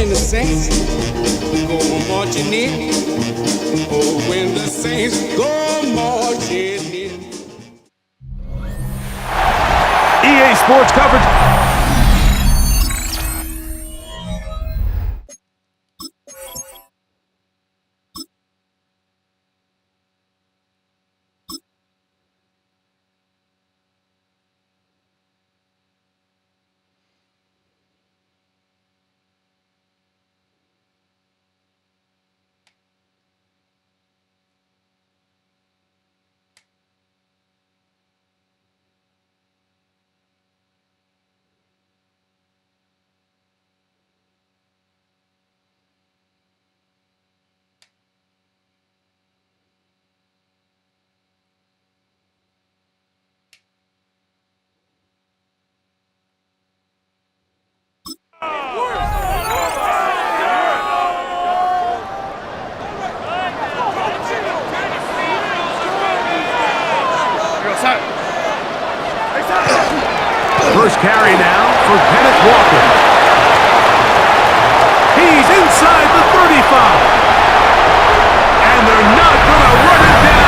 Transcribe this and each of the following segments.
when the saints go marching in. Oh, when the saints go marching in. EA Sports coverage. First carry now for Kenneth Walker. He's inside the 35. And they're not going to run it down.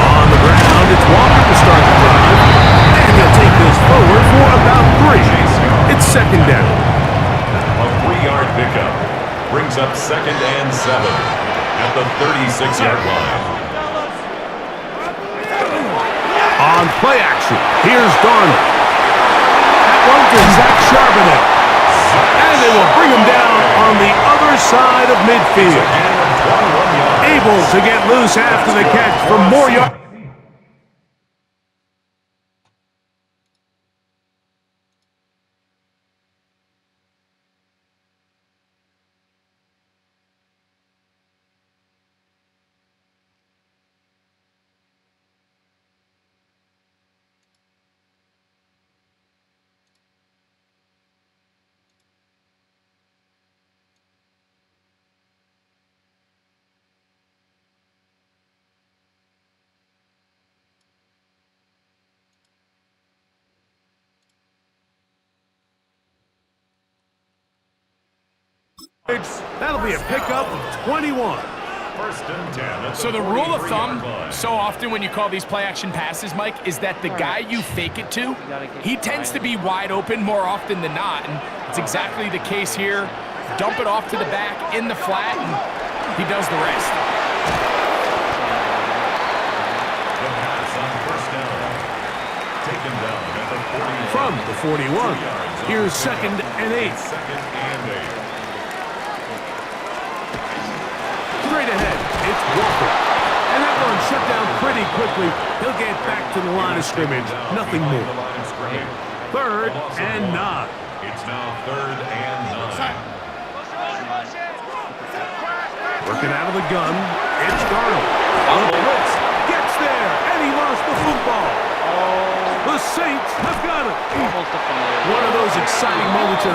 On the ground, it's Walker to start the drive. And he'll take this forward for about 3. It's second down. Pickup brings up 2nd and 7 at the 36-yard line. On play action, here's Darnold. That one to Zach Charbonnet. And they will bring him down on the other side of midfield. Able to get loose after the catch for more yards. That'll be a pickup of 21. So the rule of thumb, so often when you call these play-action passes, Mike, is that the guy you fake it to, he tends to be wide open more often than not, and it's exactly the case here. Dump it off to the back in the flat, and he does the rest. From the 41, here's 2nd and 8. Straight ahead, it's Walker. And that one shut down pretty quickly. He'll get back to the line of scrimmage. Nothing more. 3rd and 9. It's now 3rd and 9. Working out of the gun, it's Darnold. On the blitz, gets there, and he lost the football. The Saints have got it. One of those exciting moments.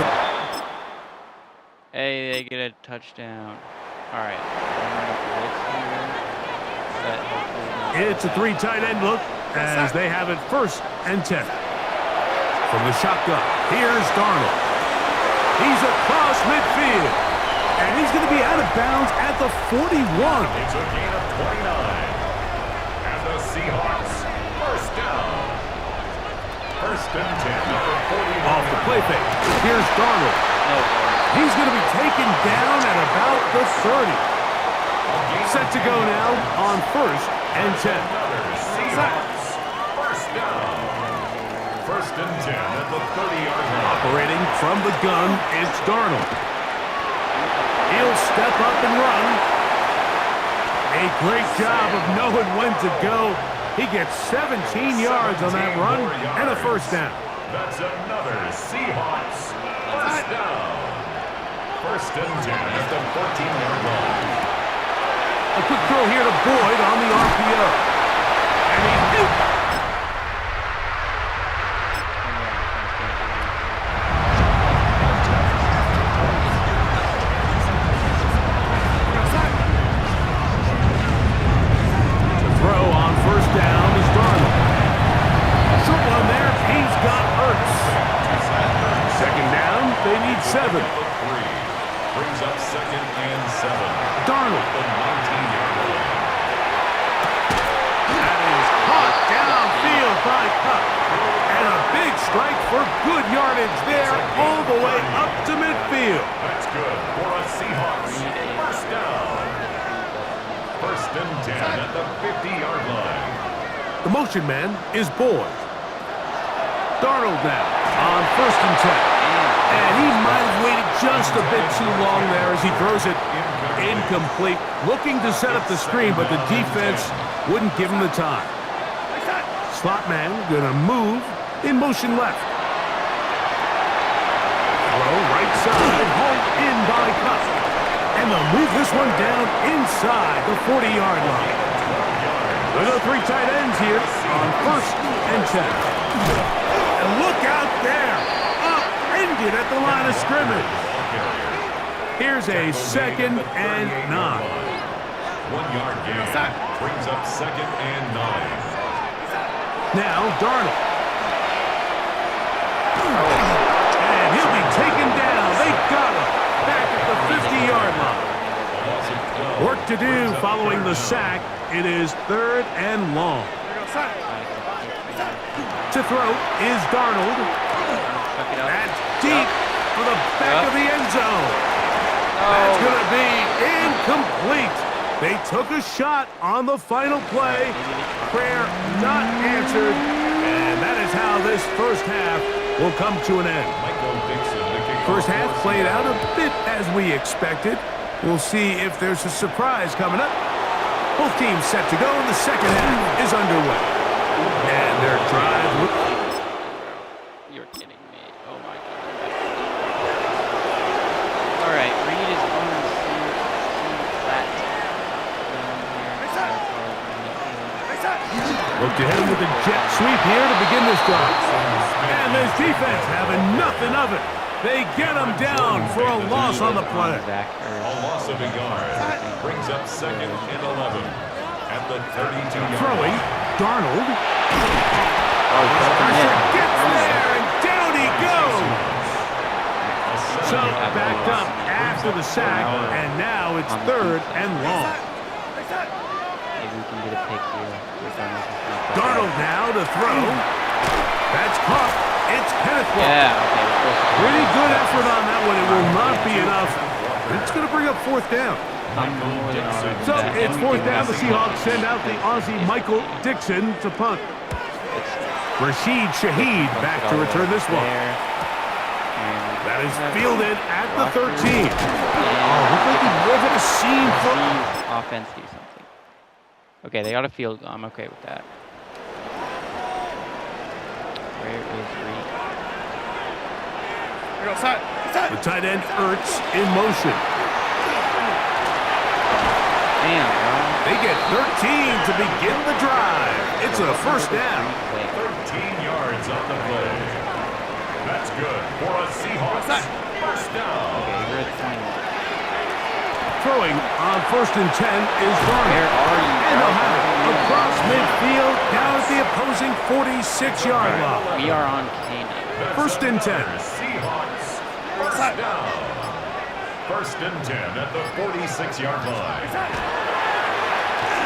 Hey, they get a touchdown. All right. It's a 3 tight end look as they have it 1st and 10. From the shotgun, here's Darnold. He's across midfield. And he's going to be out of bounds at the 41. It's a gain of 29. And the Seahawks, 1st down. 1st and 10 at the 41. Off the play fake, here's Darnold. He's going to be taken down at about the 30. Set to go now on 1st and 10. Seahawks, 1st down. 1st and 10 at the 30-yard line. Operating from the gun, it's Darnold. He'll step up and run. A great job of knowing when to go. He gets 17 yards on that run and a 1st down. That's another Seahawks 1st down. 1st and 10 at the 14-yard line. A quick throw here to Boyd on the RPO. And he 7. Brings up 2nd and 7. Darnold. The 19-yard line. That is caught downfield by Cup. And a big strike for good yardage there all the way up to midfield. That's good for a Seahawks. First down. 1st and 10 at the 50-yard line. The motion man is Boyd. Darnold now on 1st and 10. And he might have waited just a bit too long there as he throws it incomplete. Looking to set up the screen, but the defense wouldn't give him the time. Slot man gonna move in motion left. Throw right side, home in by Cup. And they'll move this one down inside the 40-yard line. There are 3 tight ends here on 1st and 10. And look out there! Upended at the line of scrimmage. Here's a 2nd and 9. 1-yard gain. Brings up 2nd and 9. Now Darnold. And he'll be taken down. They got him back at the 50-yard line. Work to do following the sack. It is 3rd and long. To throw is Darnold. That's deep for the back of the end zone. That's going to be incomplete. They took a shot on the final play. Prayer not answered. And that is how this first half will come to an end. First half played out a bit as we expected. We'll see if there's a surprise coming up. Both teams set to go, and the second half is underway. And their drive... You're kidding me. Oh, my God. All right, Reed is on the flat. Look to him with a jet sweep here to begin this drive. And this defense having nothing of it. They get him down for a loss on the play. A loss of a yard. Brings up 2nd and 11 at the 32-yard line. Throwing, Darnold. Pressure gets there, and down he goes. So backed up after the sack, and now it's 3rd and long. Maybe we can get a pick here. Darnold now to throw. That's caught. It's Kenneth Walker. Yeah, okay. Pretty good effort on that one. It will not be enough. It's going to bring up 4th down. So it's 4th down. The Seahawks send out the Aussie Michael Dixon to punt. Rashid Shaheed back to return this one. That is fielded at the 13. Oh, look like he wasn't a seam for offense do something. Okay, they got a field goal. I'm okay with that. Where is Reed? the tight end Ertz in motion. Damn, bro. They get 13 to begin the drive. It's a first down. 13 yards on the play. That's good for a Seahawks. First down. Okay, you're at 20. Throwing on 1st and 10 is Garner. Where are you? And they'll have it across midfield down at the opposing 46-yard line. We are on Canaan. 1st and 10. Seahawks. First down. 1st and 10 at the 46-yard line.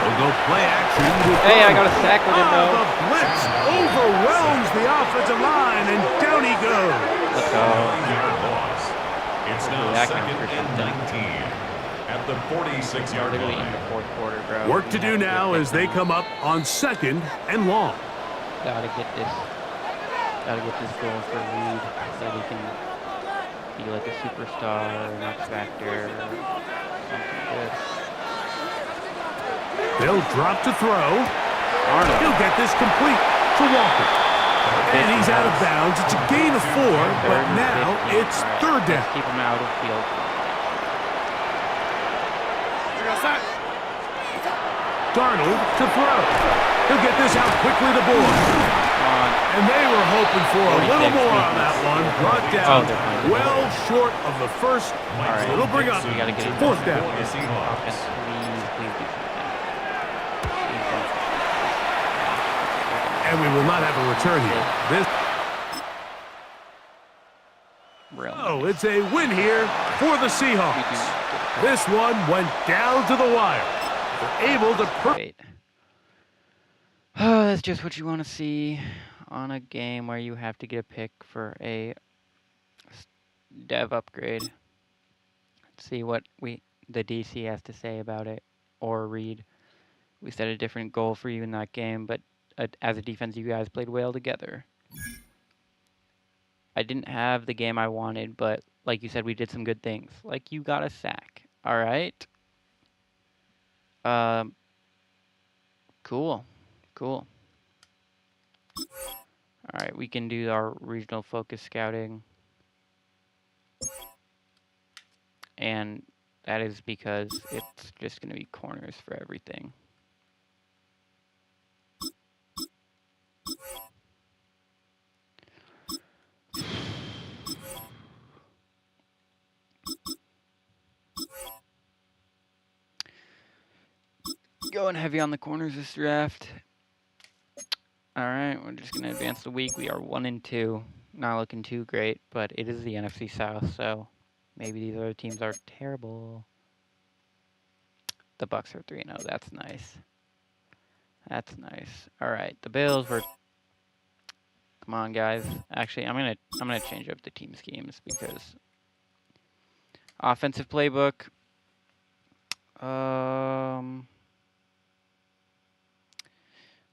They'll go play action with Hey, I got a sack with him, though. The blitz overwhelms the offensive line, and down he goes. Let's go. 9-yard loss. It's now That 2nd counts for and something. 19 at the 46-yard Literally in line. the fourth quarter, bro. Work to do now as they come up on 2nd and long. Gotta get this goal for Reed so he can be like a superstar or an X Factor or something good. They'll drop to throw. Arnold. He'll get this complete to Walker. And he's out of bounds. It's a gain of 4, but now it's 3rd down. Keep him out of field. Darnold to throw. He'll get this out quickly to Boyd. And they were hoping for a little more on that one. Brought down well short of the first. Right. So it'll bring up We gotta get it 4th down. Offense, please do something. And we will not have a return here. This Really? oh, It's a win here for the Seahawks. This one went down to the wire. They're able to... Wait. Oh, that's just what you want to see on a game where you have to get a pick for a dev upgrade. Let's see what the DC has to say about it, or Reed. We set a different goal for you in that game, but as a defense, you guys played well together. I didn't have the game I wanted, but like you said, we did some good things. Like, you got a sack. All right. Cool. Cool. All right, we can do our regional focus scouting. And that is because it's just going to be corners for everything. Going heavy on the corners this draft. All right, we're just going to advance the week. We are 1-2. Not looking too great, but it is the NFC South, so maybe these other teams are terrible. The Bucks are 3-0. That's nice. That's nice. All right, the Bills were... Come on, guys. Actually, I'm gonna change up the team schemes because offensive playbook.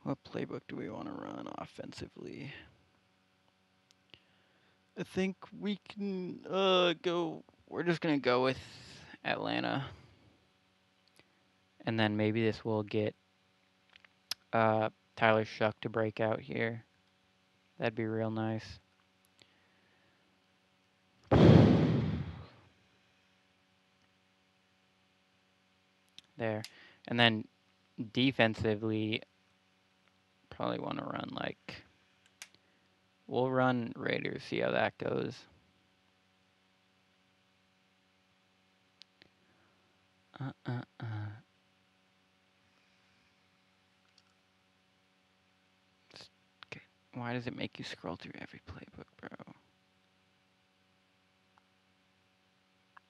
What playbook do we want to run offensively? I think we can go. We're just gonna go with Atlanta, and then maybe this will get Tyler Shuck to break out here. That'd be real nice. There, and then defensively, probably want to run like. We'll run Raiders. See how that goes. Okay. Why does it make you scroll through every playbook, bro?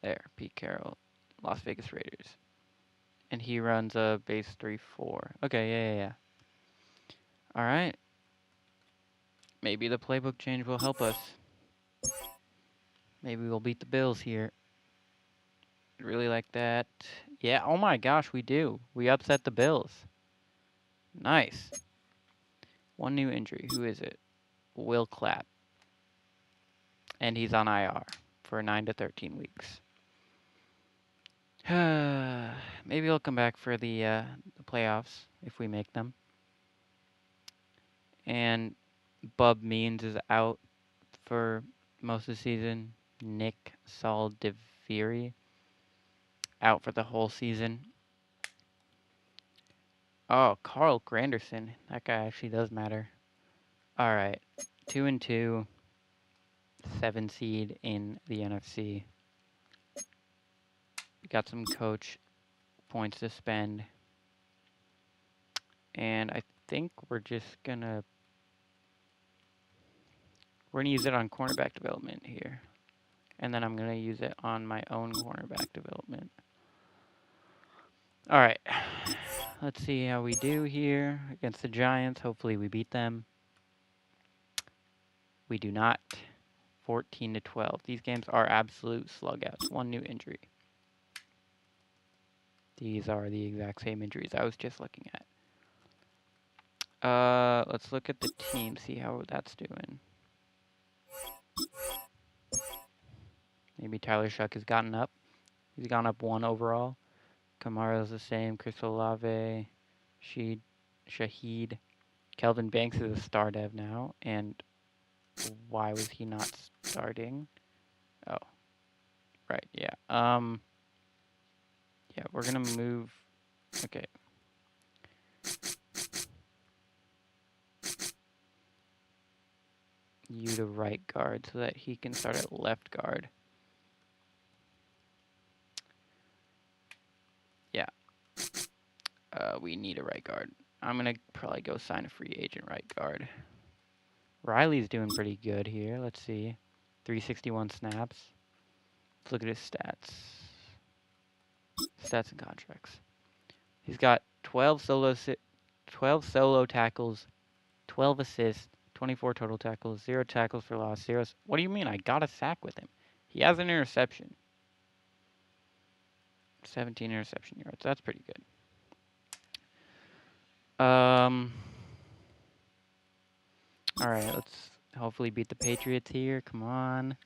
There, Pete Carroll, Las Vegas Raiders. And he runs a base 3-4. Okay, yeah. All right. Maybe the playbook change will help us. Maybe we'll beat the Bills here. Really like that. Yeah, oh my gosh, we do. We upset the Bills. Nice. One new injury. Who is it? Will Clapp. And he's on IR for 9 to 13 weeks. Maybe he'll come back for the playoffs if we make them. And Bub Means is out for most of the season. Nick Saldiviri out for the whole season. Oh, Carl Granderson. That guy actually does matter. All right. 2-2. 7 seed in the NFC. Got some coach points to spend. And I think we're just gonna... We're gonna use it on cornerback development here. And then I'm gonna use it on my own cornerback development. All right. Let's see how we do here against the Giants. Hopefully we beat them. We do not. 14-12. These games are absolute slugouts. One new injury. These are the exact same injuries I was just looking at. Let's look at the team, see how that's doing. Maybe Tyler Shuck has gotten up. He's gone up 1 overall. Kamara's the same. Chris Olave, Shaheed. Kelvin Banks is a star dev now. And why was he not starting? Oh. Right, yeah. Yeah, we're going to move. Okay. You to right guard so that he can start at left guard. Yeah. We need a right guard. I'm going to probably go sign a free agent right guard. Riley's doing pretty good here. Let's see. 361 snaps. Let's look at his stats. Stats and contracts. He's got 12 solo tackles, 12 assists, 24 total tackles, 0 tackles for loss, 0. What do you mean? I got a sack with him. He has an interception. 17 interception yards. That's pretty good. All right, let's hopefully beat the Patriots here. Come on.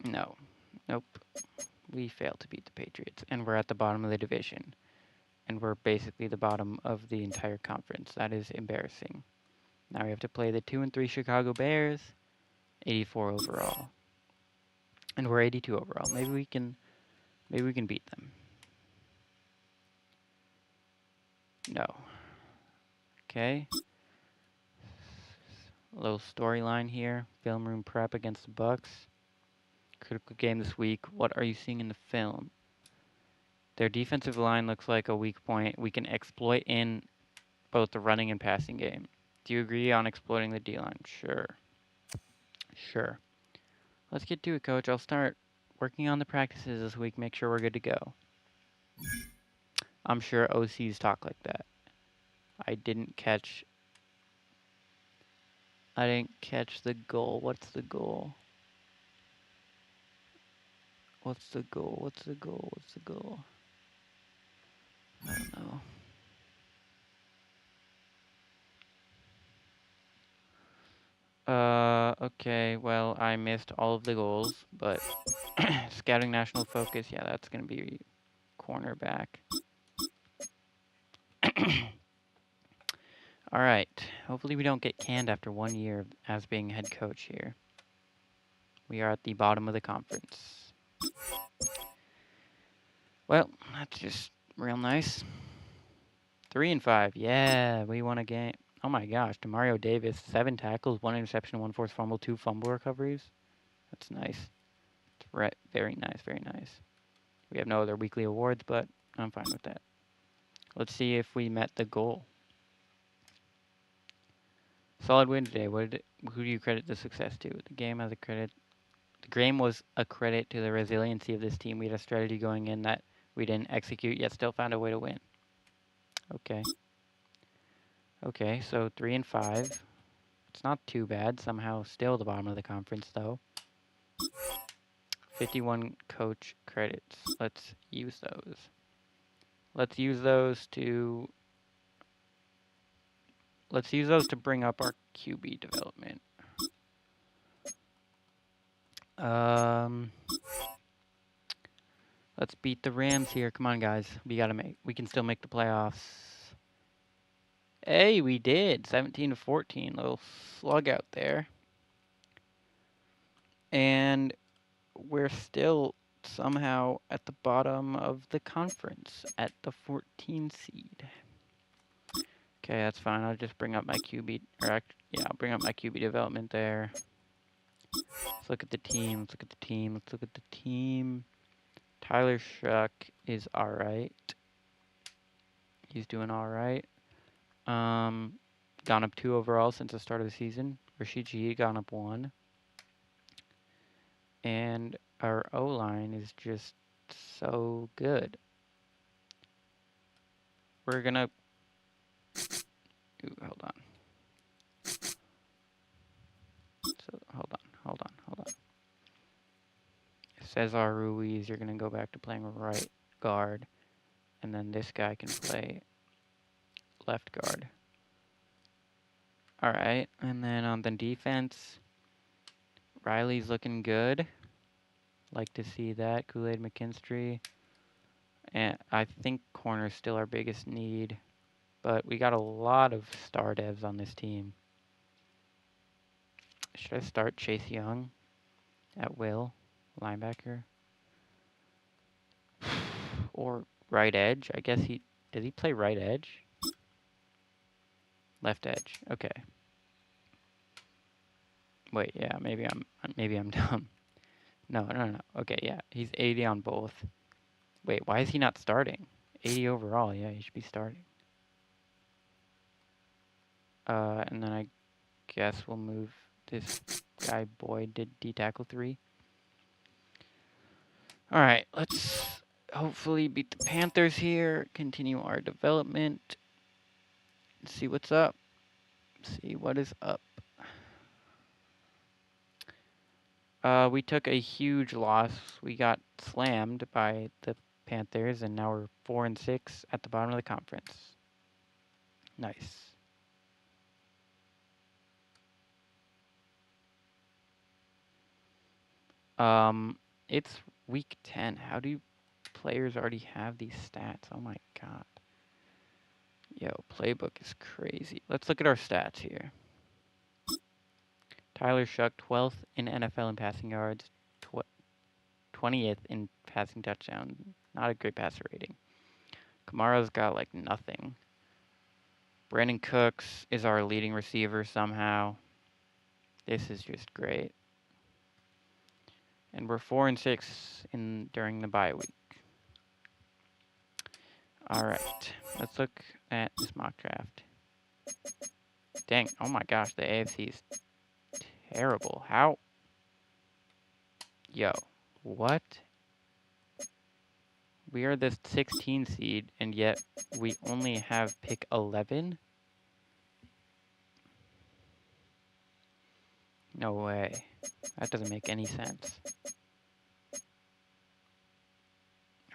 No. Nope. We failed to beat the Patriots, and we're at the bottom of the division. And we're basically the bottom of the entire conference. That is embarrassing. Now we have to play the 2-3 Chicago Bears, 84 overall. And we're 82 overall. Maybe we can beat them. No. Okay. A little storyline here. Film room prep against the Bucks. Critical game this week. What are you seeing in the film? Their defensive line looks like a weak point. We can exploit in both the running and passing game. Do you agree on exploiting the D-line? Sure. Sure. Let's get to it, Coach. I'll start working on the practices this week. Make sure we're good to go. I'm sure OCs talk like that. I didn't catch the goal. What's the goal? What's the goal? What's the goal? What's the goal? I don't know. Okay, well, I missed all of the goals, but scouting national focus, yeah, that's going to be cornerback. All right, hopefully we don't get canned after 1 year as being head coach here. We are at the bottom of the conference. Well, that's just real nice. 3-5, yeah, we won a game. Oh my gosh, Demario Davis, 7 tackles, 1 interception, 1 forced fumble, 2 fumble recoveries. That's nice. It's very nice, very nice. We have no other weekly awards, but I'm fine with that. Let's see if we met the goal. Solid win today. Who do you credit the success to? The game was a credit to the resiliency of this team. We had a strategy going in that we didn't execute, yet still found a way to win. Okay. Okay, so 3-5. It's not too bad. Somehow still the bottom of the conference, though. 51 coach credits. Let's use those. Let's use those to bring up our QB development. Let's beat the Rams here. Come on, guys. We can still make the playoffs. Hey, we did. 17-14. Little slug out there. And we're still somehow at the bottom of the conference at the 14 seed. Okay, that's fine. I'll just bring up my QB, I'll bring up my QB development there. Let's look at the team. Let's look at the team. Tyler Shuck is all right. He's doing all right. Gone up 2 overall since the start of the season. Rashid Shaheed gone up 1. And our O-line is just so good. We're gonna... Ooh, hold on. So, hold on. Cesar Ruiz, you're gonna go back to playing right guard. And then this guy can play left guard. Alright, and then on the defense, Riley's looking good. Like to see that. Kool-Aid McKinstry. And I think corner's still our biggest need. But we got a lot of star devs on this team. Should I start Chase Young at will? Linebacker? Or right edge? I guess does he play right edge? Left edge. Okay. Wait, yeah, maybe I'm dumb. No. Okay, yeah, he's 80 on both. Wait, why is he not starting? 80 overall, yeah, he should be starting. And then I guess we'll move this guy Boyd did D-tackle 3. All right, let's hopefully beat the Panthers here, continue our development, see what's up, see what is up. We took a huge loss. We got slammed by the Panthers, and now we're 4-6 at the bottom of the conference. Nice. It's week 10. How do players already have these stats? Oh my god. Yo, playbook is crazy. Let's look at our stats here. Tyler Shuck, 12th in NFL in passing yards, 20th in passing touchdowns. Not a great passer rating. Kamara's got like nothing. Brandon Cooks is our leading receiver somehow. This is just great. And we're 4-6 during the bye week. All right, let's look at this mock draft. Dang, oh my gosh, the AFC is terrible. How? Yo, what? We are the 16 seed, and yet we only have pick 11? No way. That doesn't make any sense.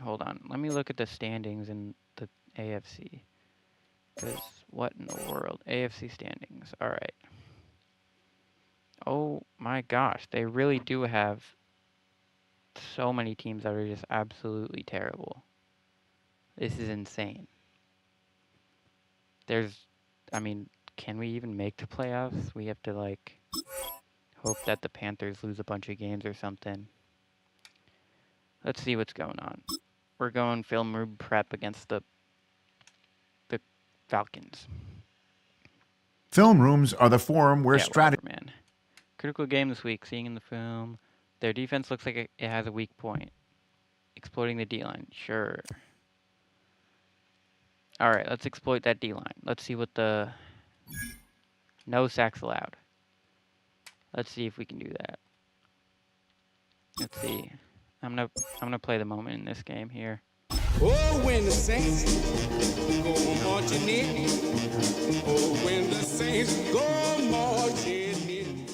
Hold on, let me look at the standings in the AFC. Because what in the world? AFC standings, alright. Oh my gosh, they really do have so many teams that are just absolutely terrible. This is insane. I mean, can we even make the playoffs? We have to, like, hope that the Panthers lose a bunch of games or something. Let's see what's going on. We're going film room prep against the Falcons. Film rooms are the forum where strategy. Man. Critical game this week. Seeing in the film, their defense looks like it has a weak point. Exploiting the D-line. Sure. All right, let's exploit that D-line. Let's see what the no sacks allowed. Let's see if we can do that. Let's see. I'm gonna play the moment in this game here. Oh, when the Saints go marching in. Oh, when the Saints go marching in.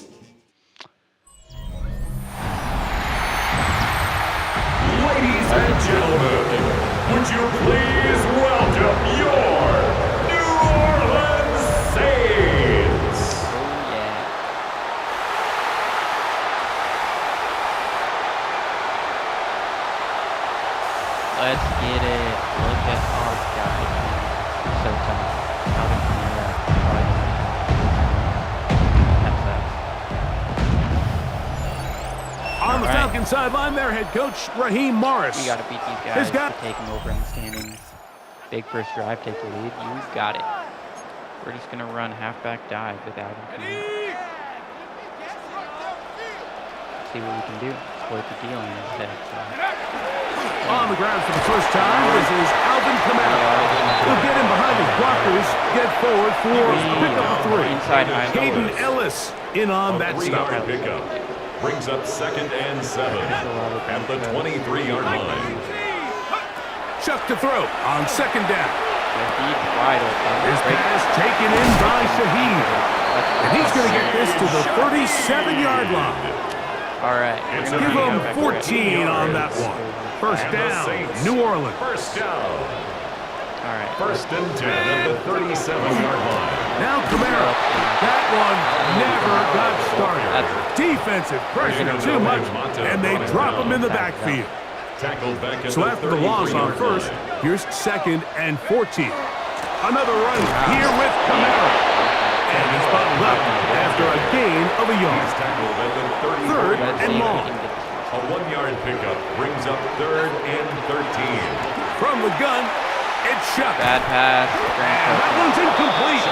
Ladies and gentlemen, would you please welcome your New Orleans Saints? Oh yeah. Let's get it. Look at our guys. So tough. Calvin Kamara. On the Falcon sideline, their head coach, Raheem Morris. We got to beat these guys to take them over in the standings. Big first drive, take the lead. You got it. We're just going to run halfback dive without him. See what we can do. Exploit the D-line instead. On the ground for the first time, this is Alvin Kamara. He'll get in behind his blockers, get forward for a pickup of 3. Inside high. Caden Ellis in on that stop. Pickup brings up 2nd and 7 at the 23-yard line. Chuck to throw on 2nd down. Wide open. His pass taken in by Shaheed. And he's going to get this to the 37-yard line. All right. Give him 14 on that one. First down, New Orleans. First down. All right. 1st and 10 at the 37-yard line. Now Kamara. That one never got started. Defensive pressure too much, and they drop him in the backfield. Tackled back at So after the loss on first, here's 2nd and 14. Another run here with Kamara. And he's bottled up after a gain of a yard. He's tackled at the 3rd and long. A 1-yard pickup brings up 3rd and 13. From the gun, it's Shuck. Bad pass. And that one's incomplete.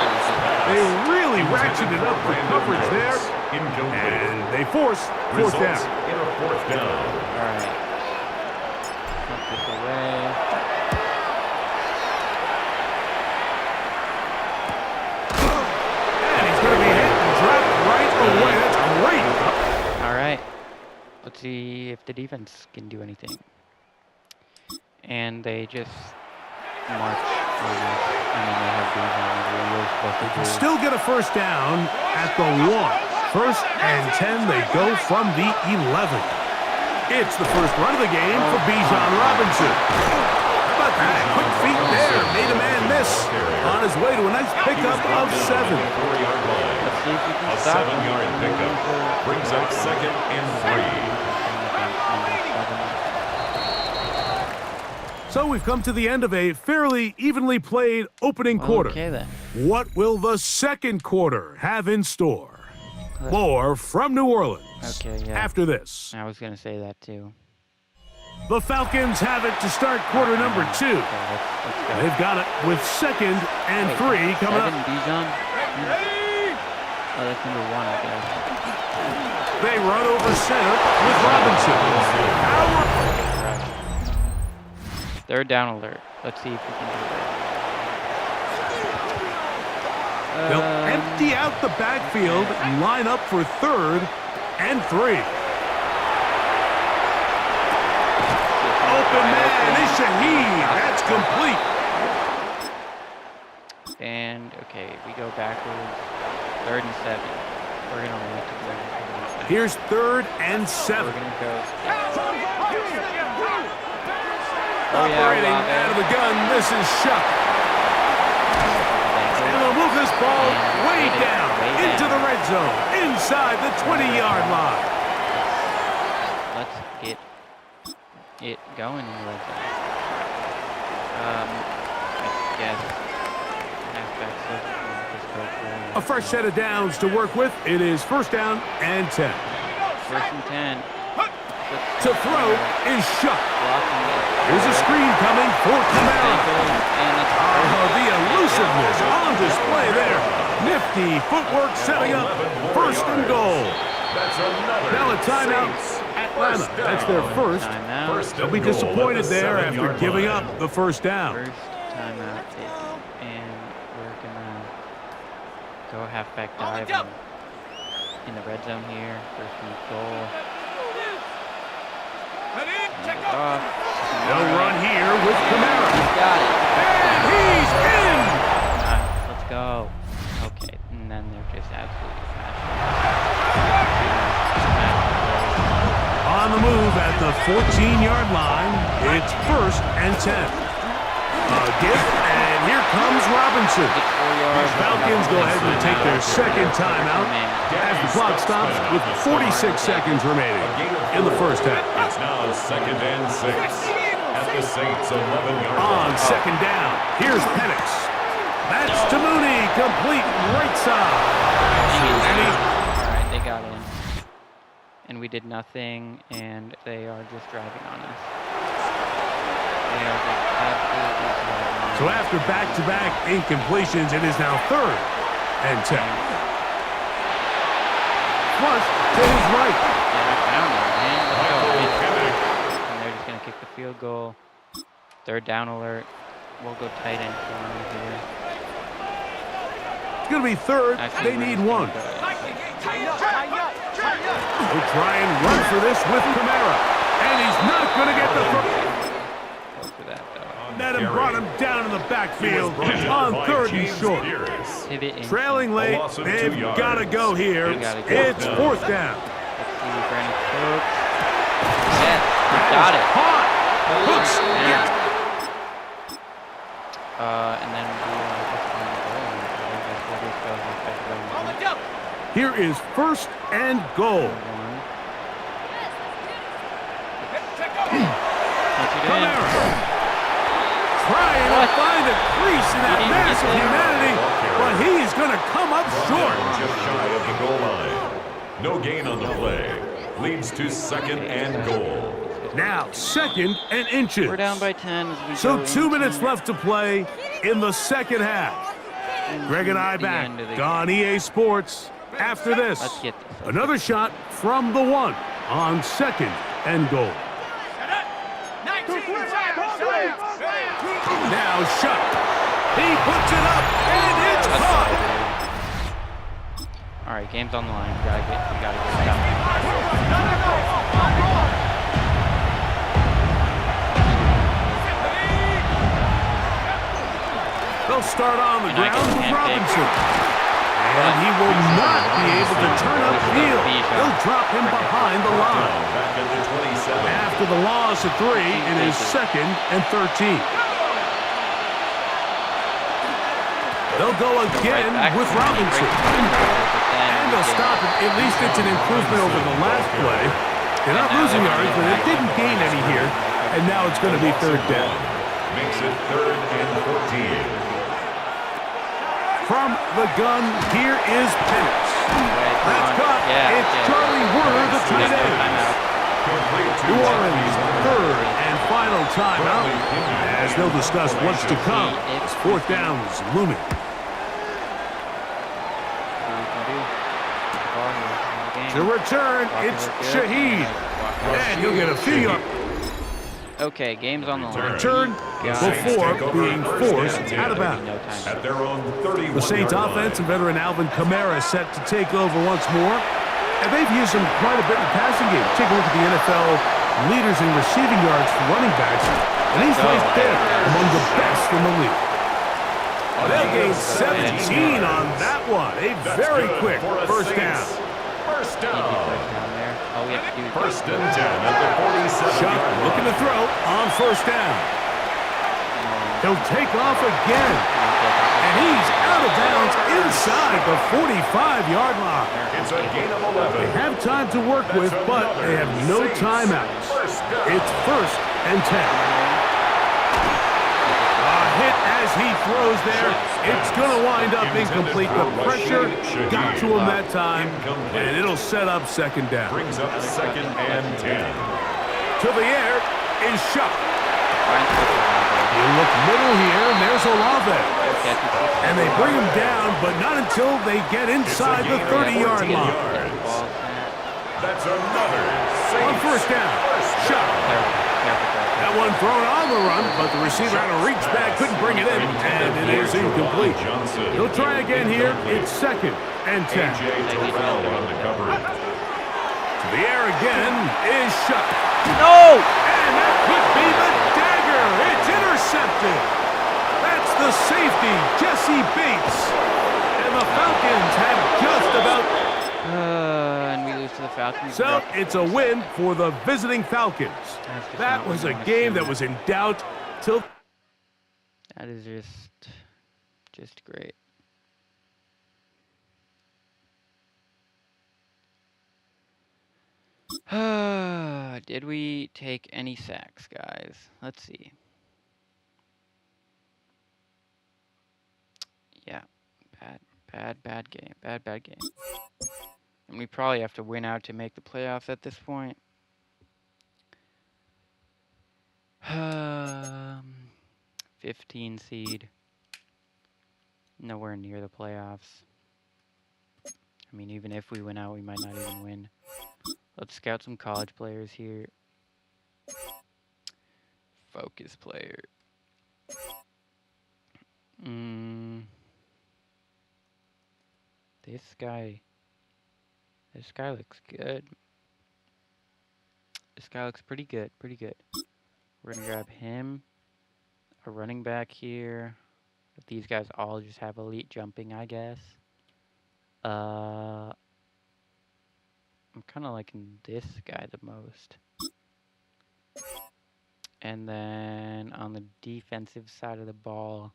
They really ratcheted up the coverage there. Incomplete. And they force 4th down. In a 4th down. All right. Put this away. And he's going to be hit and dropped right away. That's Let's see if the defense can do anything. And they just march on us. I mean, they have Bijan. They're supposed to do. Still get a first down at the 1. First and 10, they go from the 11. It's the first run of the game for Bijan Robinson. How about that? Quick feet there. Made a man miss. On his way to a nice pickup of 7. Let's see if we can A stop him. 7-yard pickup brings up 2nd and 3. So we've come to the end of a fairly evenly played opening quarter. Okay, then. What will the second quarter have in store? More from New Orleans. Okay, yeah. After this. I was going to say that, too. The Falcons have it to start quarter number 2. Okay, let's go. They've got it with 2nd and 3 coming up. Bijan? Oh, that's number 1, I guess. They run over center with Robinson. Third down alert. Let's see if we can do that. They'll empty out the backfield and line up for 3rd and 3. Open man is Shaheed. That's complete. And, okay, we go backwards. 3rd and 7. We're going to wait to go. Here's 3rd and 7. We're going to go. Operating out of the gun, this is Shuck. And they'll move this ball way down into the red zone, inside the 20-yard line. Let's get it going in the red zone. I guess halfback just go for A fresh set of downs to work with. It is 1st down and 10. 1st and 10. To throw is Shuck. Blocking it. There's a screen coming for Camara. And it's The elusiveness on display there. Nifty footwork setting up 1st and goal. Now a timeout. Atlanta. That's their first. timeout. They'll be disappointed there after giving up the 1st down. First timeout taken. And we're going to go halfback dive in the red zone here. 1st and goal. They'll run here with Camara. He's got it. And he's in! Nice. Let's go. Okay, and then they're just absolutely smashing. On the move at the 14-yard line, it's 1st and 10. A gift, and here comes Robinson. The Falcons go ahead and take their 2nd timeout as the clock stops with 46 seconds remaining in the 1st half. It's now 2nd and 6 at the Saints' 11-yard On line. 2nd down, here's Penix. That's to Mooney, complete right side. Alright, they got in. And we did nothing, and they are just driving on us. They are just absolutely driving on us. So after back-to-back incompletions, it is now 3rd and 10. Flush to his right. Yeah, I found it, man. Let's go. And they're just going to kick the field goal. 3rd down alert. We'll go tight end for them here. It's going to be 3rd. Actually, They we're need just gonna 1. go- We'll try and run for this with Camara. And he's not going to get the first. Go for that, though. Madden brought him down in the backfield on 3rd and short. Pivot in. Trailing late, A loss of 2 they've yards. got to go here. They gotta go. It's 4th down. Let's see, Brandon Cooks. Yes, he got it. Caught. Hooks. Yeah. And then we just find the goal. We'll just go halfback right. Here is 1st and goal. Camara. Trying to find a crease in that massive humanity, but he is going to come up short. Just shy of the goal line. No gain on the play. Leads to 2nd and goal. Now 2nd and inches. We're down by 10 as we So go 2 into minutes left to play in the 2nd half. Greg and I the back end of the on game. EA Sports after this. Let's get this. Another shot from the 1 on 2nd and goal. Now Shuck. He puts it up, and it's caught. All right, game's on the line. We gotta get it done. They'll start on the ground with Robinson. And he will not be able to turn upfield. They'll drop him behind the line. After the loss of 3, it is 2nd and 13. They'll go again with Robinson. And they'll stop it. At least it's an improvement over the last play. They're not losing yards, but it didn't gain any here. And now it's going to be 3rd down. Makes it 3rd and 14. From the gun, here is Penix. That's caught. It's Charlie Werner, the tight end. New Orleans, 3rd and final timeout. As they'll discuss what's to come. 4th down is looming. To return, it's Shaheed. And he'll get a few yards. Okay, game's on the line. Return before being forced out of bounds. At their own 31 The Saints offense and veteran Alvin Kamara set to take over once more. And they've used him quite a bit in the passing game. Take a look at the NFL leaders in receiving yards for running backs. And he's right there among the best in the league. They'll gain 17 on that one. A very quick first down. First down. All we have to do is 1st and 10 at the 47. Shot looking to throw on 1st down. He'll take off again. And he's out of bounds inside the 45-yard line. It's a gain of 11. They have time to work with, but they have no timeouts. It's 1st and 10. A hit as he throws there. It's going to wind up incomplete. The pressure got to him that time, and it'll set up 2nd down. Brings up 2nd and 10. To the air is Shuck. You look middle here, and there's Olave. And they bring him down, but not until they get inside the 30-yard line. That's another On 1st down, Shuck. That one thrown on the run, but the receiver had to reach back, couldn't bring it in, and it is incomplete. He'll try again here. It's 2nd and 10. To the air again is Shuck. No! And that could be the dagger. It's intercepted. That's the safety, Jesse Bates. And the Falcons have just about... And we lose to the Falcons. So it's a win for the visiting Falcons. That was a game that was in doubt till... That is just great. Did we take any sacks, guys? Let's see. Yeah, bad game. Bad game. And we probably have to win out to make the playoffs at this point. 15 seed. Nowhere near the playoffs. I mean, even if we win out, we might not even win. Let's scout some college players here. Focus player. This guy looks good. This guy looks pretty good. We're gonna grab him. A running back here. These guys all just have elite jumping, I guess. I'm kind of liking this guy the most. And then on the defensive side of the ball,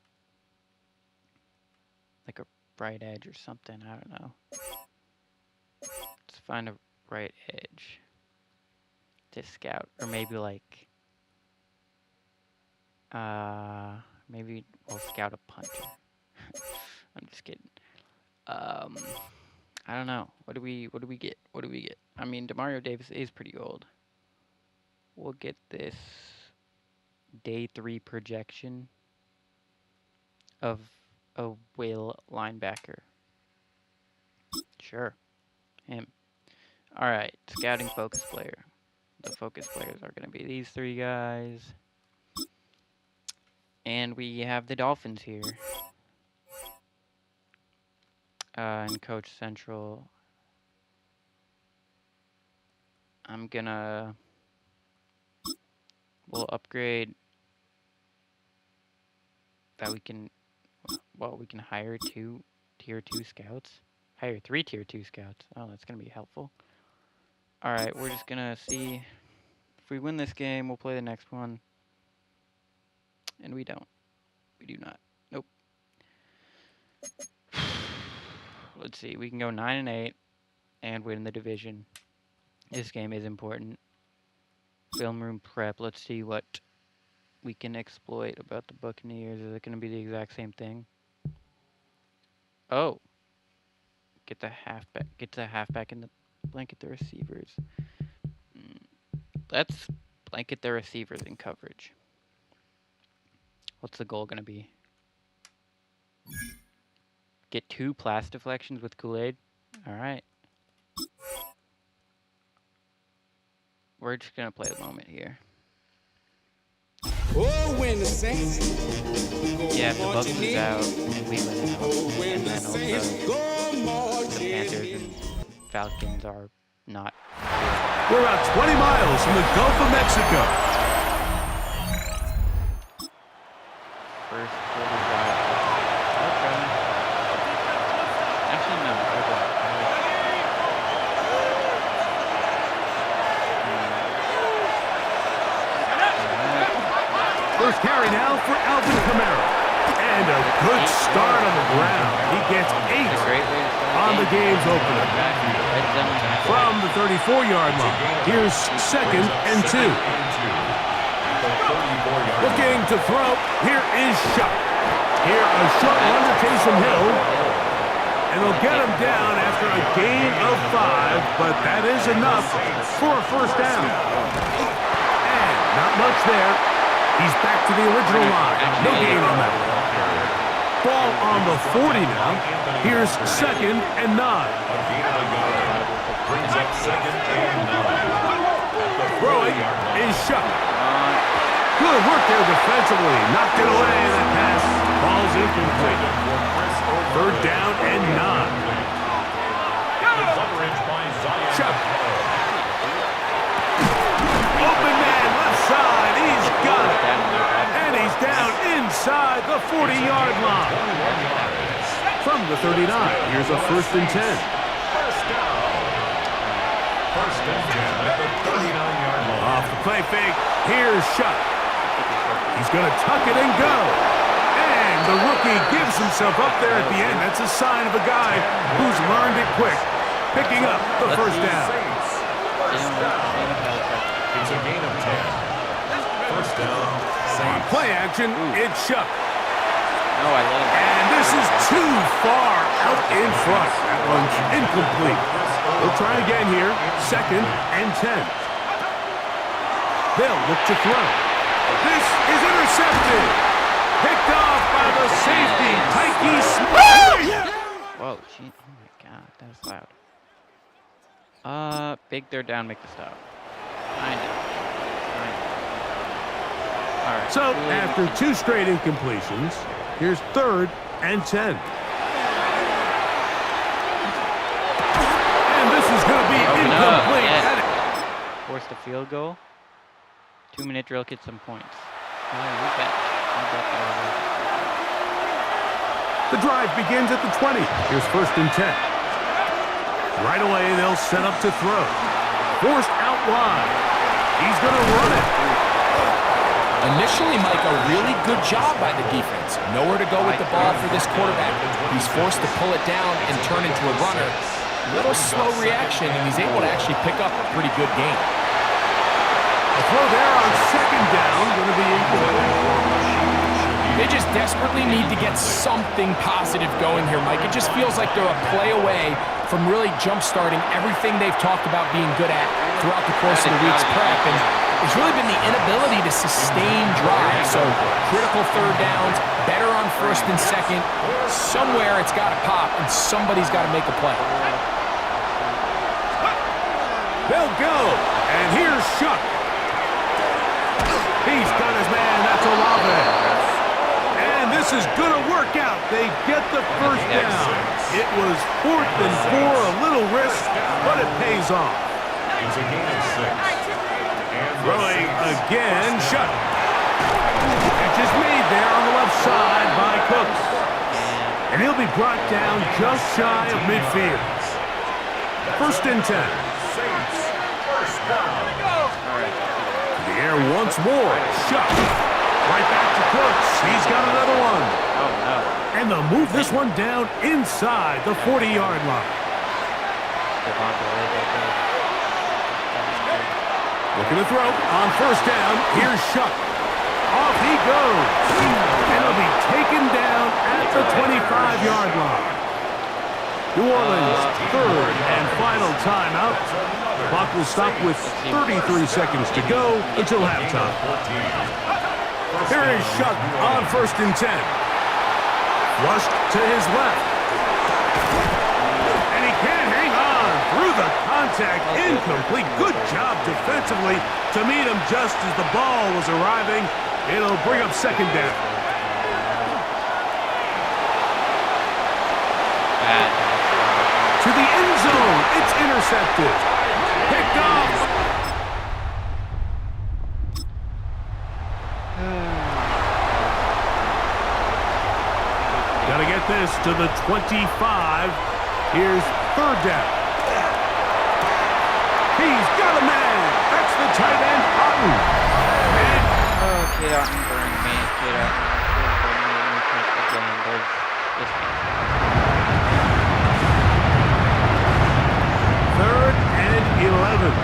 like a right edge or something, I don't know. Let's find a right edge to scout, or maybe like, maybe we'll scout a punter. I'm just kidding. I don't know. What do we get? I mean, Demario Davis is pretty old. We'll get this day 3 projection of a Will linebacker. Sure. Him. Alright, scouting focus player. The focus players are going to be these 3 guys. And we have the Dolphins here. And Coach Central, we'll upgrade that we can hire 2 tier 2 scouts. Hire 3 tier 2 scouts. Oh, that's gonna be helpful. Alright, we're just gonna see if we win this game, we'll play the next one. And we don't. We do not. Nope. Let's see, we can go 9-8 and win the division. This game is important. Film room prep. Let's see what we can exploit about the Buccaneers. Is it going to be the exact same thing? Oh. Get the halfback in the blanket the receivers. Let's blanket the receivers in coverage. What's the goal going to be? Get 2 pass deflections with Kool-Aid? All right. We're just going to play the moment here. Oh, when the Saints go Yeah, if the Bucks marching lose in. out and we win out, Oh, when and the then Saints also go the marching Panthers in. and Falcons are not. We're about 20 miles from the Gulf of Mexico. First quarter drive. Okay. Actually, no. Okay. First carry now for Alvin Kamara. And a good start on the ground. He gets 8 It's a great way to start on the game's opener. Red zone back. From the 34-yard line, here's 2nd and 2. Looking to throw, here is Shuck. Here a short one to Taysom Hill. And they'll get him down after a gain of 5, but that is enough for a first down. And not much there. He's back to the original line. No gain on that. Ball on the 40 now. Here's 2nd and 9. Brings up 2nd and 9. Throwing is Shuck. Good work there defensively. Knocked it away. That pass falls incomplete. 3rd down and 9. Shuck. Open man left side. He's got it. And he's down inside the 40-yard line. From the 39, here's a 1st and 10. First and 10 at the 39-yard line. Off the play fake, here's Shuck. He's going to tuck it and go. And the rookie gives himself up there at the end. That's a sign of a guy who's learned it quick. Picking up the first down. It's a gain of 10. First down. On play action, it's Shuck. No, I let him. And this is too far out in front. That one's incomplete. We'll try again here. 2nd and 10. They'll look to throw. This is intercepted. Picked off by the safety, Tyke Smith. Whoa, gee. Oh my god, that was loud. Big 3rd down, make the stop. I know. Alright. So, after 2 straight incompletions, here's 3rd and 10. And this is going to be incomplete. Forced a field goal. 2-minute drill, get some points. Oh, you bet. The drive begins at the 20. Here's 1st and 10. Right away, they'll set up to throw. Forced out wide. He's going to run it. Initially, Mike, a really good job by the defense. Nowhere to go with the ball for this quarterback. He's forced to pull it down and turn into a runner. Little slow reaction, and he's able to actually pick up a pretty good game. A throw there on 2nd down, going to be incomplete. They just desperately need to get something positive going here, Mike. It just feels like they're a play away from really jump-starting everything they've talked about being good at throughout the course of the week's prep. And it's really been the inability to sustain drives. So critical 3rd downs, better on 1st and 2nd. Somewhere it's got to pop, and somebody's got to make a play. They'll go, and here's Shuck. He's got his man, that's Olave. And this This is going to work out. They get the first down. It was 4th and 4, a little risk, but it pays off. It's a gain of 6. And Throwing again, shut. Catch is made there on the left side by Cooks. And he'll be brought down just shy of midfield. 1st and 10. Saints, first down. The air once more. Shut. Right back to Cooks. He's got another one. Oh, no. And they'll move this one down inside the 40-yard line. Looking to throw on 1st down. Here's Shuck. Off he goes. And he'll be taken down at the 25-yard line. New Orleans, 3rd and final timeout. The clock will stop with 33 seconds to go until halftime. Here is Shuck on 1st and 10. Flushed to his left. And he can't hang on through the contact. Incomplete. Good job defensively to meet him just as the ball was arriving. It'll bring up 2nd down. To the end zone. It's intercepted. Picked off. Got to get this to the 25. Here's 3rd down. He's got a man. That's the tight end, Otten. Oh, Kid Otten burned me. Kid Otten burned me. There's this game. 3rd and 11.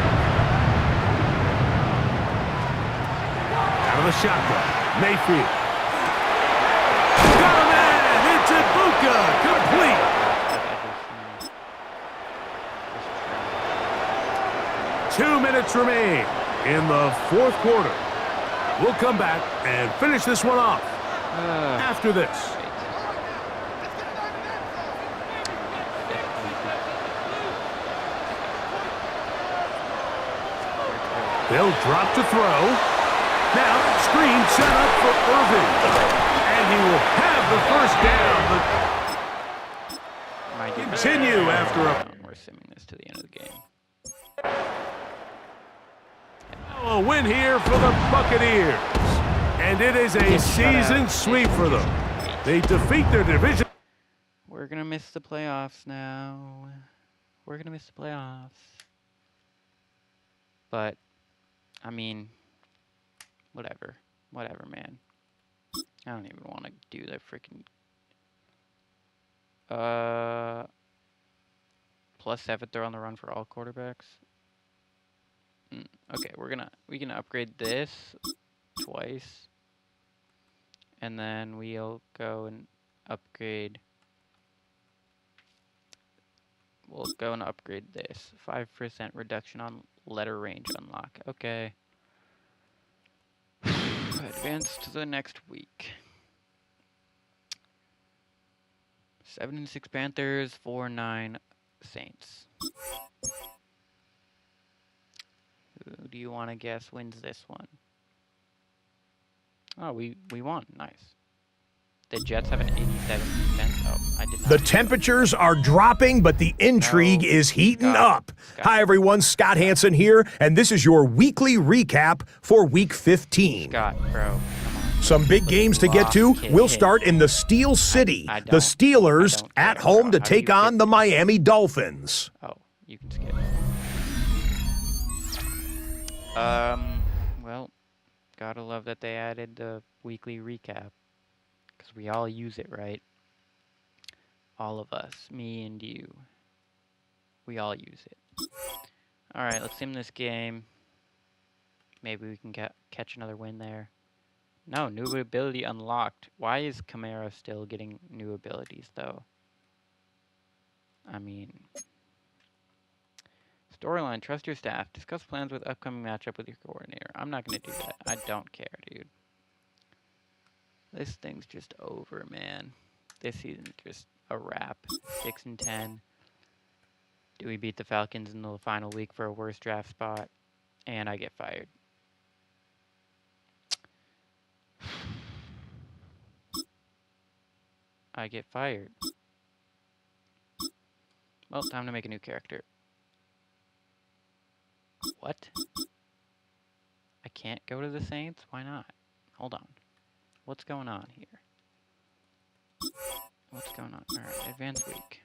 Out of the shotgun. Mayfield. Got a man. It's Ibuka. Complete. 2 minutes remain in the 4th quarter. We'll come back and finish this one off after this. They'll drop to throw. Now, screen set up for Irvin. And he will have the first down. But continue after a... We're simming this to the end of the game. A win here for the Buccaneers. And it is a season sweep for them. They defeat their division. We're going to miss the playoffs now. We're going to miss the playoffs. But, I mean, whatever. Whatever, man. I don't even want to do that freaking... +7 throw on the run for all quarterbacks. Okay, we can upgrade this twice, and then we'll go and upgrade. We'll go and upgrade this 5% reduction on letter range unlock. Okay. Advance to the next week. 7-6 Panthers, 4-9 Saints. Who do you want to guess wins this one? Oh, we won. Nice. The Jets have an 87%. Oh, I did not. The temperatures are dropping, but the intrigue is heating up. Hi, everyone. Scott Hansen here, and this is your weekly recap for Week 15. Scott, bro. Come on. Some big games to get to. We'll start in the Steel City. The Steelers at home to take on the Miami Dolphins. Oh, you can skip. Well, gotta love that they added the weekly recap. Because we all use it, right? All of us. Me and you. We all use it. Alright, let's sim this game. Maybe we can catch another win there. No, new ability unlocked. Why is Kamara still getting new abilities, though? I mean... Storyline, trust your staff. Discuss plans with upcoming matchup with your coordinator. I'm not going to do that. I don't care, dude. This thing's just over, man. This season's just a wrap. 6-10. Do we beat the Falcons in the final week for a worse draft spot? And I get fired. I get fired. Well, time to make a new character. What? I can't go to the Saints? Why not? Hold on. What's going on here? What's going on? Alright, advanced week.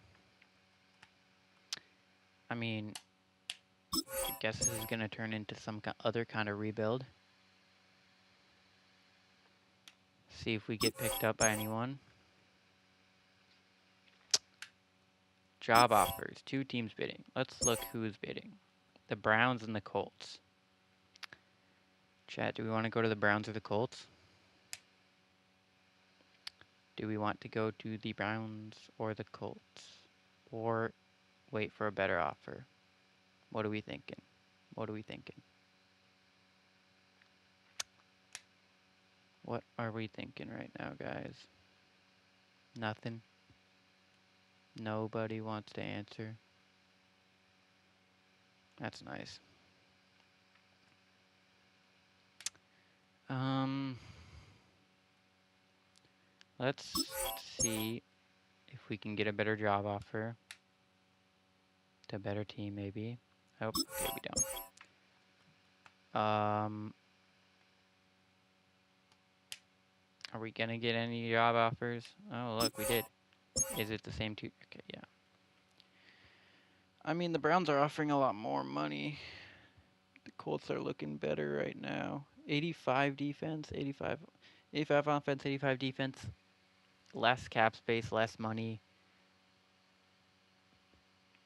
I mean, I guess this is gonna turn into some other kind of rebuild. See if we get picked up by anyone. Job offers. 2 teams bidding. Let's look who's bidding. The Browns and the Colts. Chat, do we want to go to the Browns or the Colts? Do we want to go to the Browns or the Colts? Or wait for a better offer? What are we thinking? What are we thinking? What are we thinking right now, guys? Nothing? Nobody wants to answer? That's nice. Let's see if we can get a better job offer. To a better team, maybe. Oh, okay, we don't. Are we gonna get any job offers? Oh, look, we did. Is it the same two? Okay, yeah. I mean, the Browns are offering a lot more money. The Colts are looking better right now. 85 defense, 85 offense, 85 defense. Less cap space, less money,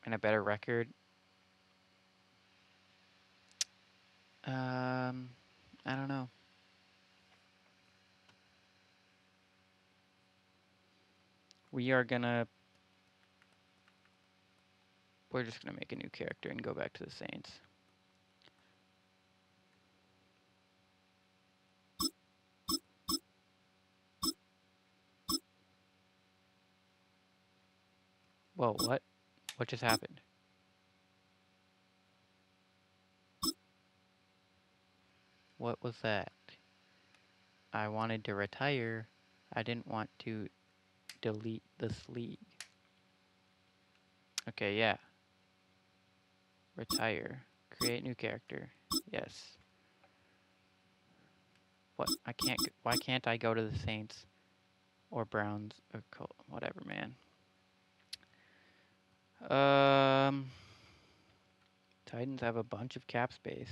and a better record. I don't know. We're just gonna make a new character and go back to the Saints. Whoa, what? What just happened? What was that? I wanted to retire. I didn't want to delete this league. Okay, yeah. Retire. Create new character. Yes. What? Why can't I go to the Saints or Browns or whatever, man? Titans have a bunch of cap space.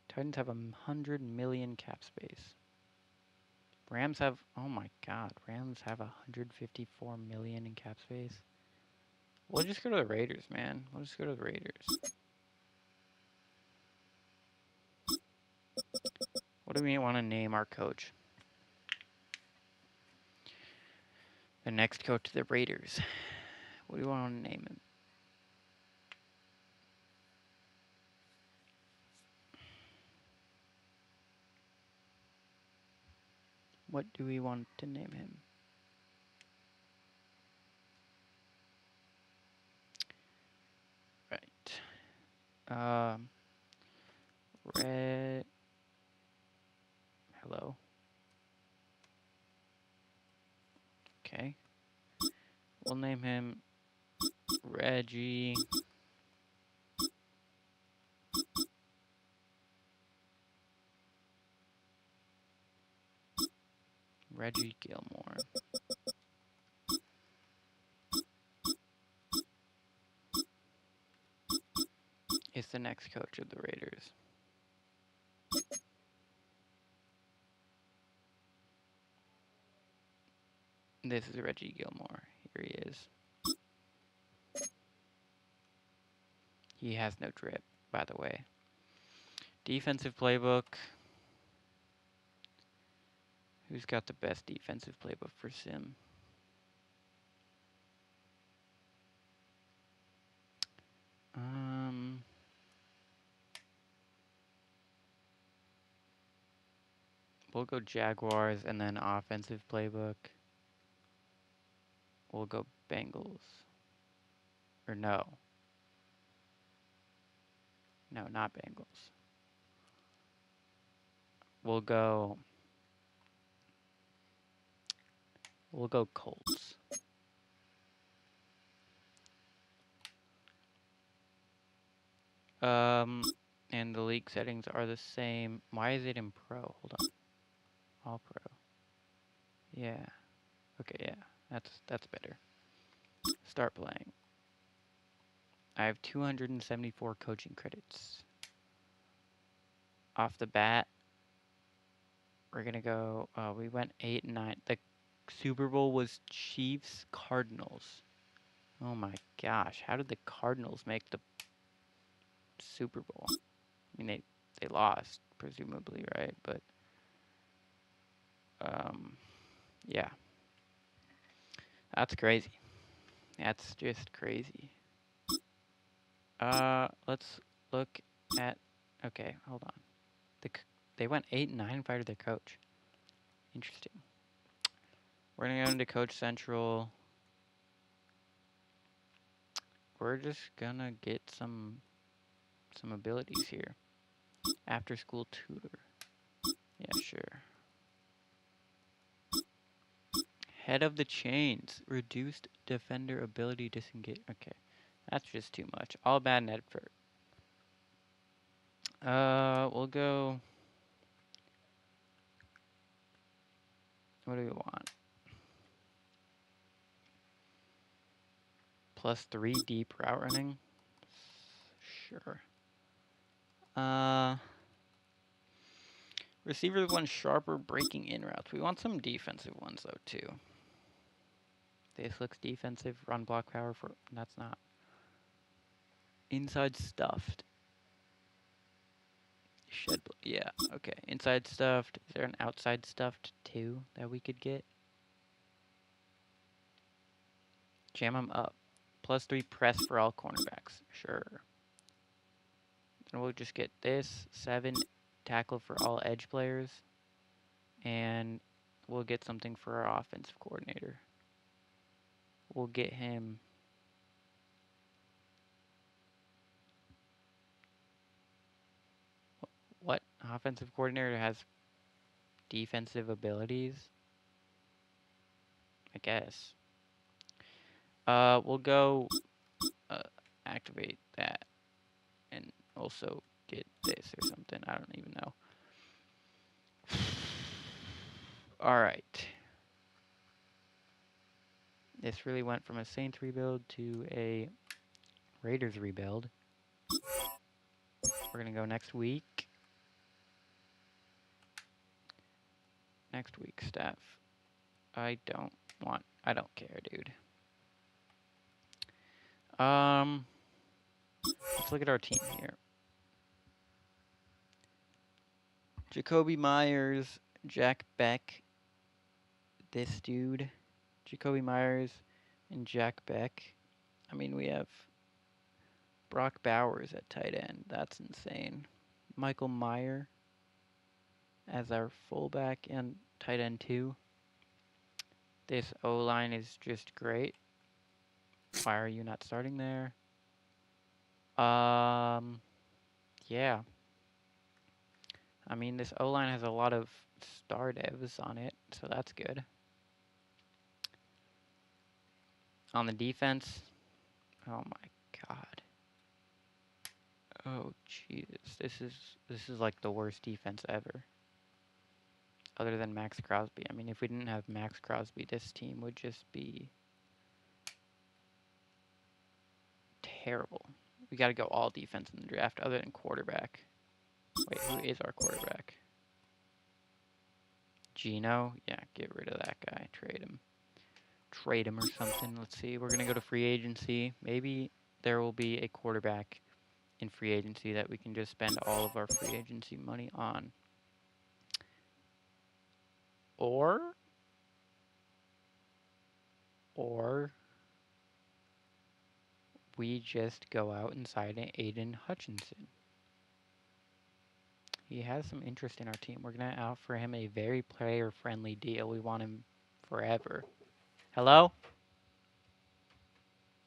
Titans have 100 million cap space. Rams have, oh my god, Rams have 154 million in cap space. We'll just go to the Raiders, man. We'll just go to the Raiders. What do we want to name our coach? The next coach to the Raiders. What do you want to name him? What do we want to name him? Right. Red. Hello. Okay. We'll name him Reggie. Reggie Gilmore. Is the next coach of the Raiders. This is Reggie Gilmore. Here he is. He has no drip, by the way. Defensive playbook. Who's got the best defensive playbook for Sim? We'll go Jaguars and then offensive playbook. We'll go Bengals. Or no. No, not Bengals. We'll go Colts. And the league settings are the same. Why is it in pro? Hold on. All pro. Yeah. Okay, yeah. That's better. Start playing. I have 274 coaching credits. Off the bat, we're gonna go. We went 8-9. The Super Bowl was Chiefs Cardinals. Oh my gosh! How did the Cardinals make the Super Bowl? I mean, they lost presumably, right? But yeah, that's crazy. That's just crazy. Let's look at. Okay, hold on. They went 8-9 and fired their coach. Interesting. We're gonna go into Coach Central. We're just gonna get some abilities here. After school tutor. Yeah, sure. Head of the chains. Reduced defender ability disengage. Okay. That's just too much. All bad net for. We'll go. What do we want? +3 deep route running. Sure. Receivers want sharper breaking in routes. We want some defensive ones though too. This looks defensive. Run block power for. That's not. Inside stuffed. Yeah, okay. Inside stuffed. Is there an outside stuffed too that we could get? Jam them up. +3 press for all cornerbacks. Sure. And we'll just get this. 7 tackle for all edge players. And we'll get something for our offensive coordinator. We'll get him. What? Offensive coordinator has defensive abilities? I guess. We'll go activate that and also get this or something. I don't even know. All right. This really went from a Saints rebuild to a Raiders rebuild. We're going to go next week. Next week, staff. I don't care, dude. Let's look at our team here. Jacoby Myers, Jack Beck, this dude, Jacoby Myers, and Jack Beck. I mean, we have Brock Bowers at tight end. That's insane. Michael Meyer as our fullback and tight end 2. This O-line is just great. Why are you not starting there? Yeah. I mean, this O-line has a lot of star devs on it, so that's good. On the defense, oh my god. Oh Jesus, this is like the worst defense ever. Other than Max Crosby. I mean, if we didn't have Max Crosby, this team would just be terrible. We got to go all defense in the draft, other than quarterback. Wait, who is our quarterback? Gino? Yeah, get rid of that guy. Trade him. Trade him or something. Let's see. We're going to go to free agency. Maybe there will be a quarterback in free agency that we can just spend all of our free agency money on. Or we just go out and sign Aiden Hutchinson. He has some interest in our team. We're going to offer him a very player-friendly deal. We want him forever. Hello?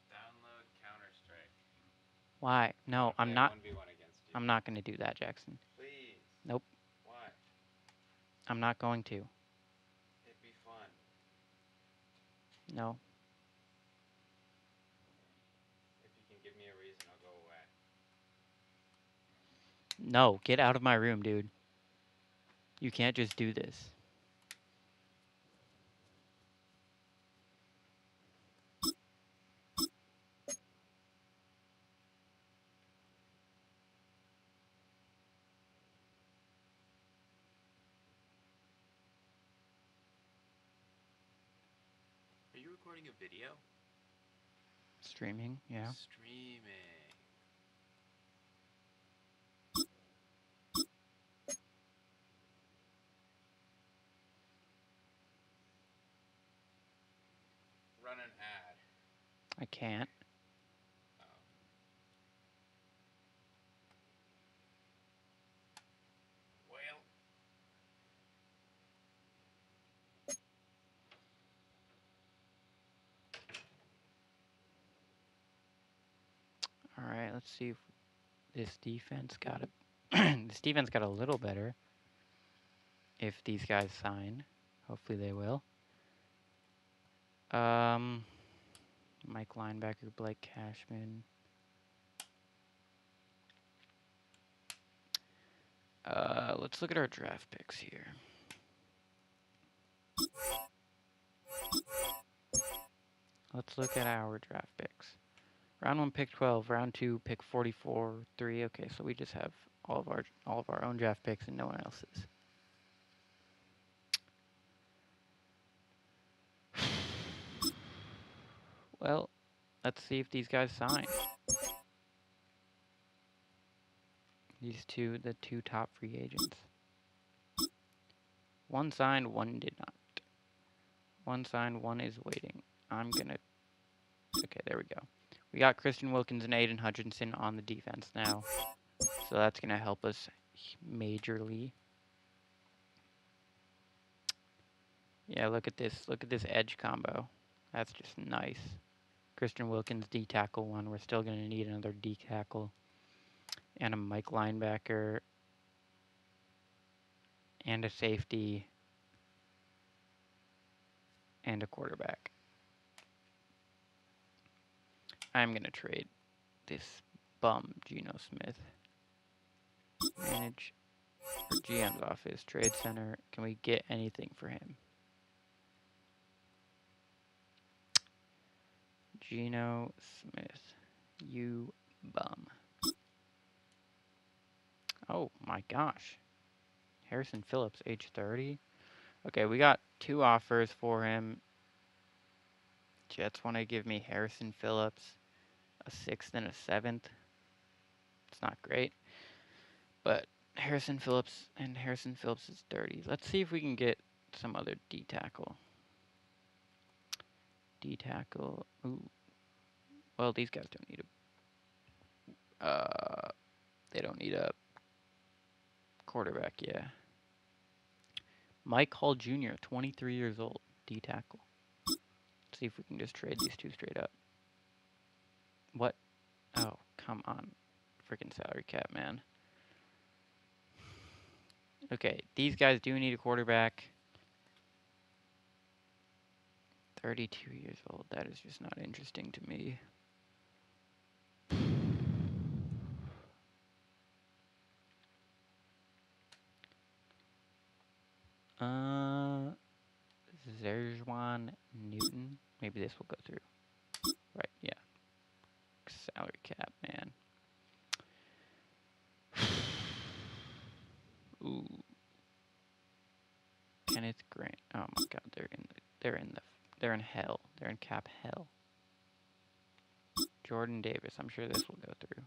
Download Counter-Strike. Why? No, I'm not. 1v1 against you. I'm not going to do that, Jackson. Please. Nope. Why? I'm not going to. It'd be fun. No. If you can give me a reason, I'll go away. No, get out of my room, dude. You can't just do this. Are you recording a video? Streaming, yeah. Streaming. Run an ad. I can't. Oh. Well. All right, let's see if this defense got it. This defense got a little better. If these guys sign, hopefully they will. Mike linebacker, Blake Cashman. Let's look at our draft picks here. Let's look at our draft picks. Round 1, pick 12. Round 2, pick 44, 3. Okay, so we just have all of our own draft picks and no one else's. Well, let's see if these guys sign. The two top free agents. One signed, one did not. One signed, one is waiting. Okay, there we go. We got Christian Wilkins and Aiden Hutchinson on the defense now. So that's going to help us majorly. Yeah, look at this. Look at this edge combo. That's just nice. Christian Wilkins, D-tackle 1. We're still going to need another D-tackle. And a Mike linebacker. And a safety. And a quarterback. I'm going to trade this bum, Geno Smith. Manage for GM's office. Trade center. Can we get anything for him? Geno Smith. You bum. Oh my gosh. Harrison Phillips, age 30. Okay, we got 2 offers for him. Jets want to give me Harrison Phillips, a 6th and a 7th. It's not great. But Harrison Phillips is 30. Let's see if we can get some other D-tackle. D-tackle. Ooh. Well, these guys don't need they don't need a quarterback, yeah. Mike Hall Jr., 23 years old, D-tackle. Let's see if we can just trade these two straight up. What? Oh, come on. Freaking salary cap, man. Okay, these guys do need a quarterback. 32 years old. That is just not interesting to me. Zerjuan Newton. Maybe this will go through. Right, yeah. Salary cap, man. Ooh. Kenneth Grant. Oh my god, they're in hell. They're in cap hell. Jordan Davis. I'm sure this will go through.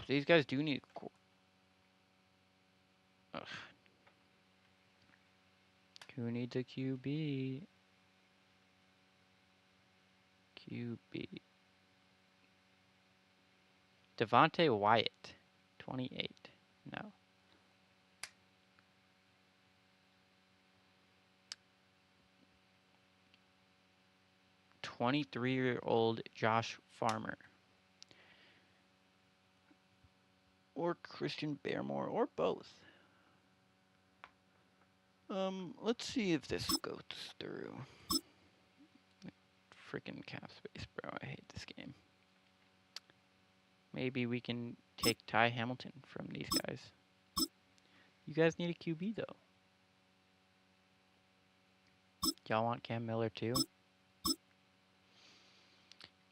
These guys do need. Ugh. Who needs a QB? QB. Devontae Wyatt, 28. No. "23-year-old Josh Farmer." or Christian Baremore, or both. Let's see if this goes through. Freaking cap space, bro. I hate this game. Maybe we can take Ty Hamilton from these guys. You guys need a QB, though. Y'all want Cam Miller, too?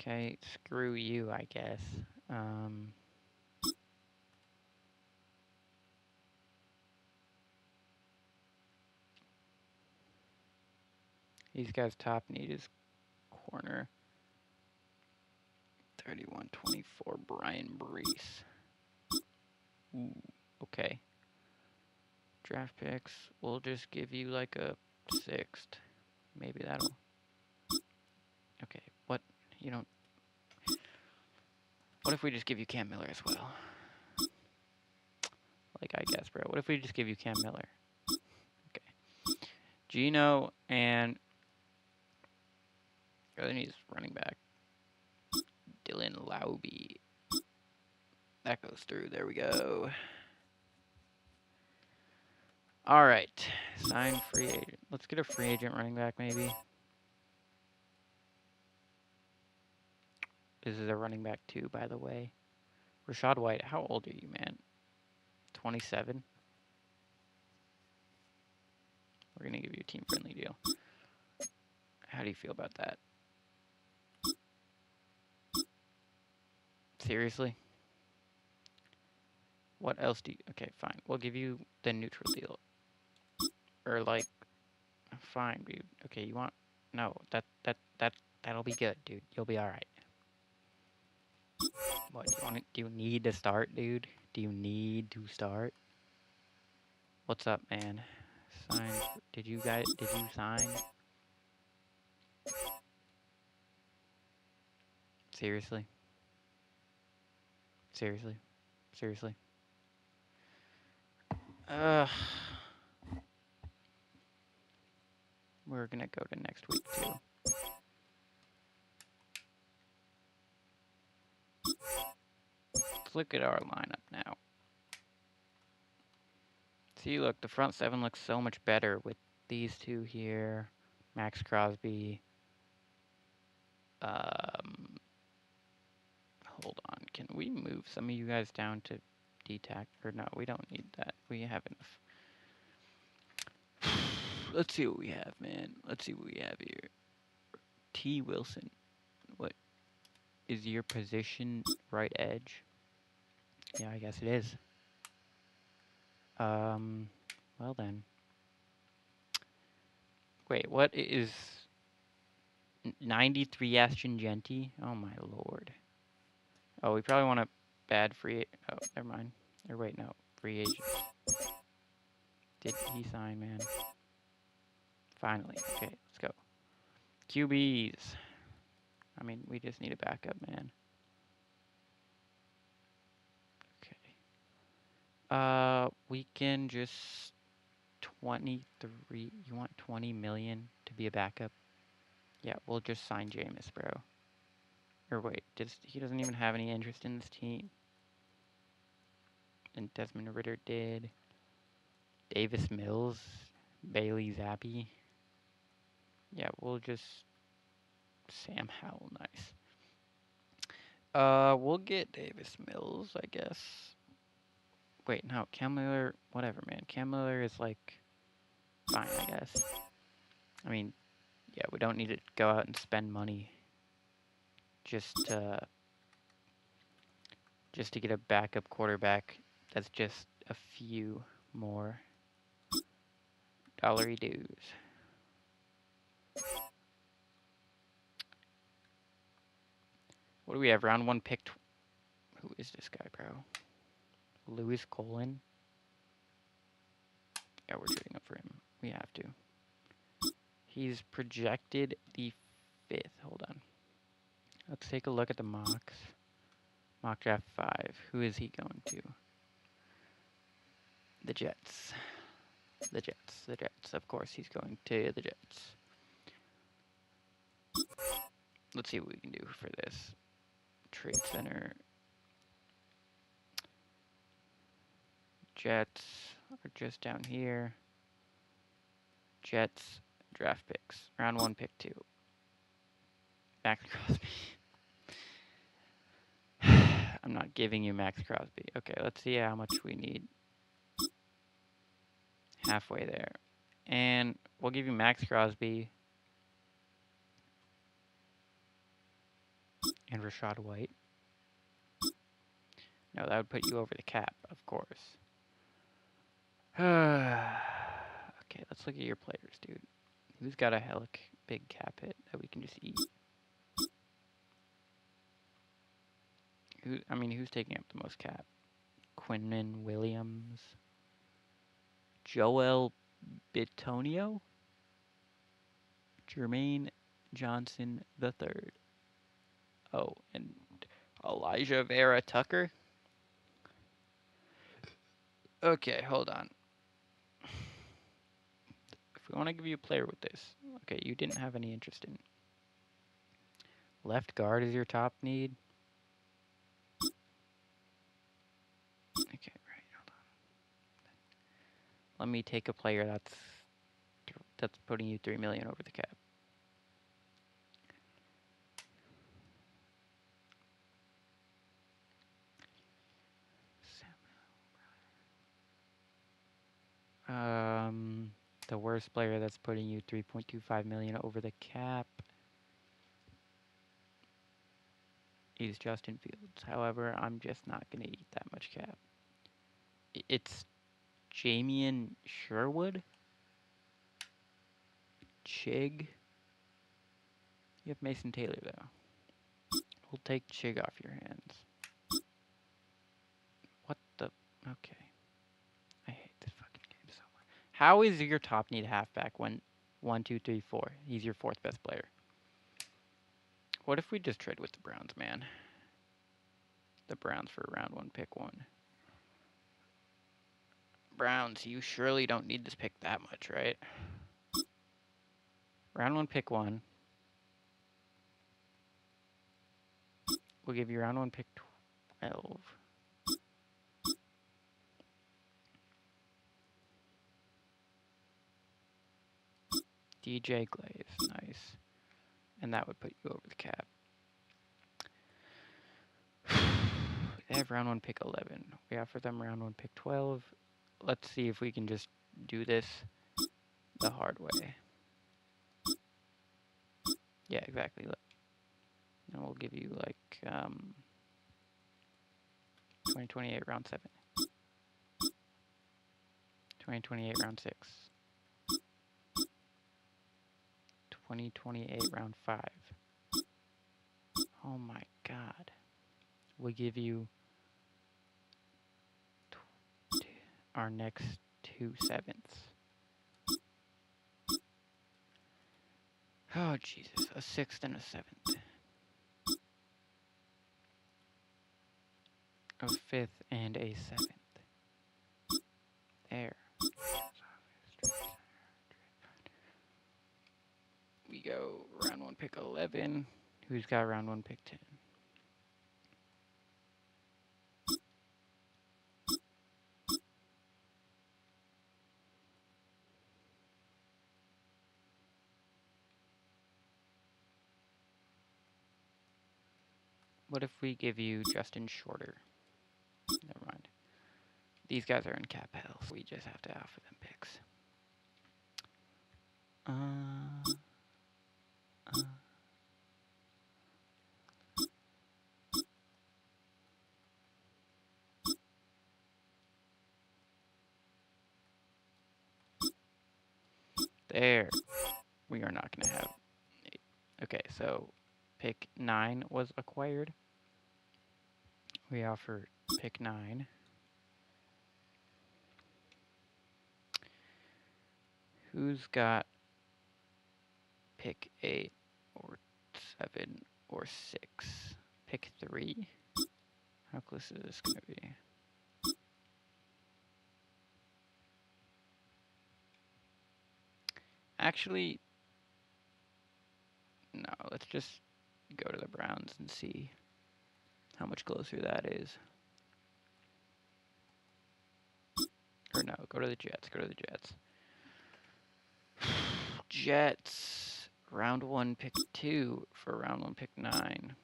Okay, screw you, I guess. These guys' top need is corner. 31-24, Brian Brees. Ooh, okay. Draft picks, we'll just give you like a 6th. Maybe that'll... Okay, what? You don't... What if we just give you Cam Miller as well? Like, I guess, bro. What if we just give you Cam Miller? Okay. Gino and... Then he's running back. Dylan Laube. That goes through. There we go. All right. Sign free agent. Let's get a free agent running back, maybe. This is a running back, too, by the way. Rashad White, how old are you, man? 27? We're going to give you a team-friendly deal. How do you feel about that? Seriously? What else do you... Okay, fine. We'll give you the neutral deal. Or, like... Fine, dude. Okay, you want... No, that'll be good, dude. You'll be alright. What, do you need to start, dude? Do you need to start? What's up, man? Sign... Did you sign? Seriously? Seriously? Seriously? We're gonna go to next week, too. Let's look at our lineup now. See, look, the front seven looks so much better with these two here. Max Crosby. Hold on. Can we move some of you guys down to D-Tac? Or no, we don't need that. We have enough. Let's see what we have, man. Let's see what we have here. T. Wilson. What is your position? Right edge? Yeah, I guess it is. Well then. Wait, what is 93 Ashton Genty? Oh my lord. Oh, we probably want a bad free... Oh, never mind. Or wait, no. Free agent. Did he sign, man? Finally. Okay, let's go. QBs. I mean, we just need a backup, man. Okay. We can just... 23... You want 20 million to be a backup? Yeah, we'll just sign Jameis, bro. Or wait, he doesn't even have any interest in this team. And Desmond Ridder did. Davis Mills. Bailey Zappi. Yeah, we'll just... Sam Howell, nice. We'll get Davis Mills, I guess. Wait, no, Cam Miller, whatever, man. Cam Miller is, like, fine, I guess. I mean, yeah, we don't need to go out and spend money just to get a backup quarterback that's just a few more dollary dues. What do we have? Round 1 pick. Who is this guy, bro? Lewis Colin? Yeah, we're trading up for him. We have to. He's projected the 5th. Hold on. Let's take a look at the mocks. Mock draft 5. Who is he going to? The Jets. The Jets. The Jets. Of course, he's going to the Jets. Let's see what we can do for this. Trade Center. Jets are just down here. Jets draft picks. Round 1, pick 2. Max Crosby. I'm not giving you Max Crosby. Okay, let's see how much we need. Halfway there. And we'll give you Max Crosby and Rashad White. No, that would put you over the cap, of course. Okay, let's look at your players, dude. Who's got a hella big cap hit that we can just eat? Who's taking up the most cap? Quinnen Williams, Joel Bitonio, Jermaine Johnson III. Oh, and Elijah Vera Tucker. Okay, hold on. If we want to give you a player with this, okay, you didn't have any interest in. Left guard is your top need. Okay, right, hold on. Let me take a player that's putting you $3 million over the cap. The worst player that's putting you $3.25 million over the cap is Justin Fields. However, I'm just not gonna eat that much cap. It's Jamian Sherwood. Chig. You have Mason Taylor though. We'll take Chig off your hands. What the? Okay. I hate this fucking game so much. How is your top need halfback when 1, 2, 3, 4? He's your 4th best player. What if we just trade with the Browns, man? The Browns for round 1, pick 1. Browns, you surely don't need this pick that much, right? Round 1, pick 1. We'll give you round 1, pick 12. DJ Glaze, nice. And that would put you over the cap. They have round 1, pick 11. We offer them round 1, pick 12. Let's see if we can just do this the hard way. Yeah, exactly. And we'll give you like 2028 round 7. 2028 round 6. 2028 round 5. Oh my god. We'll give you our next 2 sevenths. Oh Jesus, a 6th and a 7th. A 5th and a 7th. There. We go round 1, pick 11. Who's got round 1, pick 10? What if we give you Justin Shorter? Never mind. These guys are in cap hell, so we just have to offer them picks. There. We are not going to have 8. Okay, so pick 9 was acquired. We offer pick 9. Who's got pick 8 or 7 or 6? Pick 3. How close is this going to be? Actually, no, let's just go to the Browns and see how much closer that is. Or no, go to the Jets. Go to the Jets. Jets. Round 1, pick 2 for round 1, pick 9.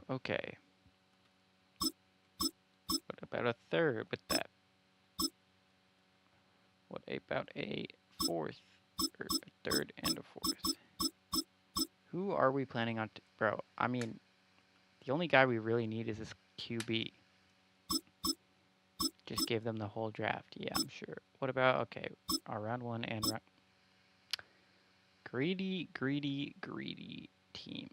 Okay. What about a third with that? What about a fourth? Or a third and a fourth? Who are we planning on? Bro, I mean, the only guy we really need is this QB. Just give them the whole draft. Yeah, I'm sure. What about, okay, our round 1 and round... Greedy, greedy, greedy team.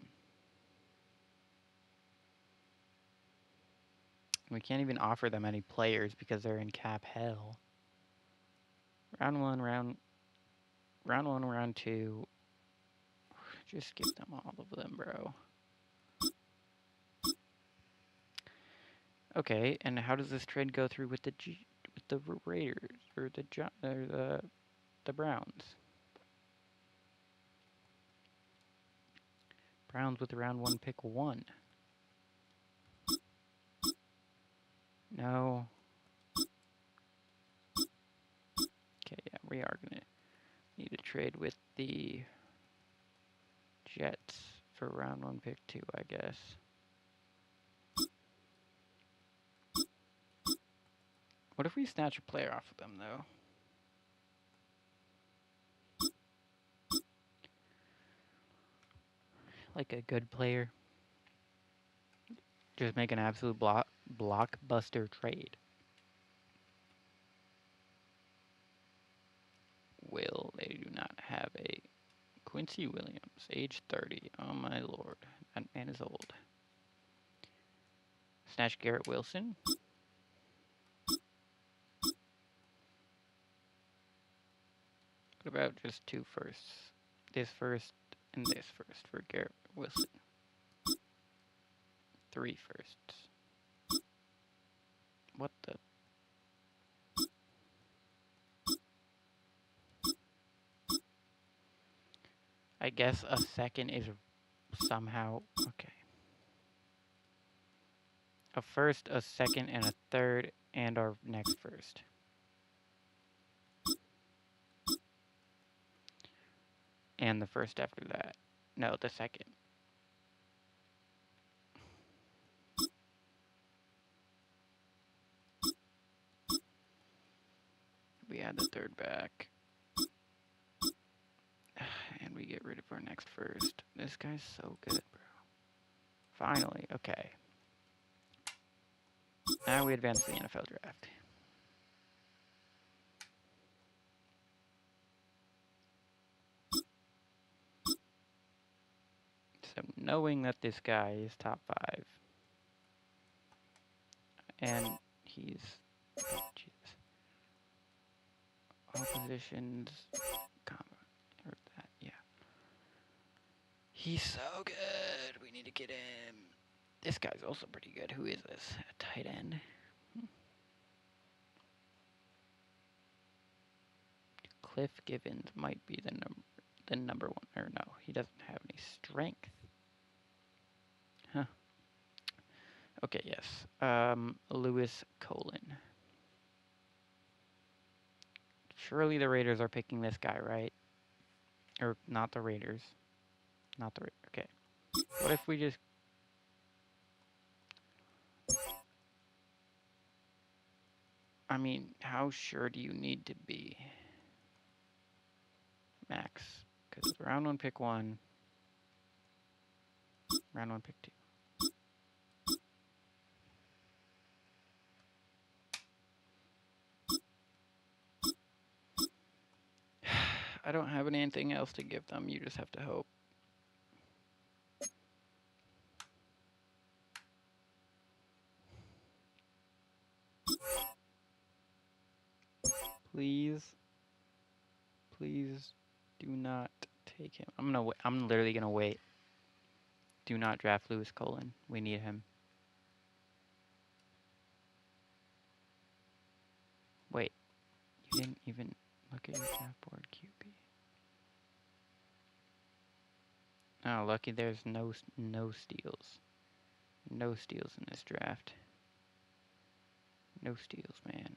We can't even offer them any players because they're in cap hell. Round 1, round 1, round 2. Just give them all of them, bro. Okay, and how does this trade go through with the Raiders or the Browns? Browns with round 1, pick 1. No. Okay, yeah, we are gonna need to trade with the Jets for round 1, pick 2, I guess. What if we snatch a player off of them, though? Like a good player. Just make an absolute blockbuster trade. Will they do not have a Quincy Williams, age 30. Oh my lord, that man is old. Snatch Garrett Wilson. What about just 2 firsts? This first and this first for Garrett Wilson. 3 firsts. What the? I guess a second is somehow... Okay. A first, a second, and a third, and our next first. And the first after that. No, the second. We add the third back. And we get rid of our next first. This guy's so good, bro. Finally, okay. Now we advance to the NFL draft. So knowing that this guy is top 5. And he's... Oh, Jesus. All positions... Or that, yeah. He's so good. We need to get him. This guy's also pretty good. Who is this? A tight end? Cliff Givens might be the number 1. Or no, he doesn't have any strength. Huh. Okay, yes. Lewis Colin. Surely the Raiders are picking this guy, right? Or not the Raiders. Not the Raiders. Okay. What if we just... I mean, how sure do you need to be? Max. Because round 1, pick 1. Round 1, pick 2. I don't have anything else to give them. You just have to hope. Please. Please do not take him. I'm literally gonna wait. Do not draft Lewis Colin. We need him. Wait. You didn't even look at your draft board, QB. Oh, lucky there's no steals. No steals in this draft. No steals, man.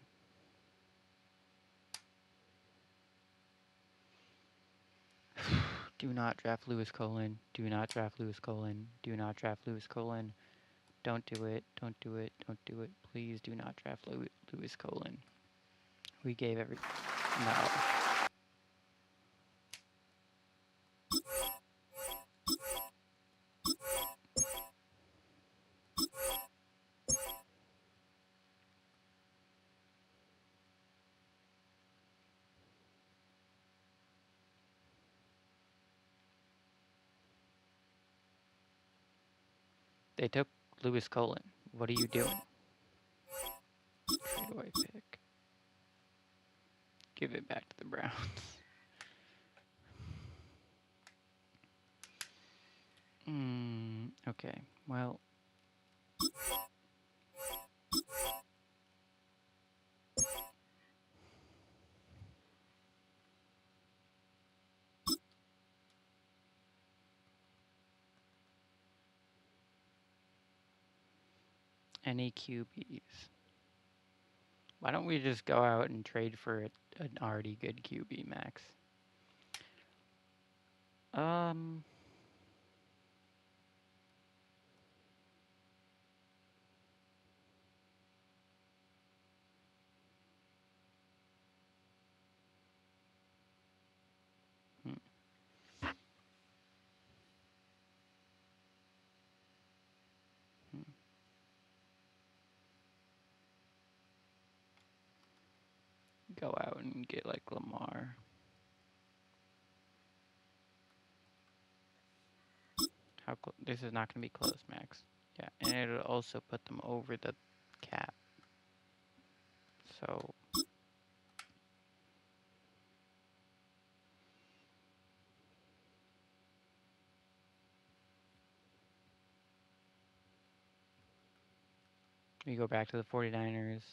Do not draft Lewis Colin. Do not draft Lewis Colin. Do not draft Lewis Colin. Don't do it. Don't do it. Don't do it. Please do not draft Lewis Colin. We gave every... No. They took Lewis Colin. What are you doing? Trade away pick. Give it back to the Browns. Okay. Well. Any QBs. Why don't we just go out and trade for an already good QB, Max? Go out and get like Lamar. This is not going to be close, Max. Yeah, and it'll also put them over the cap. So we go back to the 49ers.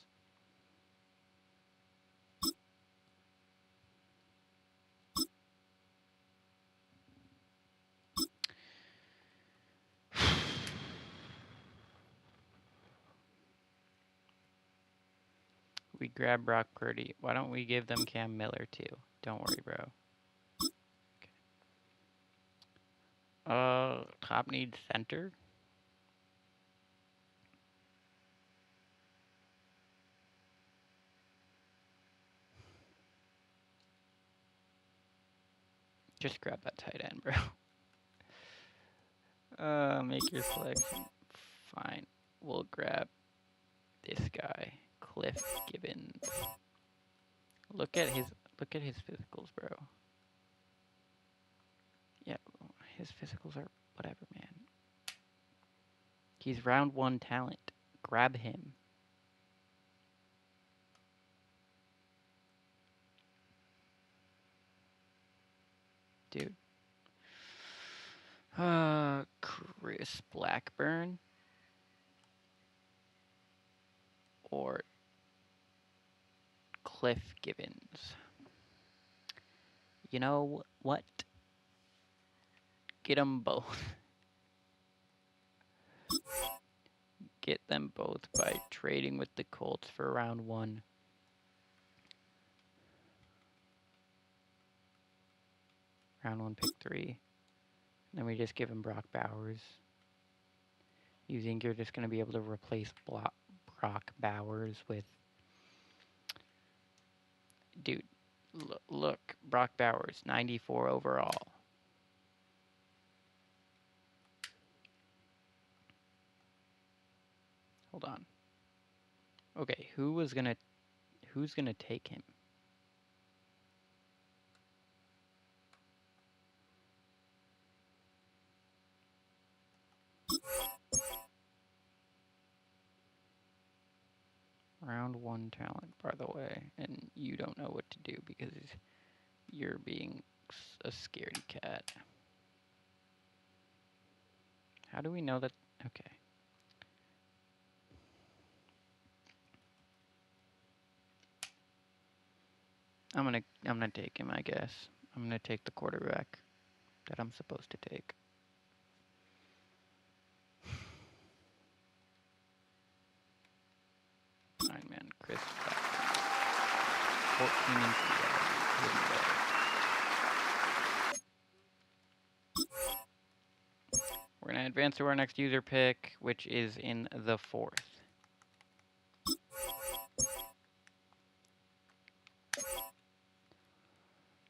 We grab Brock Purdy. Why don't we give them Cam Miller too? Don't worry, bro. Okay. Top needs center. Just grab that tight end, bro. Make your selection. Fine. We'll grab this guy, Cliff Gibbons. Look at his physicals, bro. Yeah, his physicals are whatever, man. He's round 1 talent. Grab him. Dude. Chris Blackburn. Or Cliff Gibbons. You know what? Get them both. Get them both by trading with the Colts for round 1. Round 1, pick 3. Then we just give him Brock Bowers. You think you're just going to be able to replace Brock Bowers with... Dude, look. Brock Bowers, 94 overall. Hold on. Okay, who's gonna take him? Round 1 talent, by the way, and you don't know what to do because you're being a scaredy cat. How do we know that? Okay. I'm gonna take him, I guess. I'm gonna take the quarterback that I'm supposed to take. 14 and 3. We're going to advance to our next user pick, which is in the 4th.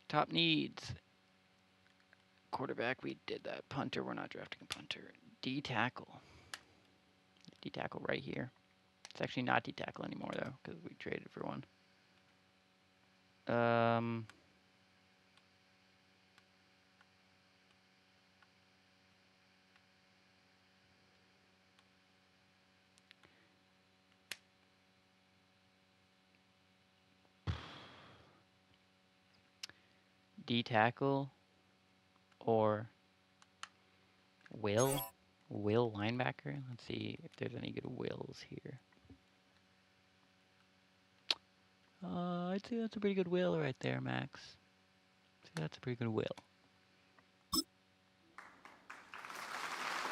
Top needs. Quarterback, we did that. Punter, we're not drafting a punter. D-tackle. D-tackle right here. It's actually not D-tackle anymore, though, because we traded for one. D-tackle or Will linebacker. Let's see if there's any good Wills here. I'd say that's a pretty good Will right there, Max. That's a pretty good Will.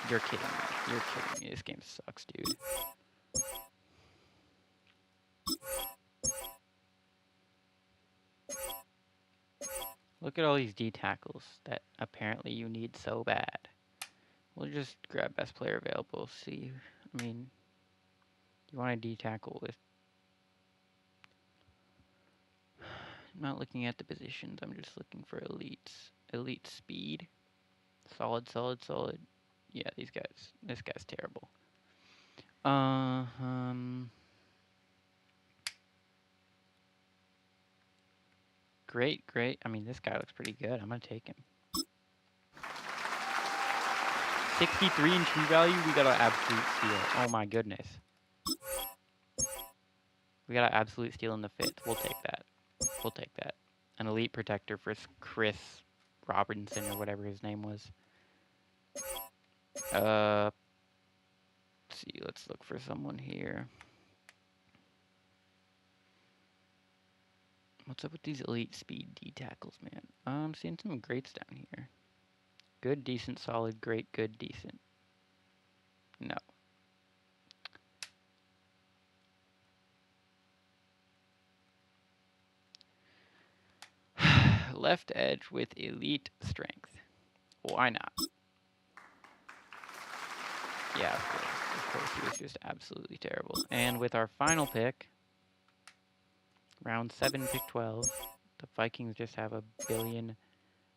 You're kidding me. You're kidding me. This game sucks, dude. Look at all these D tackles that apparently you need so bad. We'll just grab best player available. See, I mean, you want a D tackle with. I'm not looking at the positions. I'm just looking for elites. Elite speed. Solid. Yeah, these guys. This guy's terrible. Great. I mean, this guy looks pretty good. I'm gonna take him. 63 in true value. We got an absolute steal. Oh my goodness. We got an absolute steal in the 5th. We'll take that. We'll take that. An elite protector for Chris Robinson or whatever his name was. Let's see. Let's look for someone here. What's up with these elite speed D tackles, man? I'm seeing some greats down here. Good, decent, solid, great, good, decent. No. Left edge with elite strength. Why not? Yeah, of course. Of course, he was just absolutely terrible. And with our final pick, round 7, pick 12, the Vikings just have a billion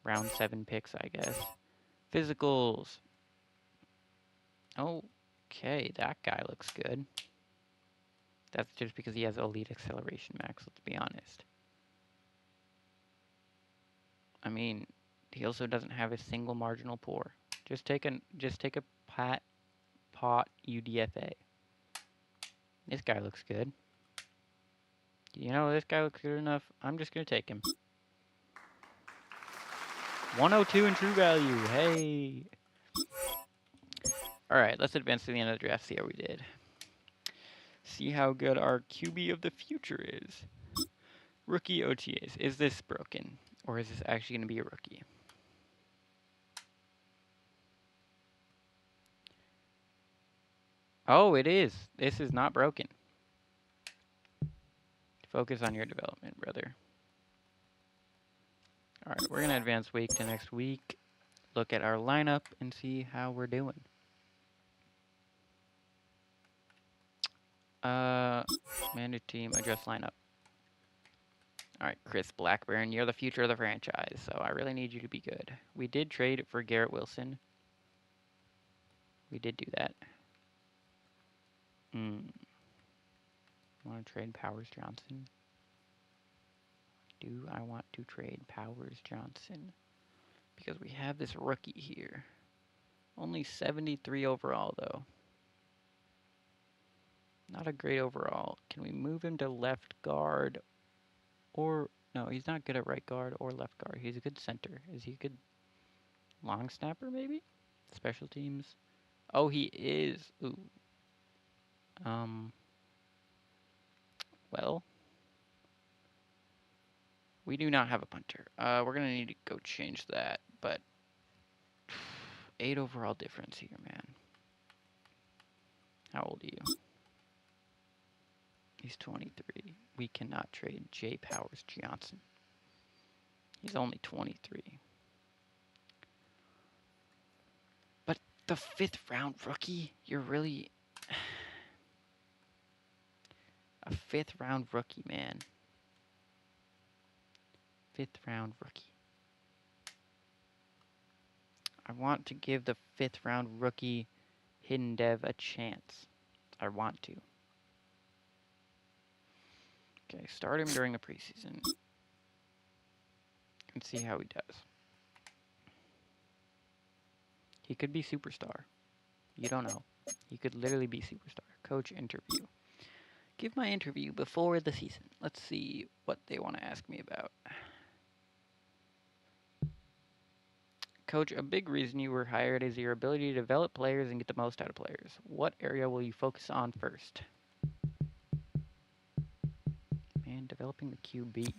round 7 picks, I guess. Physicals. Okay, that guy looks good. That's just because he has elite acceleration max, let's be honest. I mean, he also doesn't have a single marginal poor. Just take a pot UDFA. This guy looks good. You know, this guy looks good enough. I'm just gonna take him. 102 in true value. Hey. All right, let's advance to the end of the draft. See how we did. See how good our QB of the future is. Rookie OTAs. Is this broken, or is this actually gonna be a rookie? Oh, it is. This is not broken. Focus on your development, brother. All right, we're going to advance week to next week. Look at our lineup and see how we're doing. Manage team, adjust lineup. All right, Chris Blackburn, you're the future of the franchise, so I really need you to be good. We did trade for Garrett Wilson. We did do that. Want to trade Powers Johnson? Do I want to trade Powers Johnson? Because we have this rookie here. Only 73 overall, though. Not a great overall. Can we move him to left guard? Or, no, he's not good at right guard or left guard. He's a good center. Is he a good long snapper, maybe? Special teams? Oh, he is. Ooh. Well, we do not have a punter. We're going to need to go change that, but 8 overall difference here, man. How old are you? He's He's 23. We cannot trade Jay Powers Johnson. He's only 23. But the 5th round rookie? You're really... a 5th round rookie, man. 5th round rookie. I want to give the 5th round rookie hidden dev a chance. I want to. Okay, start him during the preseason. And see how he does. He could be superstar. You don't know. He could literally be superstar. Coach interview. Give my interview before the season. Let's see what they want to ask me about. Coach, a big reason you were hired is your ability to develop players and get the most out of players. What area will you focus on first? Man, developing the QB.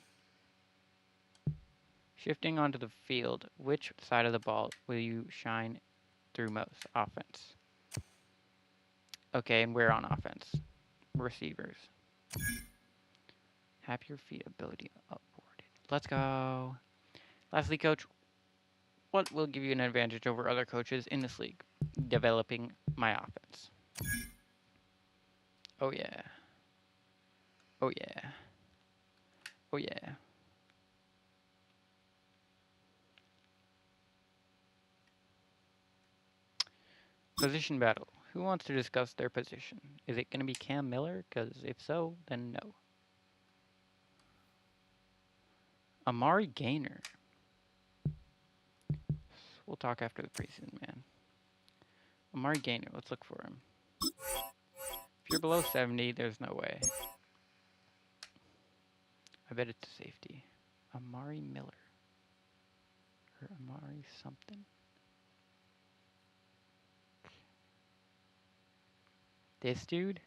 Shifting onto the field, which side of the ball will you shine through most? Offense. Okay, and where on offense? Receivers. Have your feet ability upwarded. Let's go. Lastly, coach, what will give you an advantage over other coaches in this league? Developing my offense. Oh yeah. Oh yeah. Oh yeah. Position battle. Who wants to discuss their position? Is it going to be Cam Miller? Because if so, then no. Amari Gaynor. We'll talk after the preseason, man. Amari Gaynor, let's look for him. If you're below 70, there's no way. I bet it's a safety. Amari Miller. Or Amari something. This dude?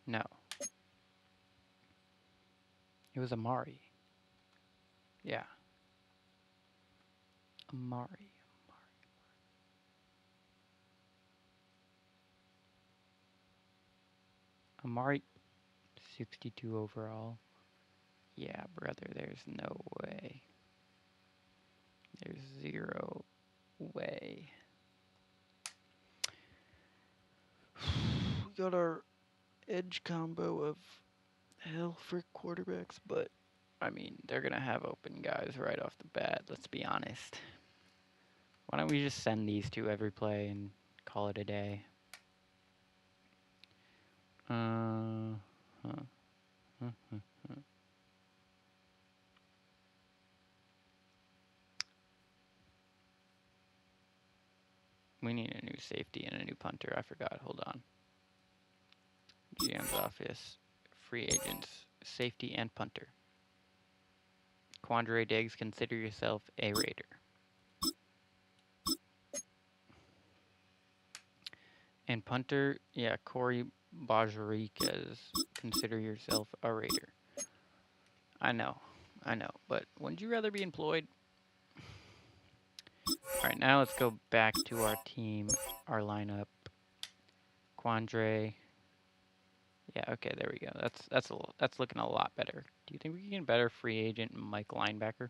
No. It was Amari. Yeah. Amari. Amari, 62 overall. Yeah, brother, there's no way. There's zero way. We got our edge combo of hell for quarterbacks, but I mean, they're going to have open guys right off the bat, let's be honest. Why don't we just send these two every play and call it a day? We need a new safety and a new punter. I forgot. Hold on. GM's office, free agents, safety and punter. Quandre Diggs, consider yourself a Raider. And punter, yeah, Corey Bajariquez, consider yourself a Raider. I know, but wouldn't you rather be employed? Alright, now let's go back to our team, our lineup. Quandre. Yeah, okay, there we go. That's looking a lot better. Do you think we can get a better free agent Mike linebacker?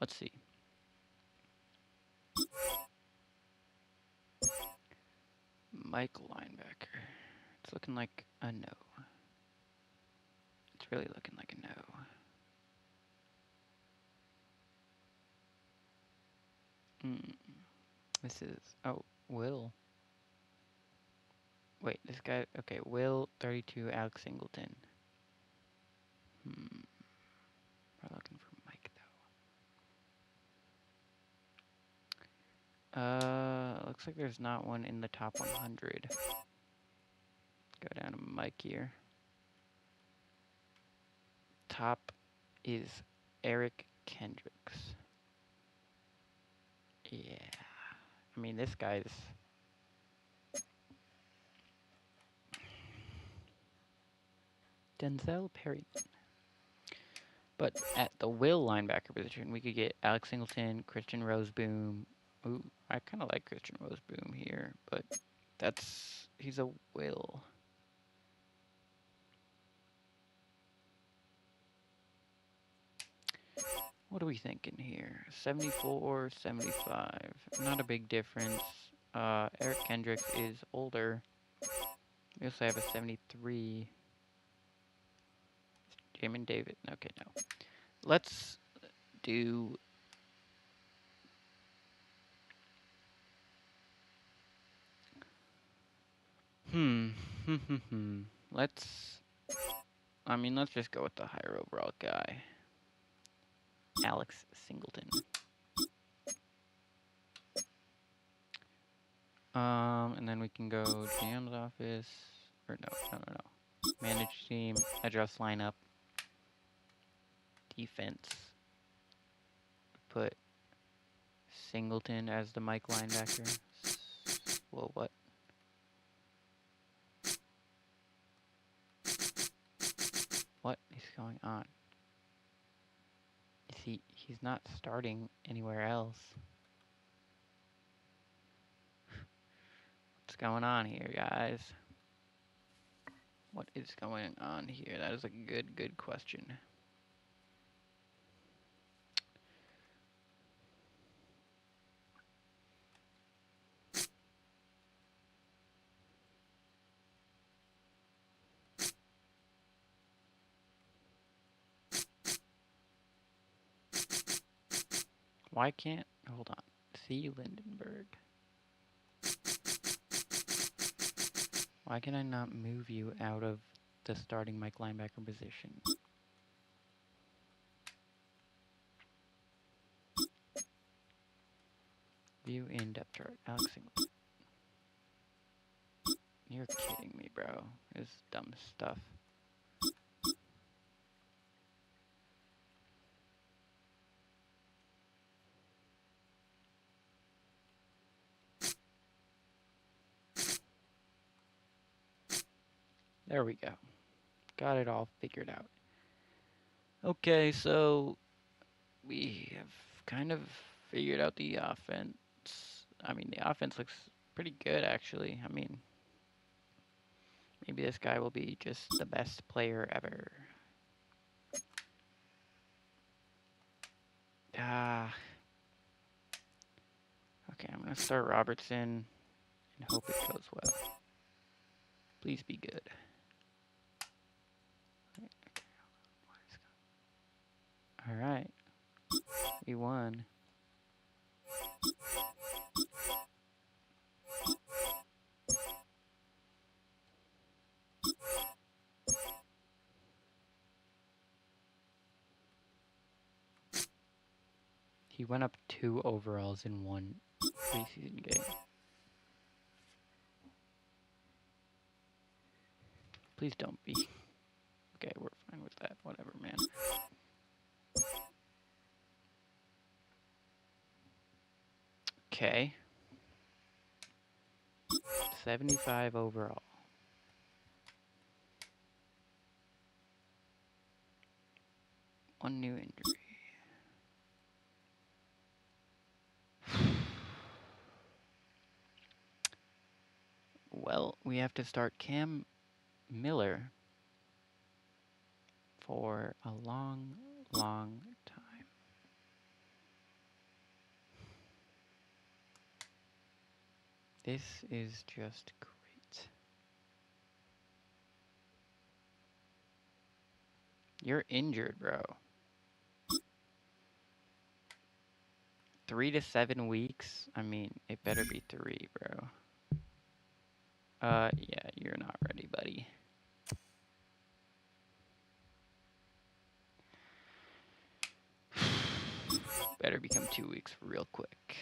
Let's see. Mike linebacker. It's looking like a no. It's really looking like a no. This is, oh, Will. Wait, this guy, okay, Will, 32, Alex Singleton. We're looking for Mike, though. Looks like there's not one in the top 100. Go down to Mike here. Top is Eric Kendricks. Yeah. I mean, this guy's... Denzel Perryman. But at the will linebacker position, we could get Alex Singleton, Christian Roseboom. Ooh, I kind of like Christian Roseboom here, but He's a will. What are we thinking here? 74, 75. Not a big difference. Eric Kendricks is older. We also have a 73. Jamin David. Okay, no. Let's do... let's just go with the higher overall guy. Alex Singleton. And then we can go GM's office. Or no. Manage team, address lineup, defense. Put Singleton as the Mike linebacker. Whoa, what? What is going on? He's not starting anywhere else. What's going on here, guys? What is going on here? That is a good question. Why can't... Hold on. C. Lindenberg. Why can I not move you out of the starting Mike linebacker position? View in depth chart. Alex Singleton. You're kidding me, bro. This is dumb stuff. There we go. Got it all figured out. Okay, so we have kind of figured out the offense. I mean, the offense looks pretty good, actually. I mean, maybe this guy will be just the best player ever. Okay, I'm going to start Robertson and hope it goes well. Please be good. Alright. We won. He went up 2 overalls in one preseason game. Please don't be. Okay, we're fine with that. Whatever, man. Okay. 75 overall. One new injury. Well, we have to start Cam Miller for a long time. This is just great. You're injured, bro. 3 to 7 weeks? I mean, it better be 3, bro. Yeah, you're not ready, buddy. Better become 2 weeks real quick.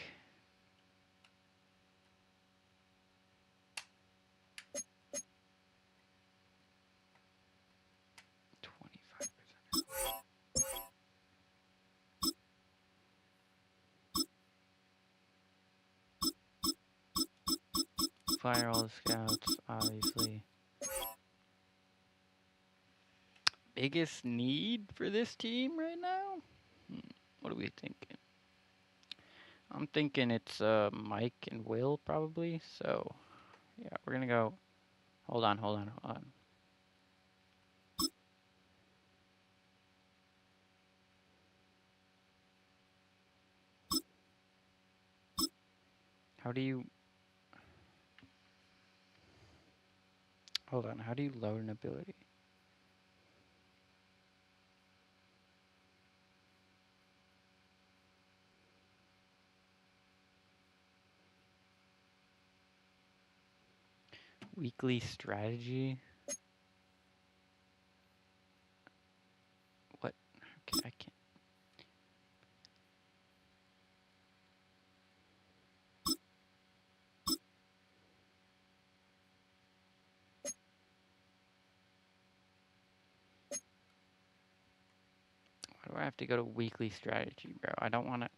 Fire all the scouts, obviously. Biggest need for this team right now? What are we thinking? I'm thinking it's Mike and Will, probably. So, Yeah, we're gonna go. Hold on, hold on, hold on. How do you... Hold on, how do you load an ability? Weekly strategy? What? Okay, I can't. Why do I have to go to weekly strategy, bro? I don't want to...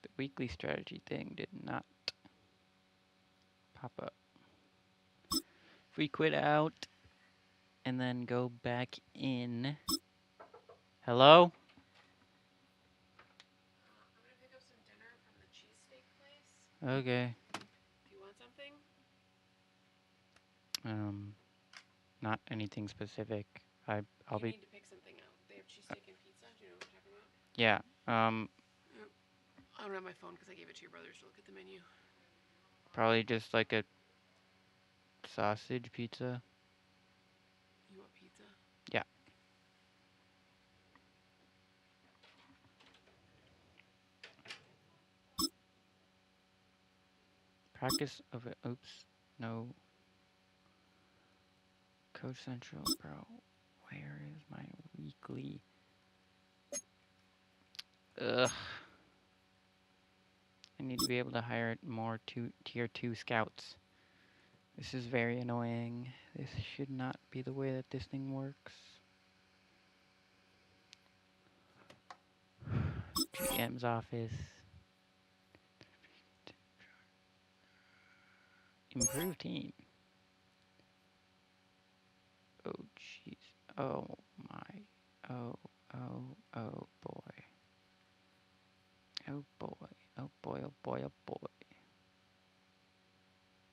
The weekly strategy thing did not pop up. If we quit out and then go back in... Hello? I'm gonna pick up some dinner from the cheesesteak place. Okay. Do you want something? Not anything specific. I'll You be... need to pick something out. They have cheesesteak and pizza. Do you know what I'm talking about? Yeah, Yep. I don't have my phone because I gave it to your brothers to look at the menu. probably just like a sausage pizza. You want pizza? Yeah. Practice of it. Oops. No. Coach Central, bro. Where is my weekly? Ugh. I need to be able to hire more tier 2 scouts. This is very annoying. This should not be the way that this thing works. GM's office. Improve team. Oh, jeez. Oh, my. Oh boy. Oh, boy. Oh, boy, oh, boy, oh, boy.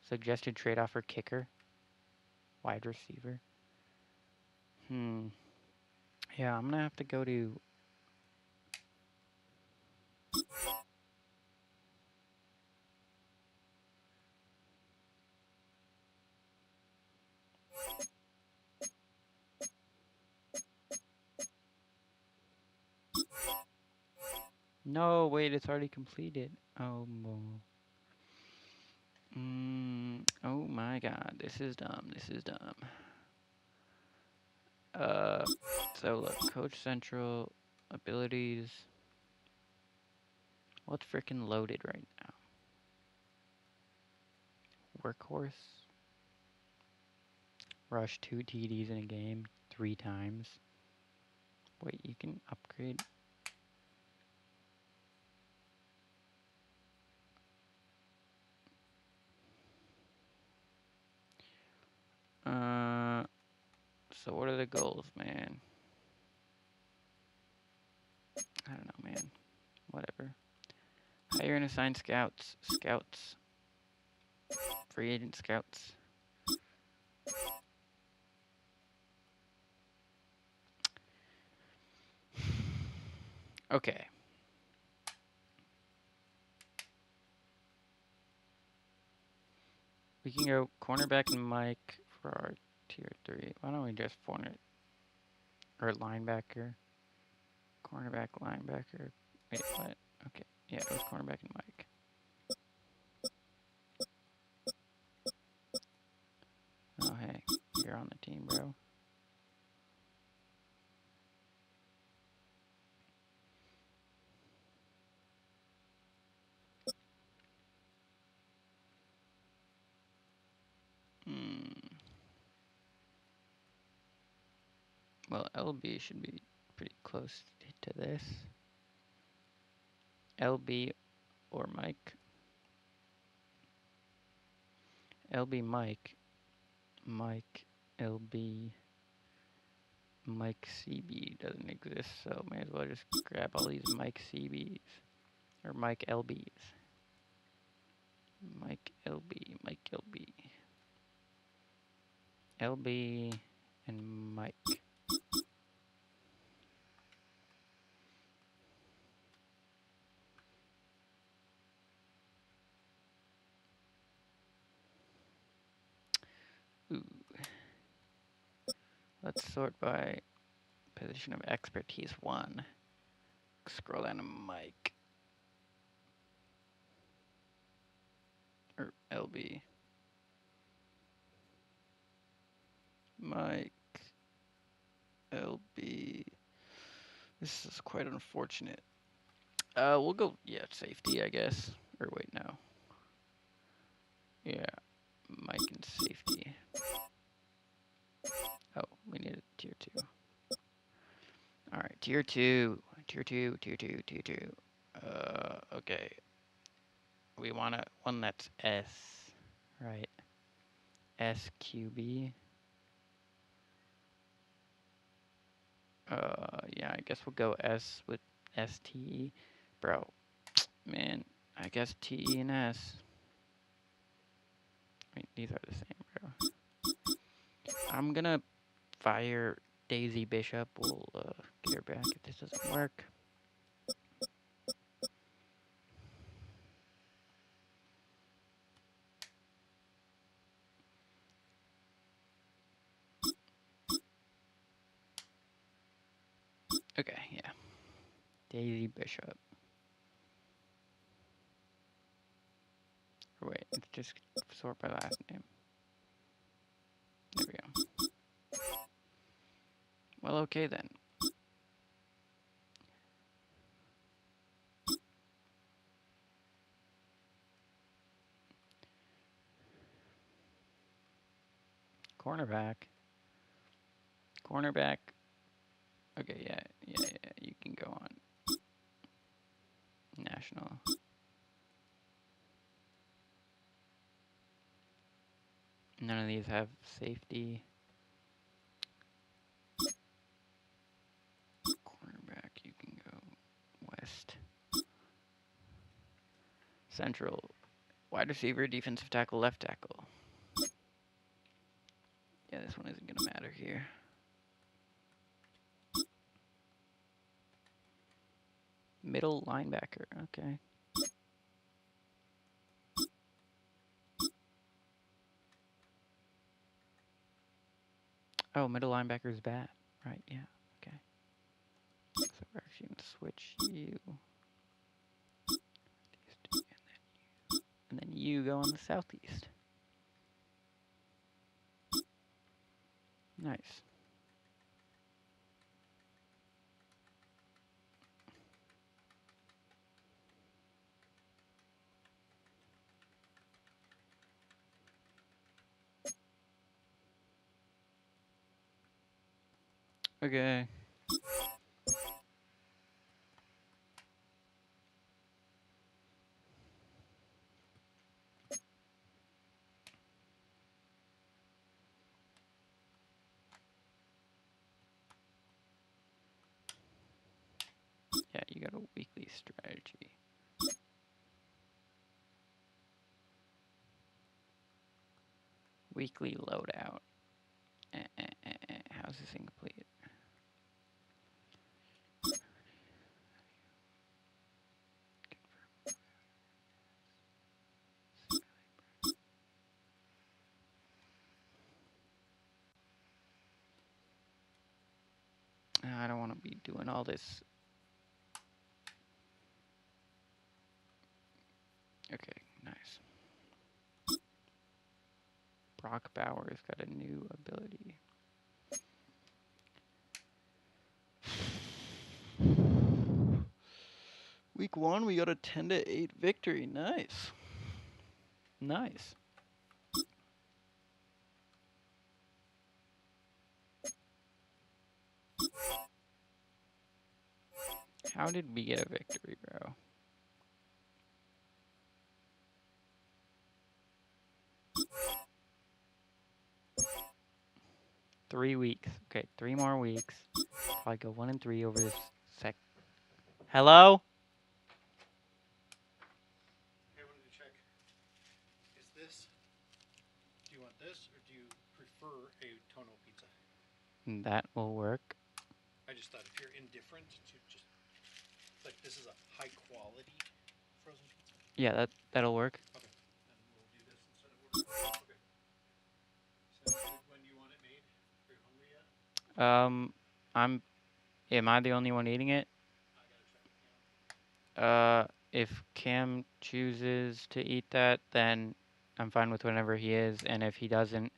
Suggested trade-off for kicker. Wide receiver. Yeah, I'm going to have to go to... No, wait, it's already completed. Oh, oh my god, this is dumb, this is dumb. So look, Coach Central, abilities. What's freaking loaded right now? Workhorse. Rush 2 TDs in a game 3 times. Wait, you can upgrade. So what are the goals, man? I don't know, man. Whatever. Hire and assign scouts. Scouts. Free agent scouts. Okay. We can go cornerback and Mike for our tier 3. Why don't we just form it? Or linebacker. Cornerback, linebacker. Wait, what? Okay. Yeah, it was cornerback and Mike. Oh, hey. you're on the team, bro. Well, LB should be pretty close to this. LB or Mike. LB Mike. Mike LB. Mike CB doesn't exist, so may as well just grab all these Mike CBs. Or Mike LBs. Mike LB. Mike LB. LB and Mike. Ooh. Let's sort by position of expertise 1. Scroll down to Mike. Or LB. Mike. LB. This is quite unfortunate. We'll go, safety, I guess. Or wait, no. Yeah, Mike and safety. Oh, we need a tier 2. Alright, tier 2. Tier 2, tier 2, tier 2. Okay. We want one that's S, right? SQB. Yeah, I guess we'll go S with STE. Bro, man, I guess TE and S. I mean, these are the same, bro. I'm gonna fire Daisy Bishop. We'll get her back if this doesn't work. Okay, yeah. Daisy Bishop. Or wait, it's just sort by last name. There we go. Well, okay then. Cornerback. Cornerback. Okay, yeah, you can go on. National. None of these have safety. Cornerback, you can go west. Central. Wide receiver, defensive tackle, left tackle. Yeah, this one isn't going to matter here. Middle linebacker, okay. Oh, middle linebacker is bad. Right, yeah, okay. So we're actually going to switch you. And then you go on the southeast. Nice. Okay. Yeah, you got a weekly strategy. Weekly loadout. How's this incomplete? I don't want to be doing all this. Okay, nice. Brock Bowers got a new ability. Week 1, we got a 10-8 victory. Nice. Nice. How did we get a victory, bro? Three weeks. Okay, 3 more weeks. Probably go 1-3 over this sec. Hello? Hey, I wanted to check. Is this? Do you want this, or do you prefer a Tono pizza? That will work. I just thought if you're indifferent to just like this is a high quality frozen pizza. Yeah, that'll work. Okay. Then we'll do this instead of ordering. Okay. Sounds good. When do you want it made? Are you hungry yet? Am I the only one eating it? I gotta check with Cam. If Cam chooses to eat that, then I'm fine with whatever he is, and if he doesn't,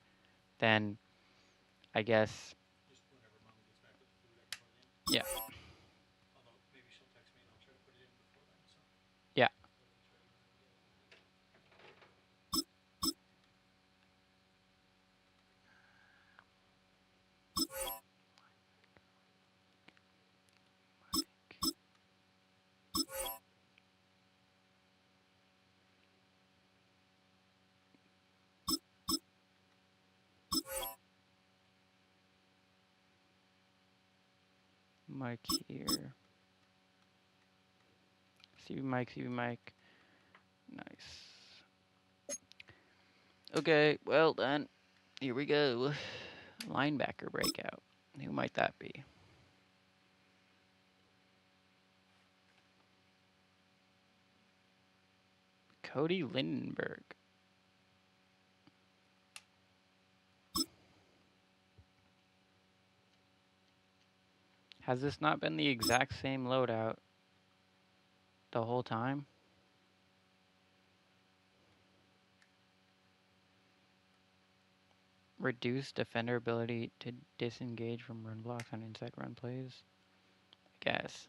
then I guess, Just whenever Mom gets back with the food, I can put it in. yeah. Although maybe she'll text me and I'll try to put it in before then. So. Yeah. Mike here. CV Mike. Nice. Okay, well then, here we go. Linebacker breakout. Who might that be? Cody Lindenberg. Has this not been the exact same loadout the whole time? Reduce defender ability to disengage from run blocks on inside run plays? I guess.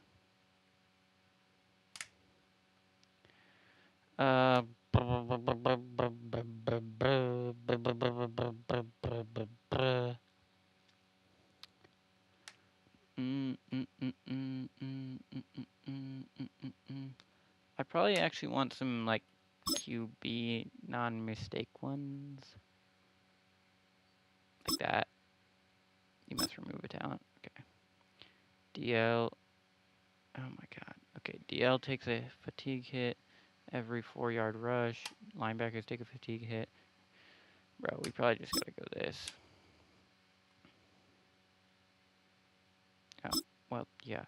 I probably actually want some, like, QB non-mistake ones. Like that. You must remove a talent. Okay. DL. Oh my god. Okay, DL takes a fatigue hit every 4-yard rush. Linebackers take a fatigue hit. Bro, we probably just gotta go this. Oh, well, yeah.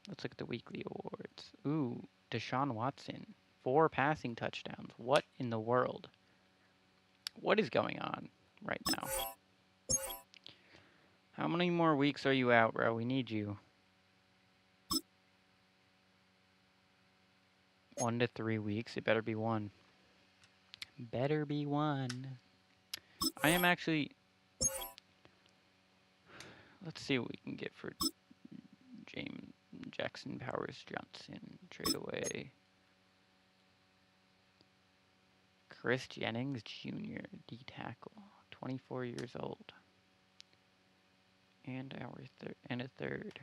Let's look at the weekly awards. Ooh, Deshaun Watson. 4 passing touchdowns. What in the world? What is going on right now? How many more weeks are you out, bro? We need you. 1 to 3 weeks. It better be 1. Better be 1. I am actually... Let's see what we can get for Jackson Powers Johnson. Trade away. Chris Jennings Jr. D tackle. 24 years old. And a third.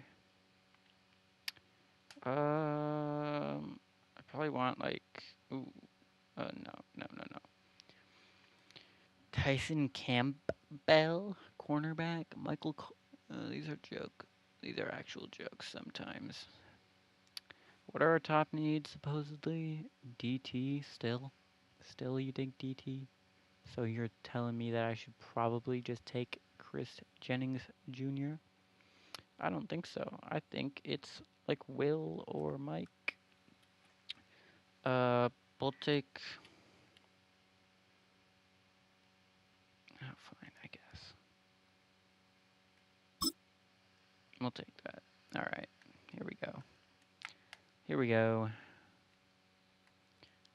I probably want like no. Tyson Campbell, cornerback. These are actual jokes sometimes. What are our top needs supposedly? DT still you think DT? So you're telling me that I should probably just take Chris Jennings Jr.? I don't think so. I think it's like Will or Mike. We'll take... Oh, fine, I guess. We'll take that. Alright, here we go. Here we go.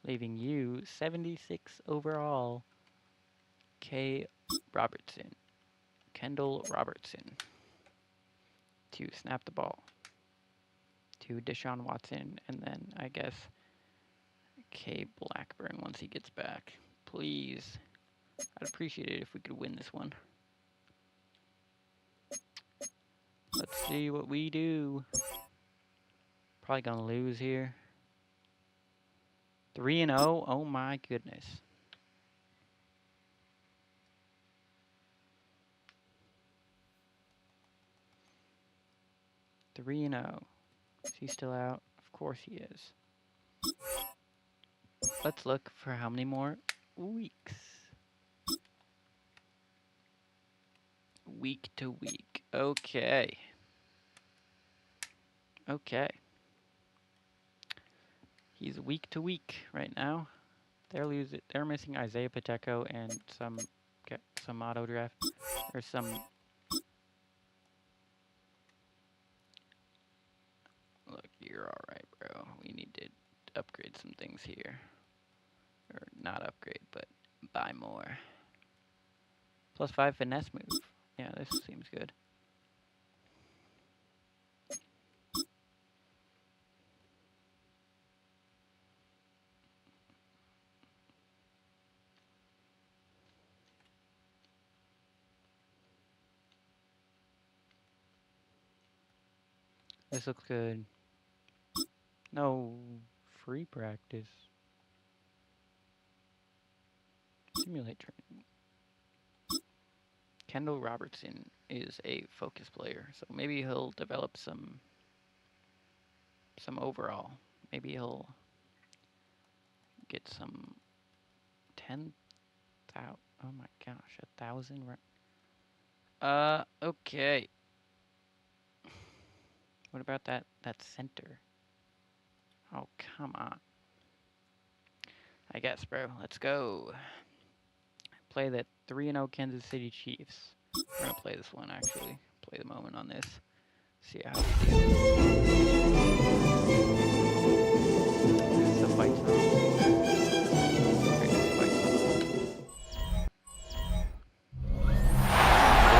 Leaving you 76 overall. K. Robertson. Kendall Robertson. To snap the ball. To Deshaun Watson. And then, I guess, K. Blackburn once he gets back. Please. I'd appreciate it if we could win this one. Let's see what we do. Probably gonna lose here. 3-0. Oh my goodness. Is he still out? Of course he is. Let's look for how many more weeks. Week to week. Okay. Okay. He's week to week right now. They're missing Isaiah Pacheco and some auto draft or some. Look, you're all right, bro. We need to upgrade some things here, or not upgrade, but buy more. +5 finesse move. Yeah, this seems good. This looks good. No free practice. Simulate training. Kendall Robertson is a focus player, so maybe he'll develop some overall. Maybe he'll get some 10,000. Oh my gosh, 1,000. Okay. What about that center? Oh, come on. I guess, bro. Let's go. Play the 3-0 Kansas City Chiefs. We're gonna play this one, actually. Play the moment on this. See how we do. This is the fight zone.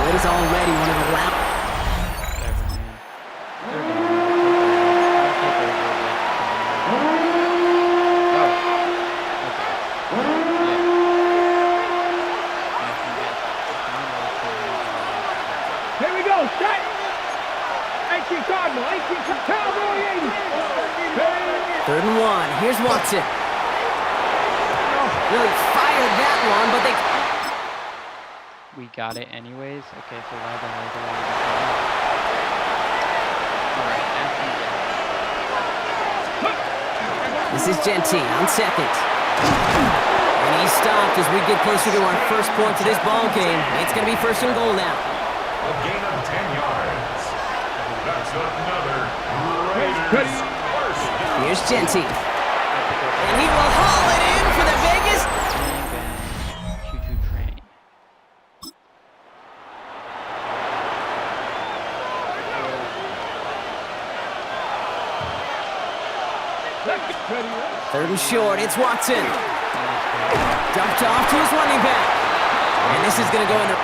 It is already one of the lap. Third and 1. Here's Watson. Really fired that one, but they... We got it anyways. Okay, so why the hell do I even This is Genty on second. And he stopped as we get closer to our first point to this ball game. It's going to be 1st and goal now. A gain of 10 yards. That's another Raiders first. Here's Genty. And he will haul it in for the Vegas. Choo-choo train. Third and short. It's Watson. Dumped off to his running back. And this is going to go in the...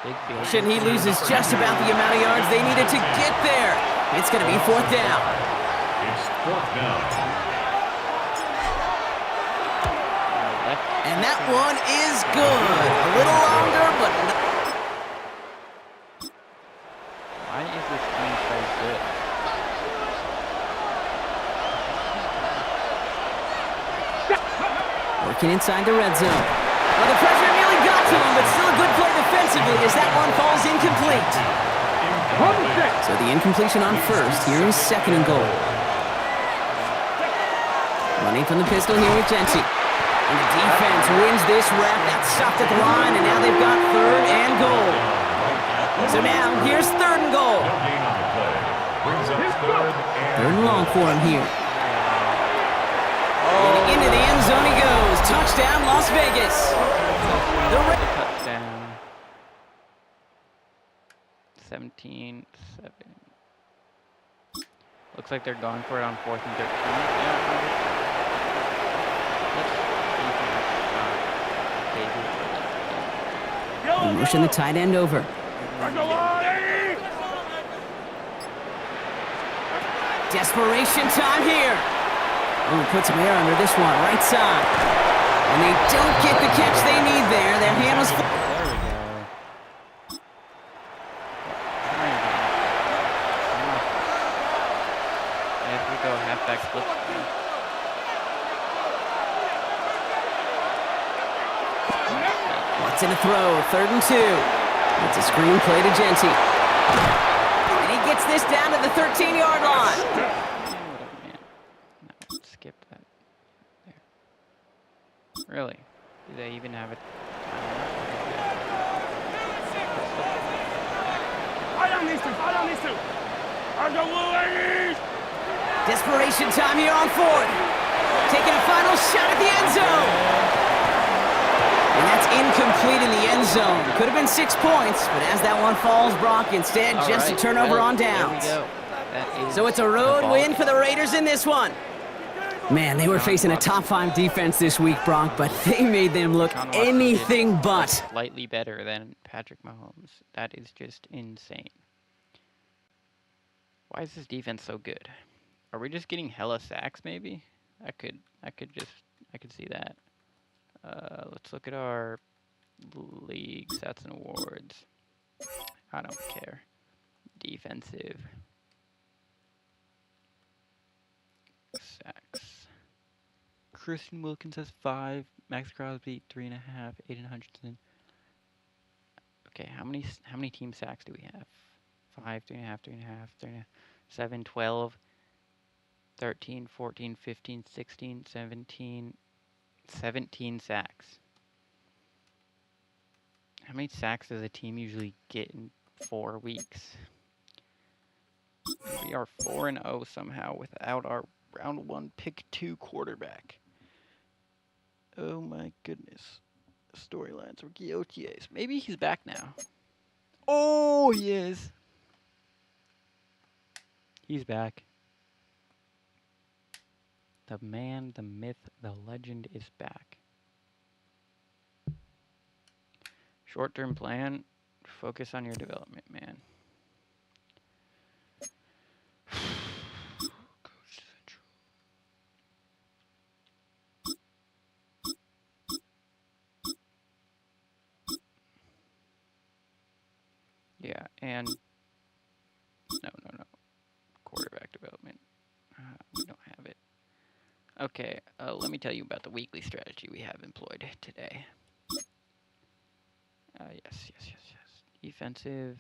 And he loses just about the amount of yards they needed to get there. It's going to be 4th down. It's 4th down. And that one is good. A little longer, but... Why is this team so good? Working inside the red zone. Well, the pressure nearly got to him, but still a good play defensively as that one falls incomplete. So the incompletion on first. Here is 2nd and goal. Running from the pistol here with Genty. And the defense wins this rep. That's stopped at the line, and now they've got 3rd and goal. So now here's 3rd and goal. Third and long for him here. And into the end zone he goes. Touchdown, Las Vegas. Touchdown. 17-7. Looks like they're going for it on 4th and 13. Yeah, They motion the tight end over. Desperation time here. Oh, put some air under this one, right side. And they don't get the catch they need there. Their hand was full. There we go. If we go halfback split. What's in a throw? 3rd and 2. It's a screen play to Genty. And he gets this down to the 13-yard line. No, skip that. There. Really? Do they even have it? Desperation time here on 4th. Taking a final shot at the end zone. And that's incomplete in the end zone. Could have been 6 points, but as that one falls, Brock, instead just a turnover on downs. There we go. So it's a road win for the Raiders in this one. Man, they were facing a top 5 defense this week, Brock, but they made them look anything but. Slightly better than Patrick Mahomes. That is just insane. Why is this defense so good? Are we just getting hella sacks, maybe? I could see that. Let's look at our league stats and awards. I don't care. Defensive. Sacks. Christian Wilkins has 5. Max Crosby 3.5. Aiden Hutchinson. Okay, how many team sacks do we have? 5, 3.5, 3.5, 3.5, 7, 12, 13, 14, 15, 16, 17. 17 sacks. How many sacks does a team usually get in 4 weeks? We are 4-0 somehow without our round 1 pick 2 quarterback. Oh my goodness. Storylines, rookie OTAs. Maybe he's back now. Oh, he is. He's back. The man, the myth, the legend is back. Short-term plan, focus on your development, man. Yeah, and no. Quarterback development. We don't have it. Okay, let me tell you about the weekly strategy we have employed today. Yes. Defensive.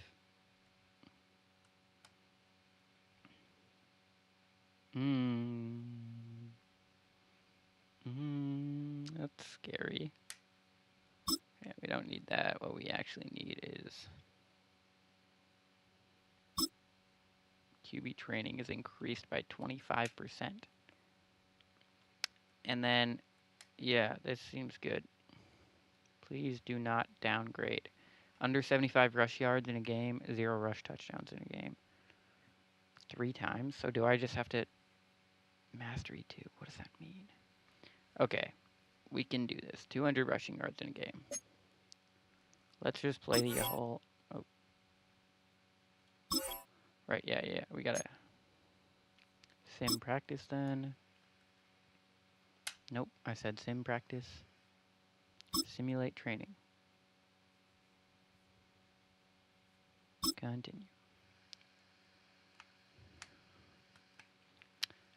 That's scary. Yeah, we don't need that. What we actually need is QB training is increased by 25%. And then, yeah, this seems good. Please do not downgrade. Under 75 rush yards in a game, 0 rush touchdowns in a game. 3 times? So do I just have to mastery 2? What does that mean? Okay, we can do this. 200 rushing yards in a game. Let's just play the whole... Oh. Right, yeah. We gotta sim practice then. Nope, I said sim practice. Simulate training. Continue.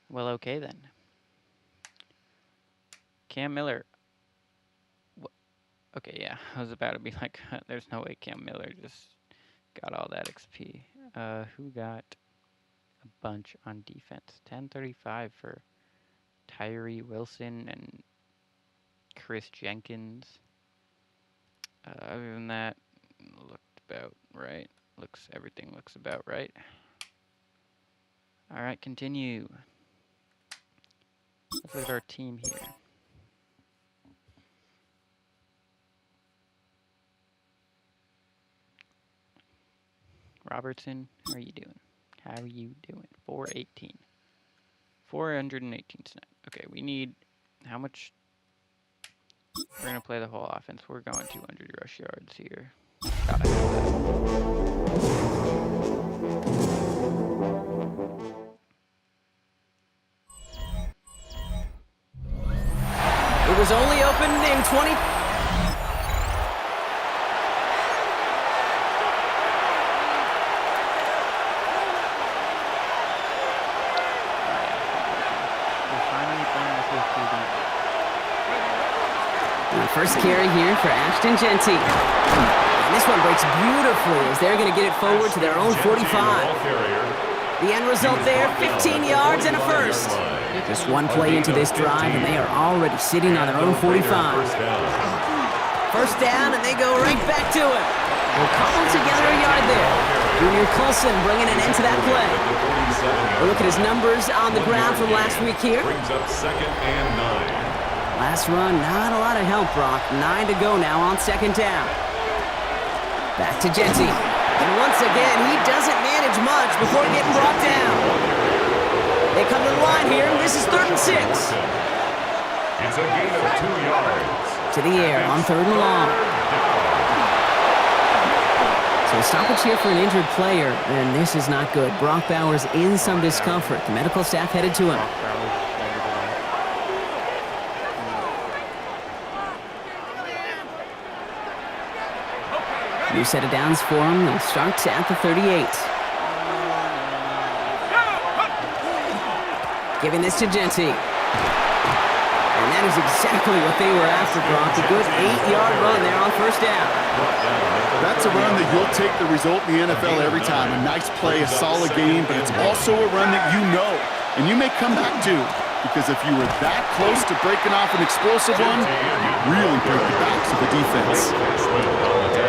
Well, okay then. Cam Miller. Okay, yeah, I was about to be like, there's no way Cam Miller just got all that XP. Who got a bunch on defense? 1035 for Tyree Wilson and Chris Jenkins. Other than that, looked about right. Everything looks about right. All right, continue. Let's look at our team here. Robertson, how are you doing? 418. 418 snaps. Okay, we need how much? We're gonna play the whole offense. We're going 200 rush yards here. Gotta have It was only opened in 20. First carry here for Ashton Genty. And this one breaks beautifully as they're going to get it forward to their own 45. The end result there, 15 yards and a first. Just one play into this drive, and they are already sitting on their own 45. First down, and they go right back to it. We'll cobble together a yard there. Junior Coulson bringing an end to that play. We'll look at his numbers on the ground from last week here. Brings up 2nd and 9. Last run, not a lot of help, Brock. 9 to go now on 2nd down. Back to Genty. And once again, he doesn't manage much before getting brought down. They come to the line here. This is 3rd and 6. It's a gain of 2 yards. To the air on 3rd and long. So a stoppage here for an injured player, and this is not good. Brock Bowers in some discomfort. The medical staff headed to him. New set of downs for him. They'll start at the 38. Giving this to Genty. And that is exactly what they were after, Brock. A good 8-yard run there on 1st down. That's a run that you'll take the result in the NFL every time. A nice play, a solid game, but it's also a run that you know and you may come back to. Because if you were that close to breaking off an explosive one, you really break the backs of the defense.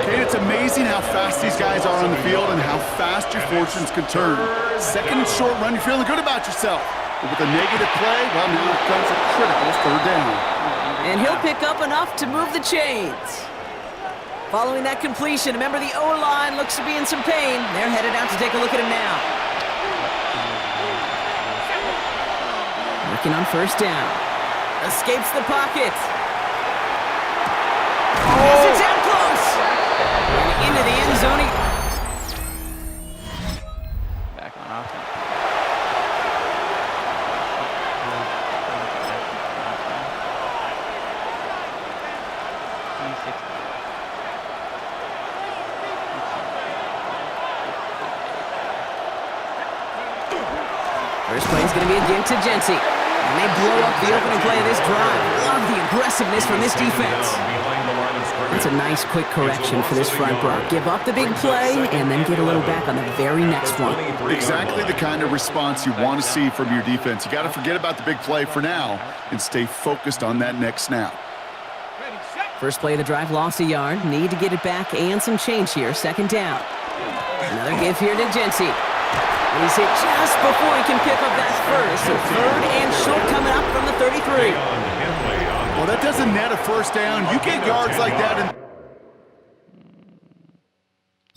Okay, it's amazing how fast these guys are on the field and how fast your fortunes can turn. 2nd and short run, you're feeling good about yourself. But with a negative play, well, now comes a critical 3rd down. And he'll pick up enough to move the chains. Following that completion, remember the O-line looks to be in some pain. They're headed out to take a look at him now. Working on 1st down. Escapes the pocket. Yes, it's out close. And into the end zone. back on offense. First play is going to be a gift to Genty. And they blow up the opening play of this drive. Love the aggressiveness from this defense. It's a nice, quick correction for this front row. Give up the big play and then get a little back on the very next one. Exactly the kind of response you want to see from your defense. You got to forget about the big play for now and stay focused on that next snap. First play of the drive, lost a yard. Need to get it back and some change here. 2nd down. Another give here to Genty. And he's hit just before he can pick up that first. So 3rd and short coming up from the 33. Well, that doesn't net a 1st down. You get yards like that.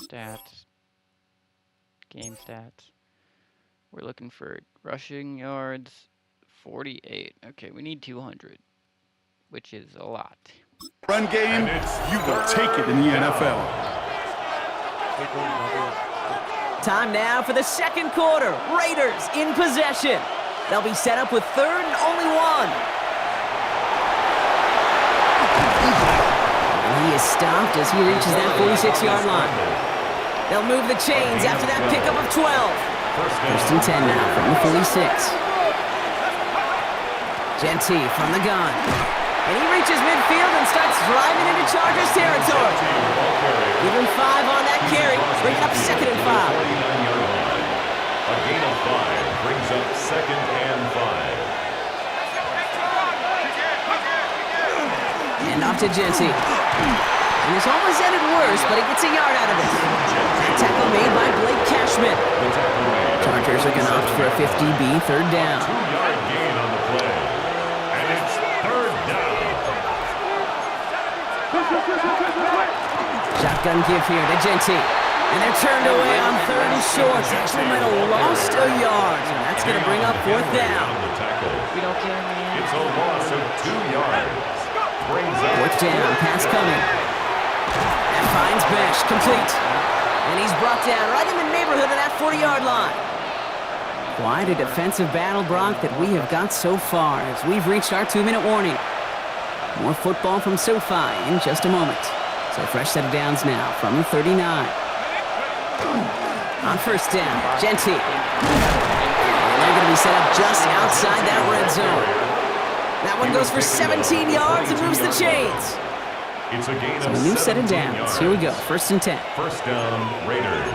Stats. Game stats. We're looking for rushing yards, 48. Okay, we need 200, which is a lot. Run game, you will take it in the NFL. Time now for the 2nd quarter. Raiders in possession. They'll be set up with 3rd and only 1. And he is stopped as he reaches that 46-yard line. They'll move the chains after that pickup of 12. 1st and 10 now from the 46. Genty from the gun. And he reaches midfield and starts driving into Chargers territory. Give him 5 on that carry, bringing up 2nd and 5. A gain of 5 brings up 2nd and 5. And off to Genty. And it's almost ended worse, but he gets a yard out of it. Tackle made by Blake Cashman. Chargers are going to opt for a 50B 3rd down. 2-yard gain on the play. And it's 3rd down. Shotgun give here to Genty. And they're turned away on 3rd and short. Sacramento lost a yard, and that's going to bring up 4th down. We don't care, man. It's a loss of 2 yards. Brings up 4th down, pass coming. That finds Besh, complete. And he's brought down right in the neighborhood of that 40-yard line. Quite a defensive battle, Brock, that we have got so far as we've reached our 2-minute warning. More football from SoFi in just a moment. So fresh set of downs now from the 39. On 1st down, Genty. And they're going to be set up just outside that red zone. That one goes for 17 yards and moves the chains. It's a gain So of a new set of 17 downs. yards. Here we go, 1st and 10. First down, Raiders.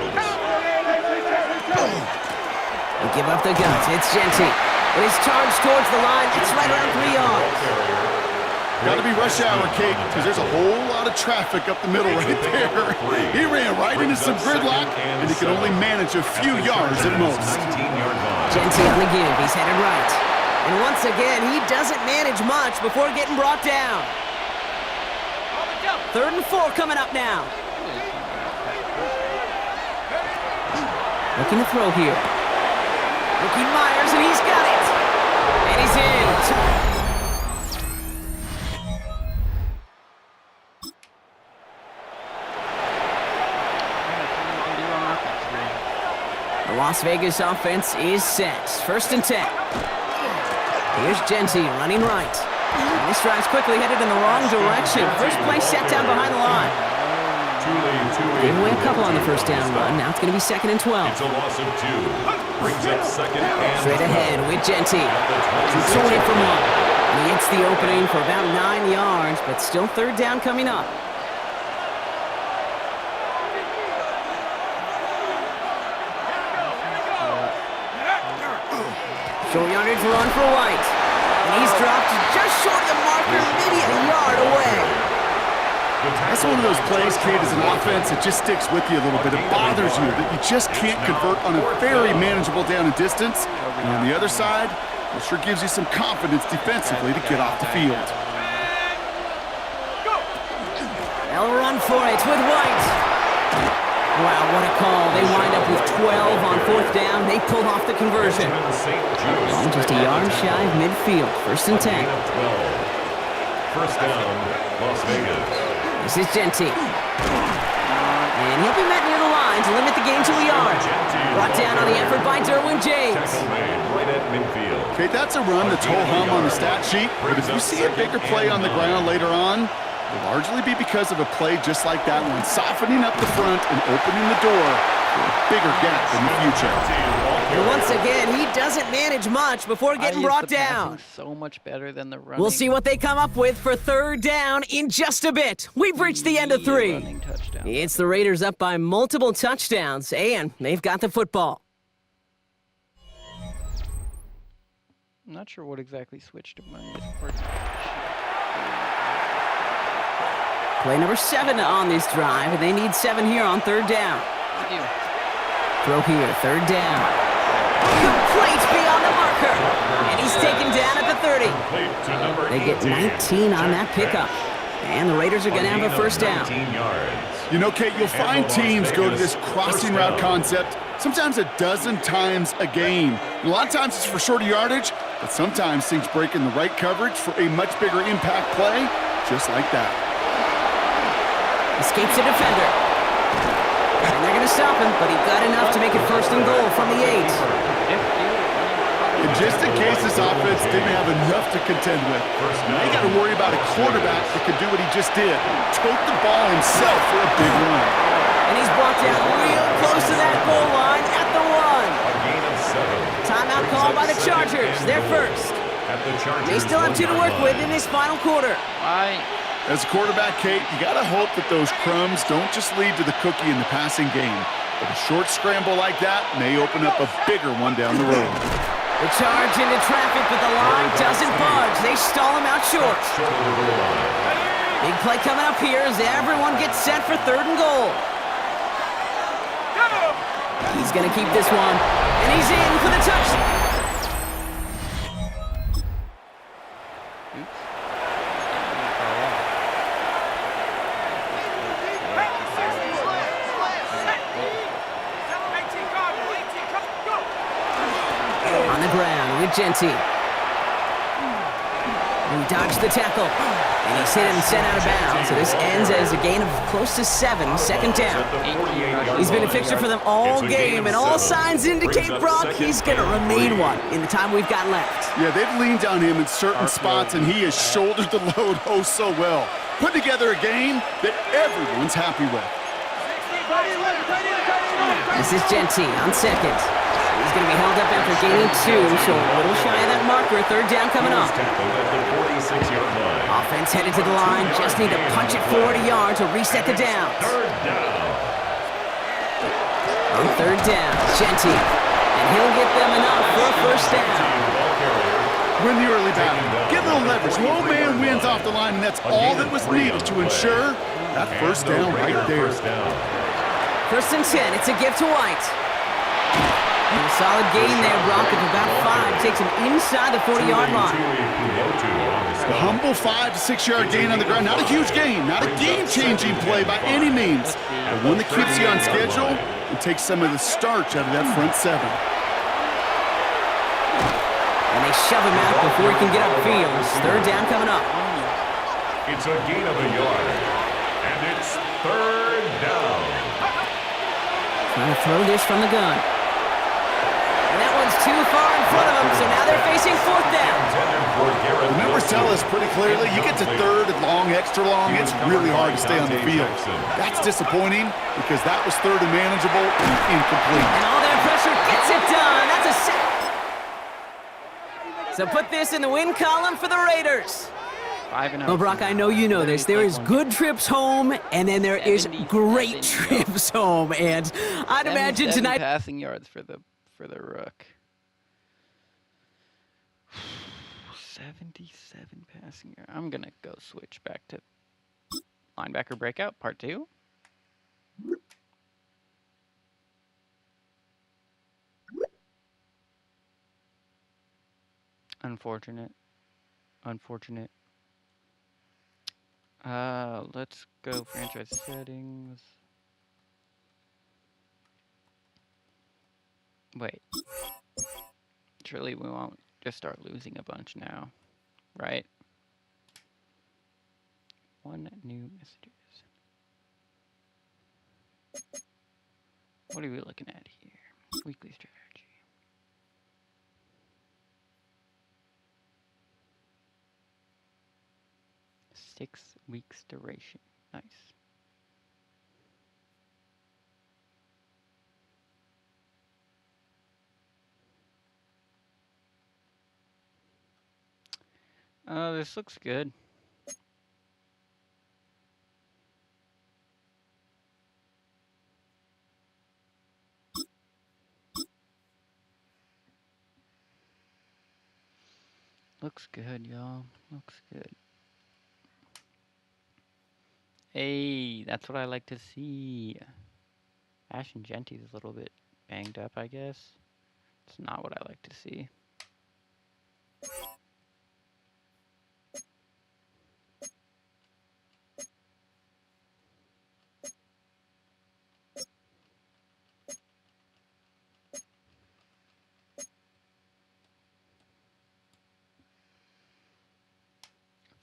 They give up the guns. It's Genty. But he's charged towards the line. It's right around 3 yards. Got to be rush hour, Kate, because there's a whole lot of traffic up the middle right there. He ran right into some gridlock, and he could only manage a few yards at most. Genty on the give. He's headed right. And once again, he doesn't manage much before getting brought down. 3rd and 4 coming up now. Looking to throw here. Rookie Myers, and he's got it. And he's in. The Las Vegas offense is set. 1st and 10. Here's Genty running right. And this drive's quickly headed in the wrong direction. First play set down behind the line. Gave away a couple on the 1st down run. Now it's going to be 2nd and 12. It's a loss of 2. Brings up 2nd and Straight ahead with Genty. Shoots away from one. And he hits the opening for about 9 yards, but still 3rd down coming up. Short yardage run for White. And he's dropped just short of the marker, maybe a yard away. That's one of those plays, Kate, as an offense, it just sticks with you a little bit. It bothers you that you just can't convert on a very manageable down and distance. And on the other side, it sure gives you some confidence defensively to get off the field. They'll run for it with White. Wow, what a call. They wind up with 12 on 4th down. They pull off the conversion. Ball just a yard shy of midfield. 1st and 10. 1st down, Las Vegas. This is Genty. And he'll be met near the line to limit the gain to a yard. Brought down on the effort by Derwin James. Right at midfield. Okay, that's a run that's ho-hum on the stat sheet, but if you see a bigger play on the ground later on, it'll largely be because of a play just like that one, softening up the front and opening the door for a bigger gap in the future. And once again, he doesn't manage much before getting brought down. So much better than the running. We'll see what they come up with for 3rd down in just a bit. We've reached the end of 3. It's the Raiders up by multiple touchdowns, and they've got the football. I'm not sure what exactly switched to mine. Play number 7 on this drive, and they need 7 here on 3rd down. Throw here, 3rd down. Complete beyond the marker. And he's taken down at the 30. They get 19 on that pickup. And the Raiders are going to have a 1st down. You know, Kate, you'll find teams go to this crossing route concept sometimes a dozen times a game. A lot of times it's for shorter yardage, but sometimes things break in the right coverage for a much bigger impact play, just like that. Escapes a defender. And they're going to stop him, but he got enough to make it 1st and goal from the 8. And just in case this offense didn't have enough to contend with, now you got to worry about a quarterback that could do what he just did, tote the ball himself for a big run. And he's brought down real close to that goal line at the 1. Timeout call by the Chargers. They're first. They still have 2 to work with in this final quarter. As a quarterback, Kate, you got to hope that those crumbs don't just lead to the cookie in the passing game. But a short scramble like that may open up a bigger one down the road. The charge into traffic, but the line doesn't budge. They stall him out short. Big play coming up here as everyone gets set for 3rd and goal. He's going to keep this one, and he's in for the touchdown. Genty. He dodged the tackle, and he's hit and sent out of bounds. So this ends as a gain of close to 7, second down. He's been a fixture for them all game, and all signs indicate, Brock, he's going to remain one in the time we've got left. Yeah, they've leaned on him in certain spots, and he has shouldered the load oh so well. Put together a game that everyone's happy with. This is Genty on second. He's going to be held up after gaining 2, so a little shy of that marker. Third down coming up. Offense headed to the line. Just need to punch it 40 yards to reset the downs. On third down, Genty. And he'll get them enough for a first down. Win the early battle. Get a little leverage. Low man wins off the line, and that's all that was needed to ensure that first down right there. First and 10. It's a gift to White. And a solid gain there, Brock, of about 5. Takes him inside the 40-yard line. A humble 5 to 6 yard gain on the ground. Not a huge gain. Not a game-changing play by any means. But one that keeps you on schedule and takes some of the starch out of that front 7. And they shove him out before he can get upfield. Third down coming up. It's a gain of a yard. And it's third down. Trying to throw this from the gun. And that one's too far in front of them, so now they're facing fourth down. The numbers tell us pretty clearly, you get to third and long, extra long, it's really hard to stay on the field. That's disappointing because that was third and manageable and incomplete. And all that pressure gets it done. That's a sack. So put this in the win column for the Raiders. 5-0. Well, Brock, I know you know this. There is good trips home, and then there is great trips home. And I'd imagine tonight... passing yards for the Rook. 77 passing yards. I'm going to go switch back to linebacker breakout, part 2. Unfortunate. Let's go franchise settings. Wait. Surely we won't just start losing a bunch now, right? 1 new messages. What are we looking at here? Weekly strategy. 6 weeks duration. Nice. This looks good. Looks good, y'all. Looks good. Hey, that's what I like to see. Ash and Genty's a little bit banged up, I guess. It's not what I like to see.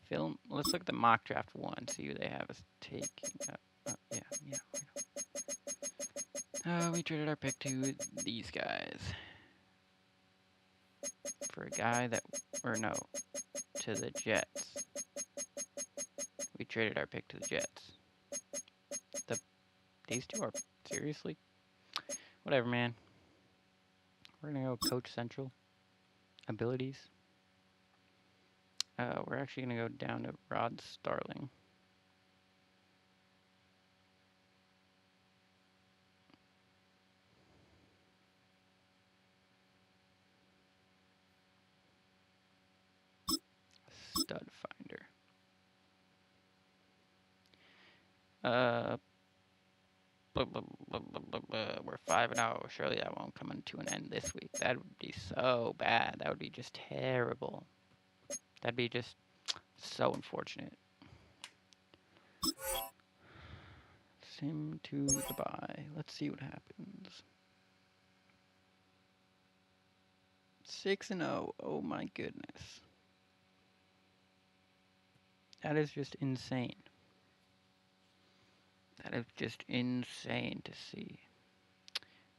Film. Let's look at the mock draft 1. See who they have us taking. We traded our pick to these guys for a guy that, or no, to the Jets. We traded our pick to the Jets. These two are seriously. Whatever, man. We're gonna go Coach Central. Abilities. We're actually going to go down to Rod Starling. Stud finder. We're 5-0. Surely that won't come to an end this week. That would be so bad. That would be just terrible. That'd be just so unfortunate. Sim to the bye. Let's see what happens. 6-0. Oh my goodness. That is just insane. That is just insane to see.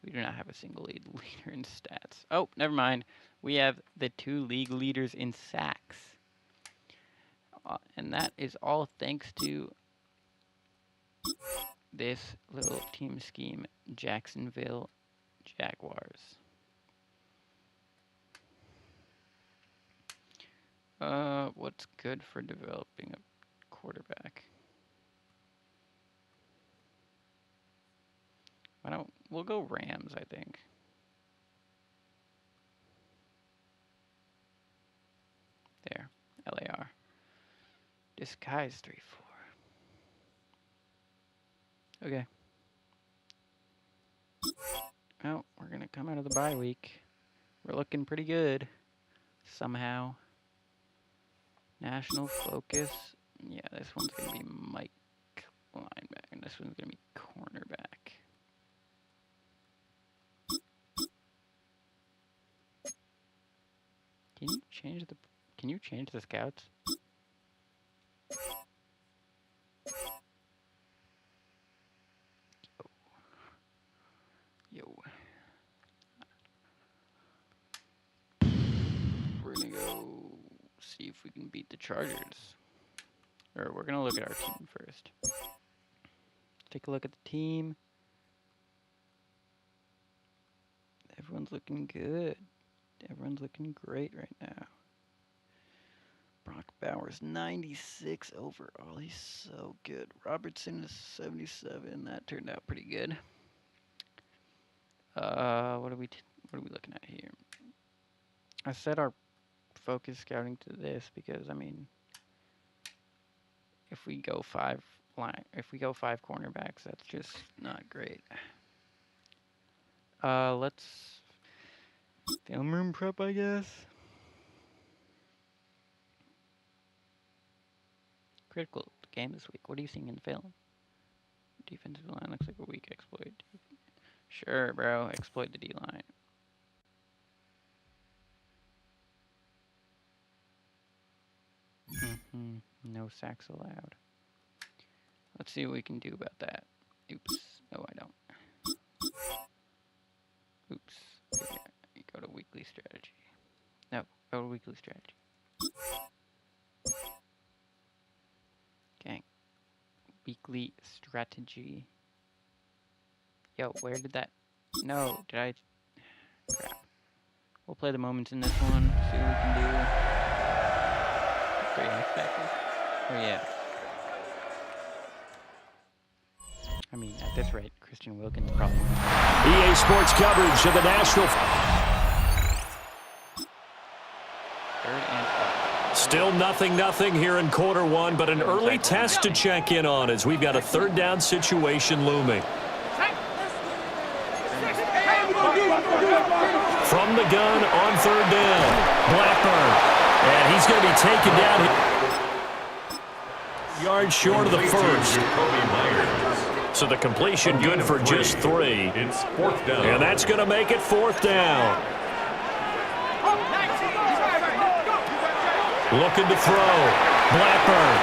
We do not have a single leader in stats. Oh, never mind. We have the 2 league leaders in sacks. And that is all thanks to this little team scheme, Jacksonville Jaguars. What's good for developing a quarterback? We'll go Rams, I think. There, LAR. Disguise 3-4. Okay. Well, we're gonna come out of the bye week. We're looking pretty good. Somehow. National focus. Yeah, this one's gonna be Mike linebacker, and this one's gonna be cornerback. Can you change the scouts? Yo. We're gonna go see if we can beat the Chargers. Or we're gonna look at our team first. Take a look at the team. Everyone's looking good. Everyone's looking great right now. Brock Bowers, 96 overall. He's so good. Robertson is 77. That turned out pretty good. What are we looking at here? I set our focus scouting to this because, I mean, if we go 5 cornerbacks, that's just not great. Let's film room prep, I guess. Critical game this week. What are you seeing in the film? Defensive line looks like a weak exploit. Sure, bro. Exploit the D-line. No sacks allowed. Let's see what we can do about that. Oops. No, I don't. Oops. Yeah, you go to weekly strategy. No, go to weekly strategy. Okay. Weekly strategy. Yo, where did that... No, did I... Crap. We'll play the moments in this one. See what we can do. 3 X-Factors. Oh, yeah. I mean, at this rate, Christian Wilkins probably... EA Sports coverage of the National... Still 0-0 here in quarter 1, but an early test to check in on as we've got a 3rd down situation looming. From the gun on 3rd down, Blackburn. And he's going to be taken down. Yards short of the first. So the completion good for just 3. It's 4th down. And that's going to make it 4th down. Looking to throw. Blackburn.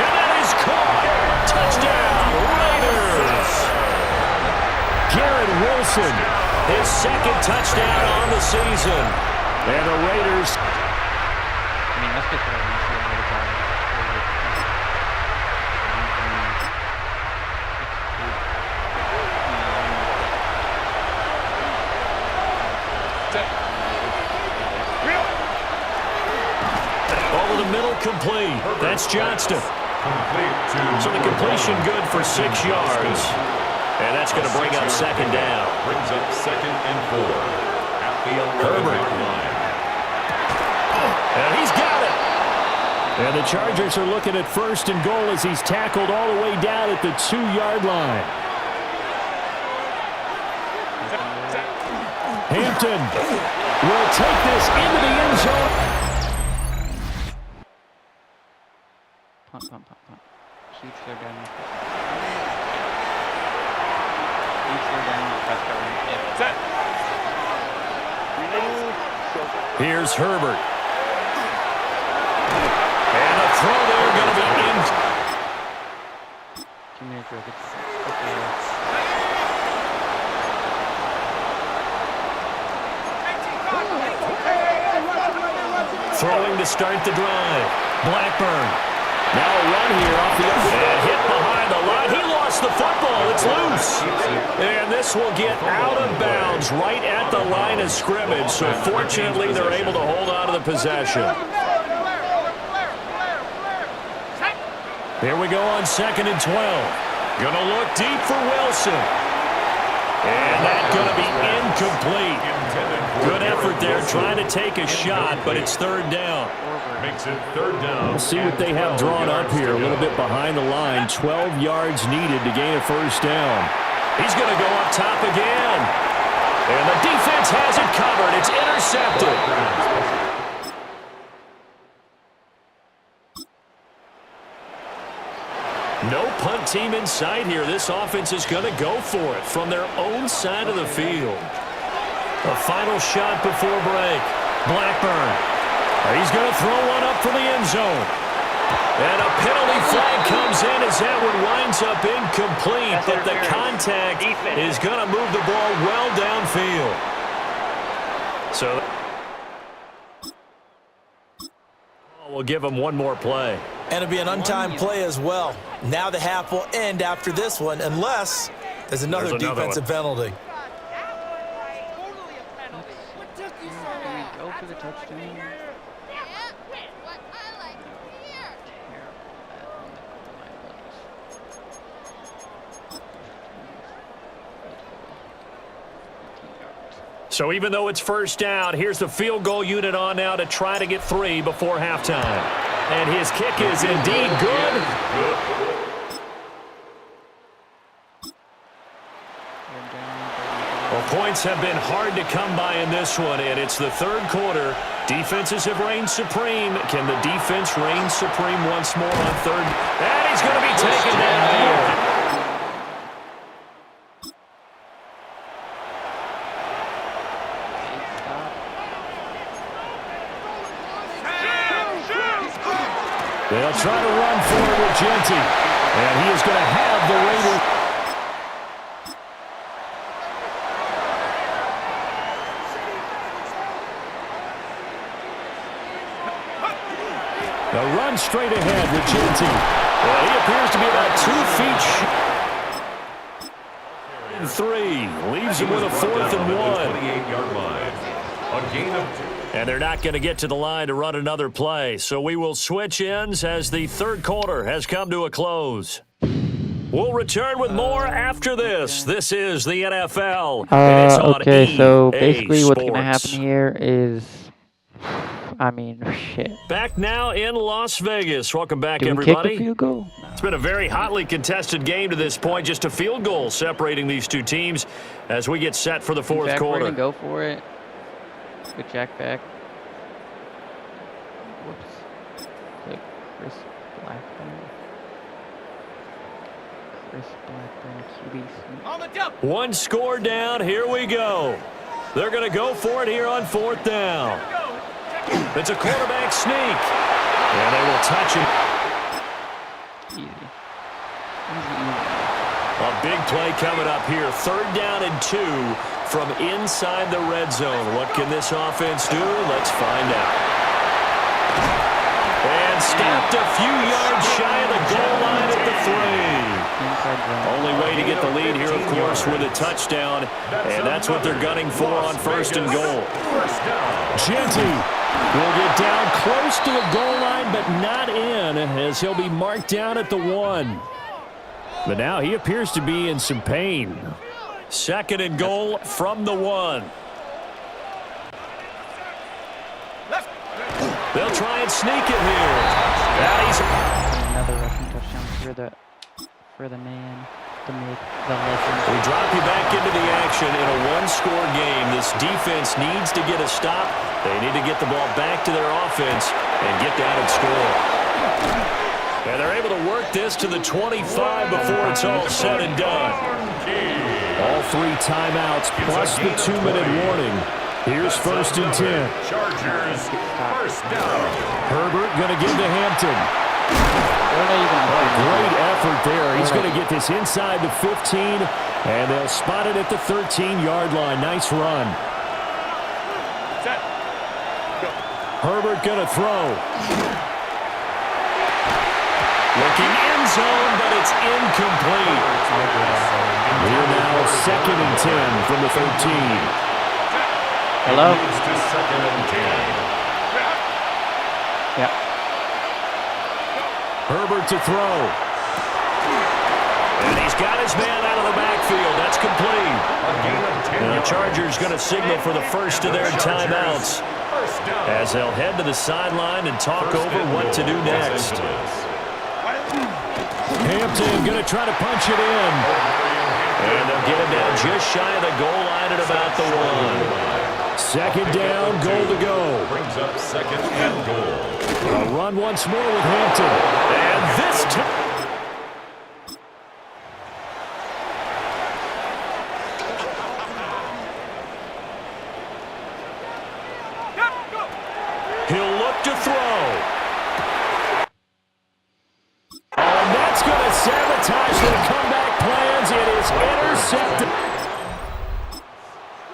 And that is caught. Touchdown, Raiders. Garrett Wilson, his 2nd touchdown on the season. And the Raiders. I mean, that's just what I want to see. Over the middle, complete. That's Johnston. So the completion good for 6 yards. And that's going to bring up 2nd down. Brings up 2nd and 4. At the 11-yard line. And he's got it. And the Chargers are looking at 1st and goal as he's tackled all the way down at the 2-yard line. Hampton will take this into the end zone. Punt. Huge throw down. Huge throw down. Here's Herbert. And the throw there going to be in. Throwing to start the drive. Blackburn. Now a run here off the other. And hit behind the line. He lost the football. It's loose. And this will get out of bounds right at the line of scrimmage. So fortunately, they're able to hold on to the possession. Here we go on 2nd and 12. Going to look deep for Wilson. And that's going to be incomplete. Good effort there trying to take a shot, but it's 3rd down. Makes it 3rd down. We'll see what they have drawn up here a little bit behind the line. 12 yards needed to gain a 1st down. He's going to go up top again. And the defense has it covered. It's intercepted. No punt team in sight here. This offense is going to go for it from their own side of the field. A final shot before break. Blackburn. He's going to throw one up for the end zone. And a penalty flag comes in as that one winds up incomplete. But the contact is going to move the ball well downfield. So we'll give him one more play. And it'll be an untimed play as well. Now the half will end after this one unless there's another defensive penalty. Go for the touchdown. So even though it's 1st down, here's the field goal unit on now to try to get 3 before halftime. And his kick is indeed good. Well, points have been hard to come by in this one, and it's the 3rd quarter. Defenses have reigned supreme. Can the defense reign supreme once more on 3rd? And he's going to be taken down here. They'll try to run forward with Genty. And he is going to have the Raiders. A run straight ahead with Genty. Well, he appears to be about 2 feet. 3. Leaves him with a 4th and 1. 28-yard line. A gain of 2. And they're not going to get to the line to run another play. So we will switch ends as the 3rd quarter has come to a close. We'll return with more after this. This is the NFL. And it's on okay, so basically EA what's going to Sports. happen here is, I mean, shit. Back now in Las Vegas. Welcome back, Do we everybody. kick the field goal? No. It's been a very hotly contested game to this point. Just a field goal separating these two teams as we get set for the 4th In fact, quarter. we're going to go for it. Good jack back. Whoops. Click Chris Blackburn. Chris Blackburn, QB. On the jump. 1 score down. Here we go. They're going to go for it here on 4th down. It's a quarterback sneak. And they will touch him. Easy. A big play coming up here. 3rd down and 2 from inside the red zone. What can this offense do? Let's find out. And stopped a few yards shy of the goal line at the 3. Only way to get the lead here, of course, with a touchdown. And that's what they're gunning for on 1st and goal. Genty will get down close to the goal line, but not in, as he'll be marked down at the 1. But now he appears to be in some pain. 2nd and goal from the 1. They'll try and sneak it here. Another rushing touchdown for the man to make the legend. We drop you back into the action in a 1-score game. This defense needs to get a stop. They need to get the ball back to their offense and get down and score. And they're able to work this to the 25 before it's all said and done. All 3 timeouts plus the 2-minute warning. Here's 1st and 10. Chargers, first down. Herbert going to give to Hampton. Great effort there. He's going to get this inside the 15, and they'll spot it at the 13-yard line. Nice run. Herbert going to throw. Looking end zone, but it's incomplete. We're now 2nd and 10 from the 13. Hello? It's to 2nd and 10. Yeah. Herbert to throw. And he's got his man out of the backfield. That's complete. And the Chargers going to signal for the first of their timeouts as they'll head to the sideline and talk over what to do next. Hampton going to try to punch it in. And they'll get him down just shy of the goal line at about the 1. 2nd down, goal to go. Brings up 2nd and goal. A run once more with Hampton. And this time. He'll look to throw. Oh, and that's going to sabotage the comeback plans. It is intercepted.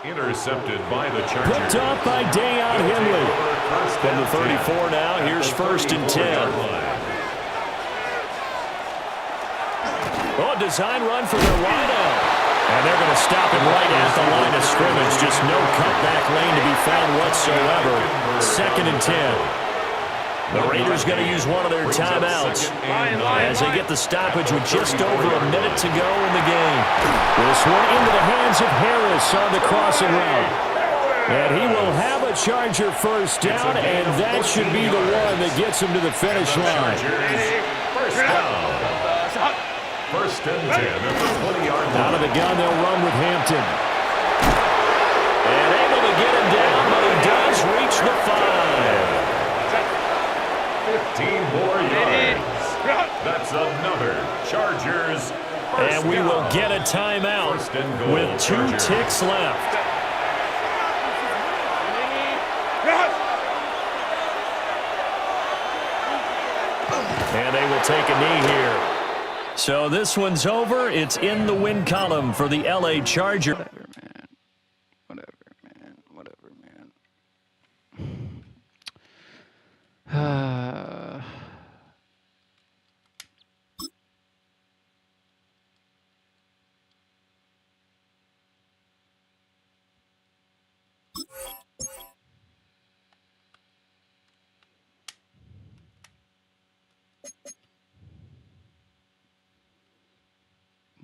Intercepted by the Chargers. Picked up by Dayon Henley. From the 34 now, here's 1st and 10. Oh, design run for their wideout. And they're going to stop him right at the line of scrimmage. Just no cutback lane to be found whatsoever. 2nd and 10. The Raiders going to use one of their timeouts as they get the stoppage with just over a minute to go in the game. This one into the hands of Harris on the crossing route. And he will have a Charger first down, and that should be the one that gets him to the finish line. First down. 1st and 10 at the 20-yard line. Out of the gun, they'll run with Hampton. And able to get him down, but he does reach the 5. 15 more yards. That's another Chargers. And we will get a timeout with 2 ticks left. And they will take a knee here. So this one's over. It's in the win column for the LA Chargers. Whatever, man.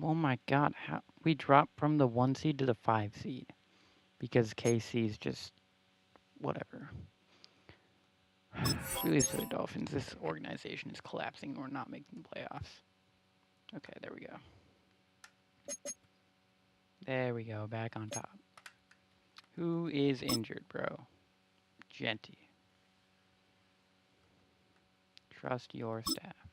Oh my God, how we dropped from the 1 seed to the 5 seed because KC's just whatever. Really silly Dolphins. This organization is collapsing and we're not making the playoffs. Okay, there we go. There we go, back on top. Who is injured, bro? Genty. Trust your staff.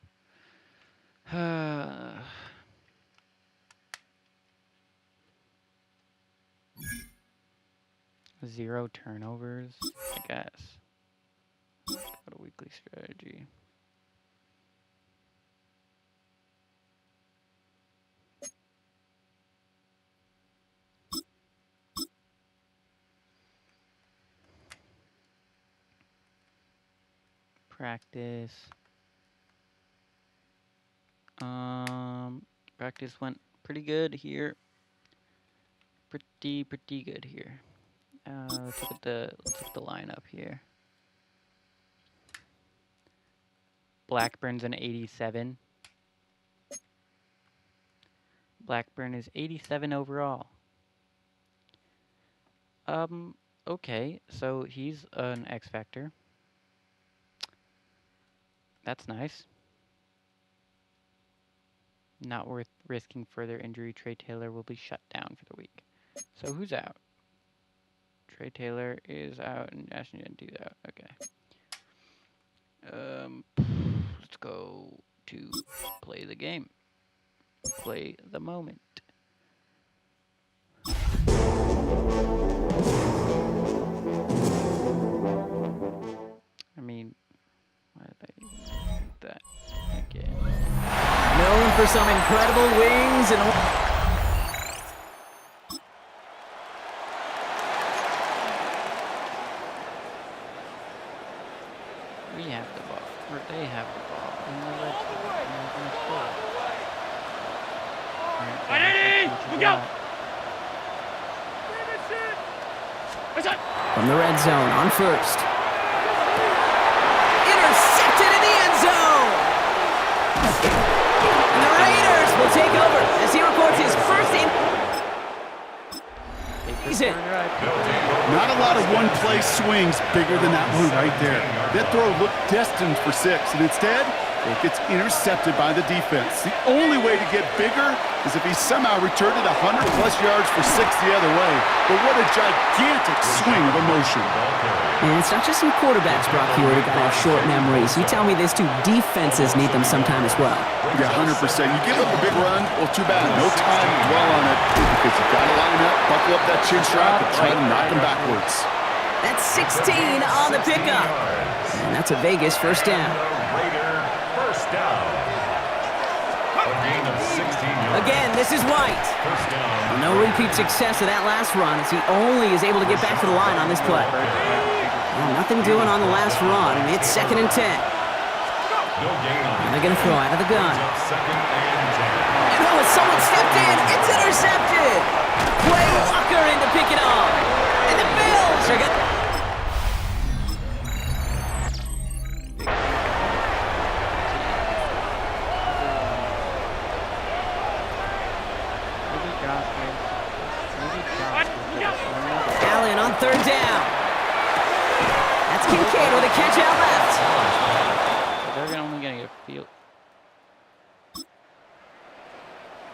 0 turnovers, I guess. Go to weekly strategy. Practice. Practice went pretty good here. Pretty good here. Let's look at the lineup here. Blackburn's an 87. Blackburn is 87 overall. Okay, so he's an X Factor. That's nice. Not worth risking further injury. Trey Taylor will be shut down for the week. So who's out? Trey Taylor is out and Ashton Genty's out. Okay. Let's go to play the game. Play the moment. for some incredible wings and... We have the ball, or they have the ball, and the red team, and they're gonna score. Alright, go! From the red zone on first. Intercepted in the end zone! And the Raiders will take over as he records his first in... He's in. Not a lot of one-play swings bigger than that one right there. That throw looked destined for 6, and instead, it gets intercepted by the defense. The only way to get bigger is if he somehow returned it 100-plus yards for 6 the other way. But what a gigantic swing of emotion. And it's not just some quarterbacks, Brock Hewitt, who gotta have short memories. You tell me this too, defenses need them sometime as well. Yeah, 100%. You give up a big run, well, too bad. No time to dwell on it because you've got to line up, buckle up that chin strap, and try to knock him backwards. That's 16 on the pickup. And that's a Vegas first down. Again, this is White. No repeat success of that last run as he only is able to get back to the line on this play. Well, nothing doing on the last run, and it's 2nd and 10. And they're going to throw out of the gun. And oh, someone stepped in. It's intercepted. Quay Walker in to pick it off. And the Bills are going to... Allen on 3rd down. That's Kincaid with a catch out left. They're only going to get a field.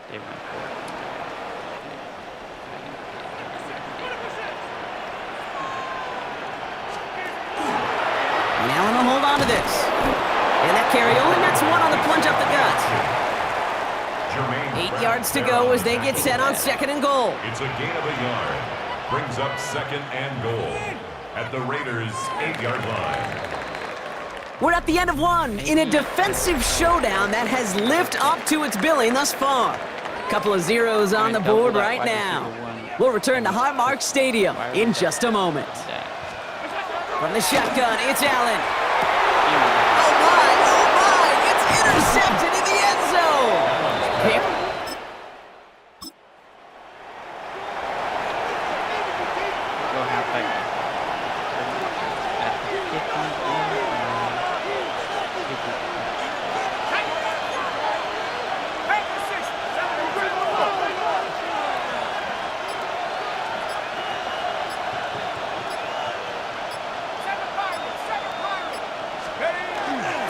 They went for it. And Allen will hold on to this. And that carry only nets 1 on the plunge up the gut. 8 yards to go as they get set on 2nd and goal. It's a gain of a yard. Brings up 2nd and goal at the Raiders' 8-yard line. We're at the end of 1 in a defensive showdown that has lived up to its billing thus far. Couple of zeros on the board right now. We'll return to Highmark Stadium in just a moment. From the shotgun, it's Allen. Oh my, it's intercepted in the end zone.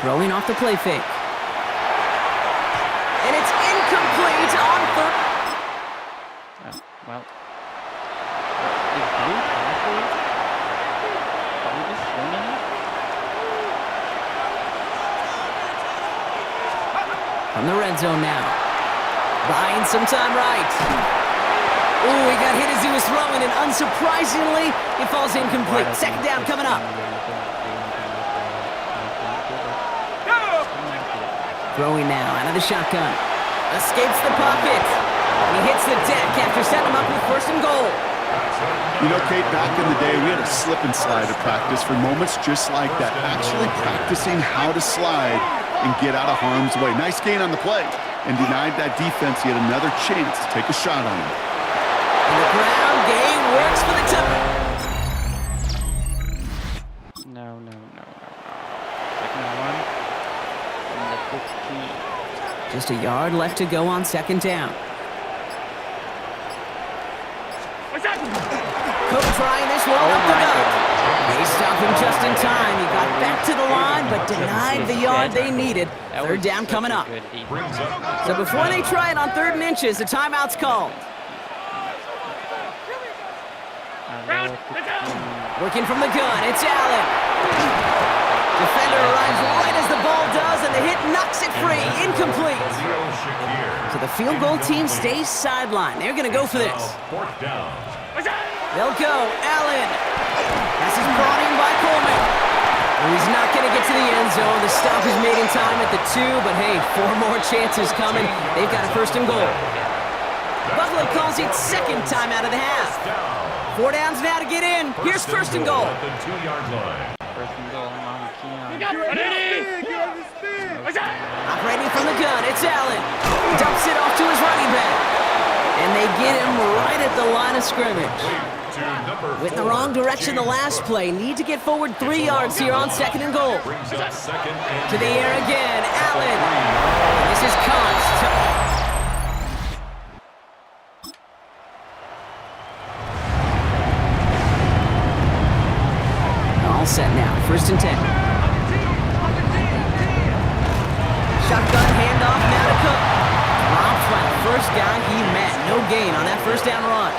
Throwing off the play fake. And it's incomplete on 3rd. Well. Is Blue possible? Are we just swinging it? From the red zone now. Buying some time right. Ooh, he got hit as he was throwing, and unsurprisingly, it falls incomplete. 2nd down coming up. Throwing now out of the shotgun. Escapes the pocket. And he hits the deck after setting him up with 1st and goal. You know, Kate, back in the day, we had a slip and slide to practice for moments just like that. Actually practicing how to slide and get out of harm's way. Nice gain on the play. And denied that defense yet another chance to take a shot on him. And the ground game works for the No. 2nd and 1. From the 15. Just a yard left to go on 2nd down. Cook trying this one up the gut. They stopped him just in time. He got back to the line, but denied the yard they needed. 3rd down coming up. So before they try it on 3rd and inches, the timeout's called. Working from the gun, it's Allen. Defender arrives right as the ball does, and the hit knocks it free. Incomplete. So the field goal team stays sidelined. They're going to go for this. They'll go. Allen. This is brought in by Coleman. He's not going to get to the end zone. The stop is made in time at the 2, but hey, 4 more chances coming. They've got a first and goal. Buffalo calls it second time out of the half. 4 downs now to get in. Here's first and goal. First and goal, Mom Keon. Operating from the gun, it's Allen. Dumps it off to his running back. And they get him right at the line of scrimmage. Went the wrong direction the last play. Need to get forward 3 yards here on second and goal. To the air again, Allen. This is caught. All set now, first and 10. Shotgun handoff now to Cook. Drops by the first guy he met. No gain on that first down run.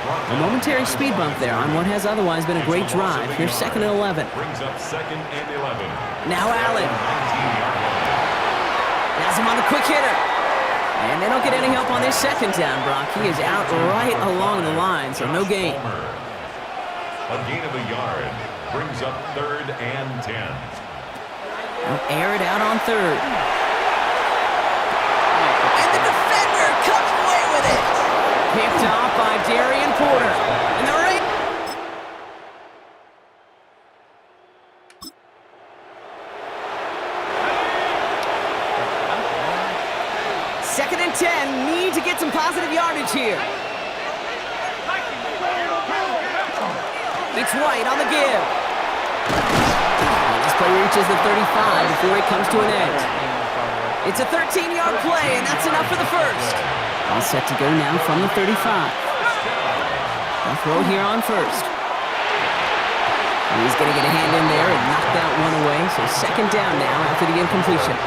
A momentary speed bump there on what has otherwise been a great drive. Here's second and 11. Brings up second and 11. Now Allen. Has him on the quick hitter. And they don't get any help on this second down, Brock. He is out right along the line, so no gain. A gain of a yard. Brings up third and 10. They'll air it out on third. And the defender comes away with it. Picked off by Darian Porter. And the second and 10. Need to get some positive yardage here. It's White on the give. This play reaches the 35 before it comes to an end. It's a 13-yard play, and that's enough for the first. All set to go now from the 35. They'll throw here on first. He's going to get a hand in there and knock that one away. So second down now after the incompletion.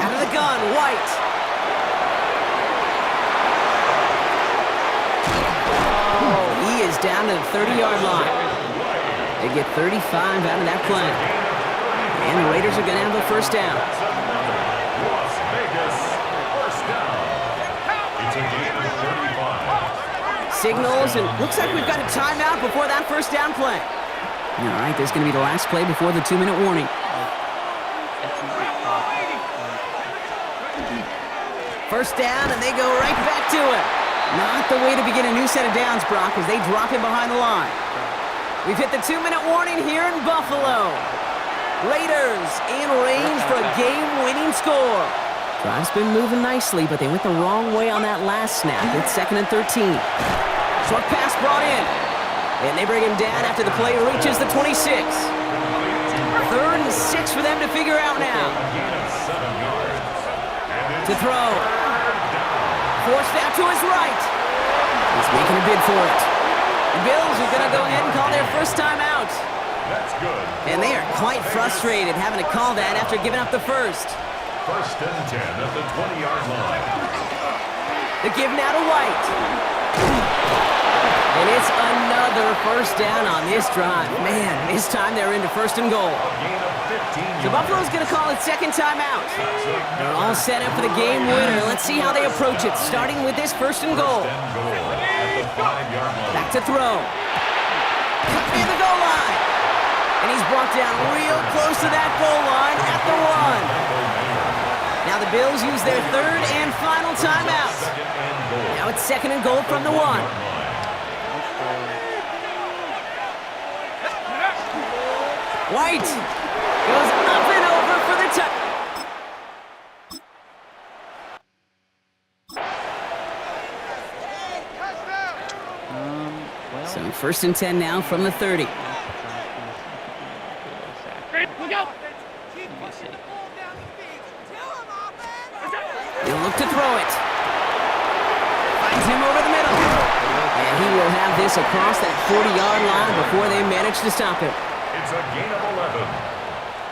Out of the gun, White. He is down to the 30-yard line. They get 35 out of that play. And the Raiders are going to have the first down. Las Vegas, first down. It's a gain of 35. Signals, and looks like we've got a timeout before that first down play. All right, there's going to be the last play before the 2-minute warning. First down, and they go right back to it. Not the way to begin a new set of downs, Brock, as they drop him behind the line. We've hit the 2-minute warning here in Buffalo. Raiders in range for a game-winning score. Drive's been moving nicely, but they went the wrong way on that last snap. It's second and 13. Short pass brought in. And they bring him down after the play reaches the 26. Third and 6 for them to figure out now. To throw. Forced out to his right. He's making a bid for it. The Bills are going to go ahead and call their first time out. That's good. And they are quite frustrated having to call that after giving up the first. First and 10 at the 20-yard line. The give now to White. And it's another first down on this drive. Man, this time they're into first and goal. So Buffalo's going to call it second time out. They're all set up for the game winner. Let's see how they approach it, starting with this first and goal. Back to throw. Cut near the goal line. And he's brought down real close to that goal line at the 1. Now the Bills use their third and final timeout. Now it's second and goal from the 1. White goes up and over for the touch. So first and 10 now from the 30. He'll look to throw it. Finds him over the middle. And he will have this across that 40-yard line before they manage to stop him. It's a gain of 11.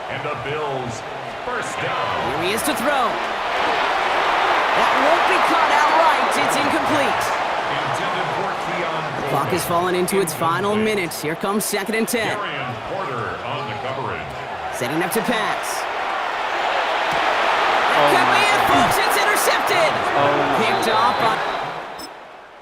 And the Bills first down. Here he is to throw. That won't be caught outright. It's incomplete. Intended for Keon. The clock has fallen into its final minutes. Here comes second and 10. Darian Porter on the coverage. Setting up to pass. That could be it, folks. It's intercepted. Picked off on...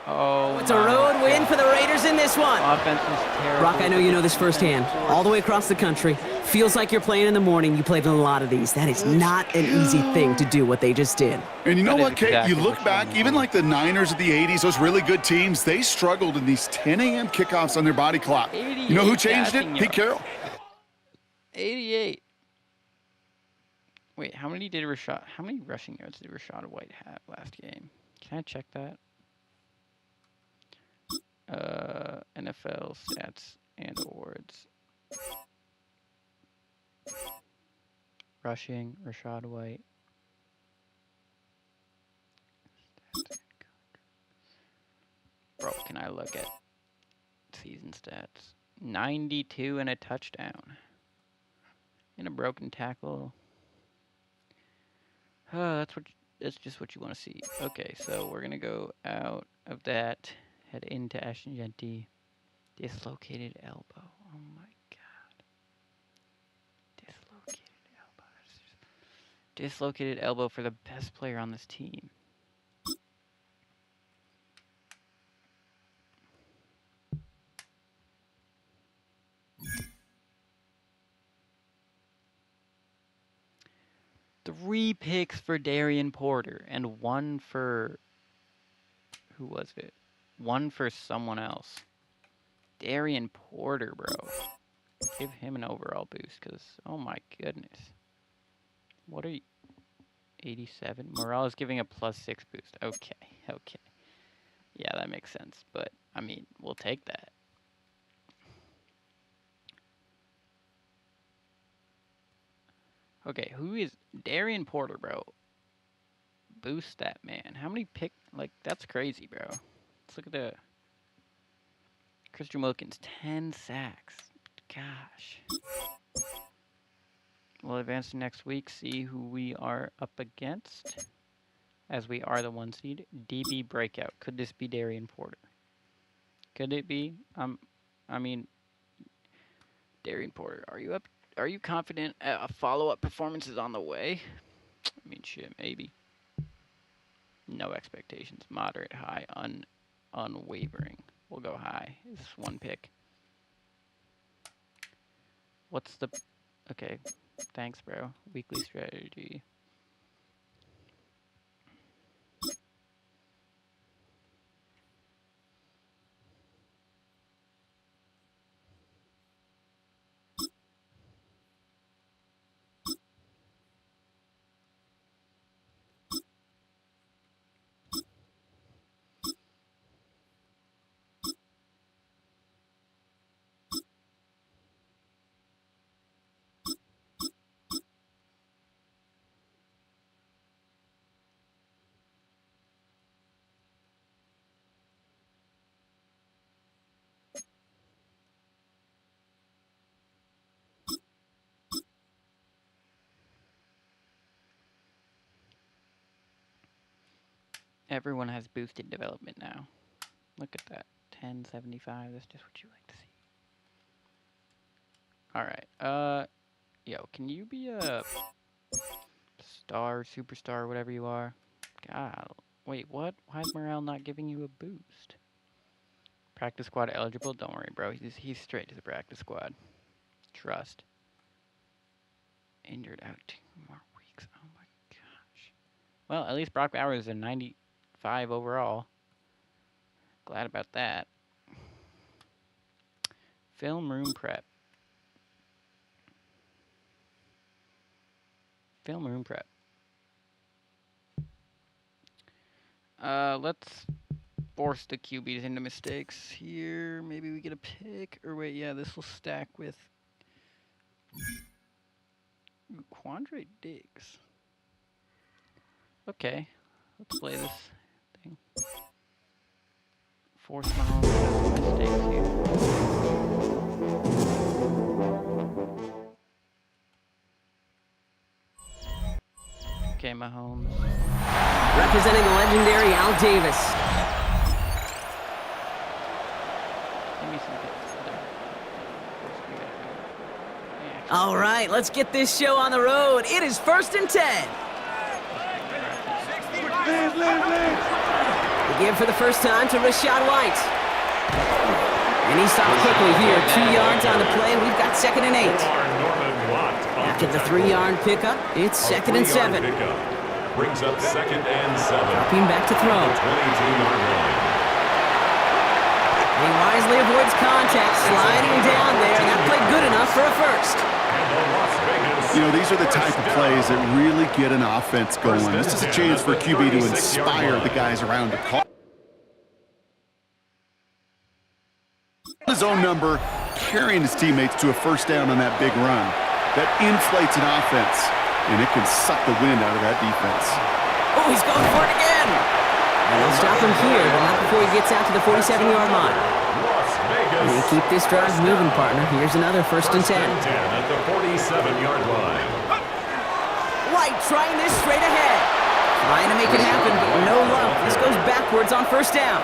Oh, it's a road win for the Raiders in this one. Offense is terrible. Brock, I know you know this firsthand. All the way across the country. Feels like you're playing in the morning. You played in a lot of these. That is not an easy thing to do what they just did. And you know That is what, Kate? exactly You look what back, even like the Niners of the 80s, those really good teams, they struggled in these 10 a.m. kickoffs on their body clock. You know who changed it? Pete Carroll. 88. Wait, how many rushing yards did Rashad White have last game? Can I check that? NFL stats and awards. Rushing, Rashad White. Bro, can I look at season stats? 92 and a touchdown. And a broken tackle. That's just what you want to see. Okay, so we're gonna go out of that, head into Ashton Genty. Dislocated elbow. Oh my god. Dislocated elbow. Dislocated elbow for the best player on this team. Three picks for Darian Porter and one for, who was it? One for someone else. Darian Porter, bro. Give him an overall boost, because, oh my goodness. What are you? 87? Morale is giving a +6 boost. Okay. Yeah, that makes sense, but, I mean, we'll take that. Okay, who is Darian Porter, bro? Boost that man. How many that's crazy, bro. Let's look at the Christian Wilkins, 10 sacks. Gosh. We'll advance to next week, see who we are up against, as we are the 1 seed. DB breakout. Could this be Darian Porter? Could it be? I mean, Darian Porter, are you up? Are you confident a follow-up performance is on the way? I mean, shit, maybe. No expectations. Moderate, high, unwavering. We'll go high. This is 1 pick. What's the... Okay. Thanks, bro. Weekly strategy. Everyone has boosted development now. Look at that. 1075. That's just what you like to see. Alright. Yo, can you be a star, superstar, whatever you are? God. Wait, what? Why is Morale not giving you a boost? Practice squad eligible? Don't worry, bro. He's straight to the practice squad. Trust. Injured out 2 more weeks. Oh my gosh. Well, at least Brock Bowers is a 95 overall. Glad about that. Film room prep. Film room prep. Let's force the QBs into mistakes here. Maybe we get a pick. Or wait, yeah, this will stack with Quandre Diggs. Okay, let's play this thing. Force Mahomes into mistakes here. Okay, Mahomes. Representing the legendary Al Davis. Give me some picks. All right, let's get this show on the road. It is 1st and 10. We give for the first time to Rashad White. And he stopped quickly here. 2 yards on the play. We've got 2nd and 8. After the 3-yard pickup, it's 2nd and 7. Brings up 2nd and 7. Dropping back to throw. 22-yard line. He wisely avoids contact, sliding down there, and that played good enough for a first. You know, these are the type of plays that really get an offense going. This is a chance for QB to inspire the guys around him. His own number, carrying his teammates to a first down on that big run. That inflates an offense, and it can suck the wind out of that defense. Oh, he's going for it again. And they'll stop him here, but not before he gets out to the 47-yard line. And they keep this drive moving, partner. Here's another 1st and 10. At the 47-yard line. White trying this straight ahead. Trying to make it happen, but no luck. This goes backwards on 1st down.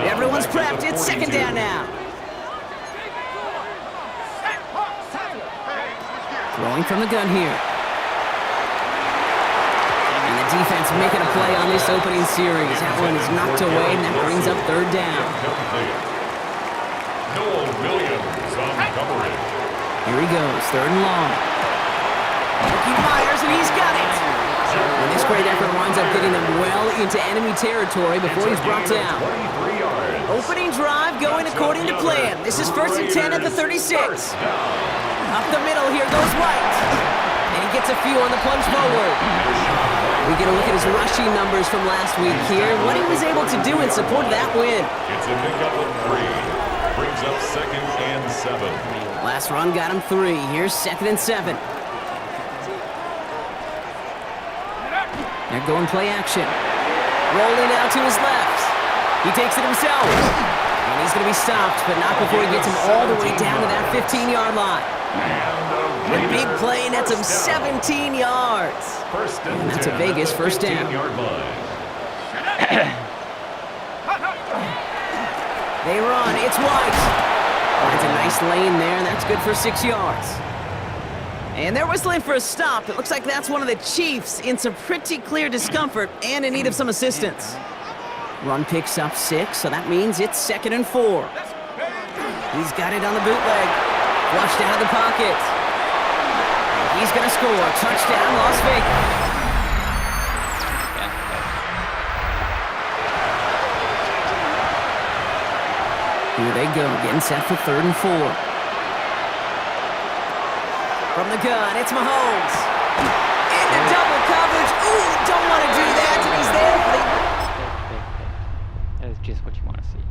Everyone's prepped. It's 2nd down now. Throwing from the gun here. And the defense making a play on this opening series. That one is knocked away, and that brings up 3rd down. Noel Williams on coverage. Here he goes, 3rd and long. Looking Myers, and he's got it. And this great effort winds up getting them well into enemy territory before he's brought down. Opening drive going according to plan. This is 1st and 10 at the 36. Up the middle, here goes White. And he gets a few on the plunge forward. We get a look at his rushing numbers from last week here. What he was able to do in support of that win. It's a pickup of 3. Brings up 2nd and 7. Last run got him 3. Here's 2nd and 7. They're going play action. Rolling out to his left. He takes it himself. And he's going to be stopped, but not before he gets him all the way down to that 15-yard line. A big play nets him 17 yards. And that's a Vegas 1st down. They run. It's White. Finds a nice lane there, and that's good for 6 yards. And they're whistling for a stop. It looks like that's one of the Chiefs in some pretty clear discomfort and in need of some assistance. Run picks up 6, so that means it's 2nd and 4. He's got it on the bootleg. Flushed out of the pocket. He's going to score. Touchdown, Las Vegas. Here they go, getting set for 3rd and 4. From the gun, it's Mahomes. Into double coverage. Ooh, don't want to do that, and he's there. That is just what you want to see.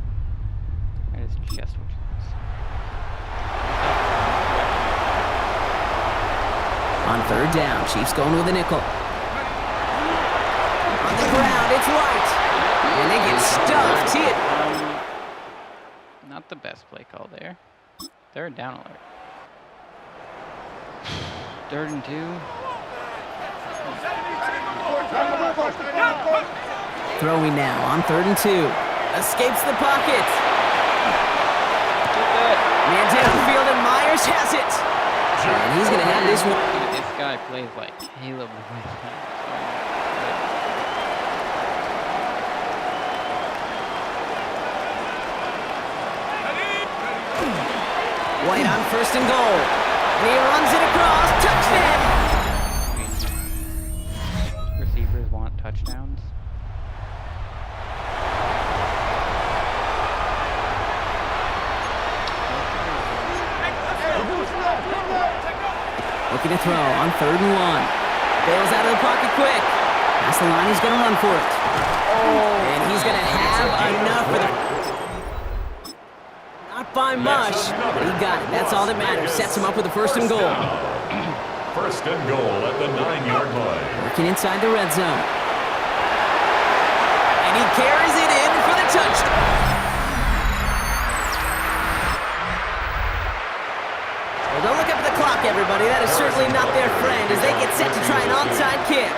That is just what you want to see. On 3rd down, Chiefs going with a nickel. On the ground, it's White. And they get stuffed here. Not the best play call there. 3rd down alert. 3rd and 2. Throwing now on 3rd and 2. Escapes the pocket. Man downfield, and Myers has it. And he's going to have this one. This guy plays like Caleb. White on 1st and goal. And he runs it across. Touchdown! Receivers want touchdowns. Looking to throw on 3rd and 1. Bails out of the pocket quick. Past the line, he's going to run for it. And he's going to have enough for the... Not by much, but he got it. That's all that matters. Sets him up with a 1st and goal. 1st and goal at the 9-yard line. Working inside the red zone. And he carries it in for the touchdown. Well, don't look up at the clock, everybody. That is certainly not their friend as they get set to try an onside kick.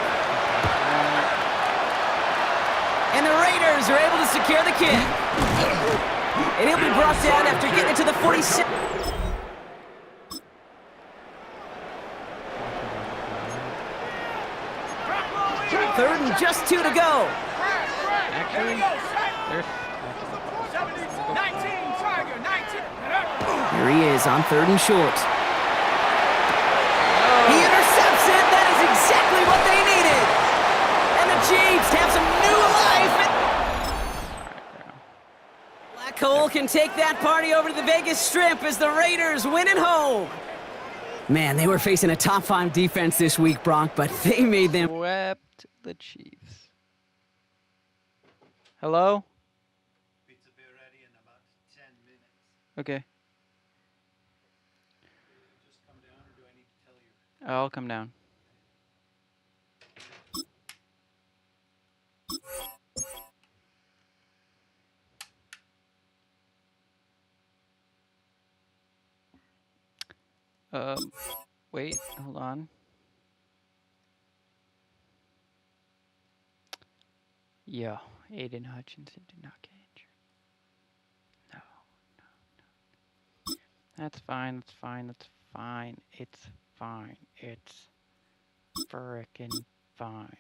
And the Raiders are able to secure the kick. And he'll be brought down after getting it to the 46. 3rd and just 2 to go. Actually, there's 19 Tigers. Here he is on 3rd and short. He intercepts it. That is exactly what they needed. And the Chiefs have some new life. Black Hole can take that party over to the Vegas Strip as the Raiders win at home. Man, they were facing a top 5 defense this week, Bronk, but they made them... Swept the Chiefs. Hello? Pizza be ready in about 10 minutes. Okay. Just come down, or do I need to tell you? I'll come down. Wait, hold on. Yo, Aiden Hutchinson did not get injured. No. That's fine, that's fine, that's fine. It's fine. It's frickin' fine.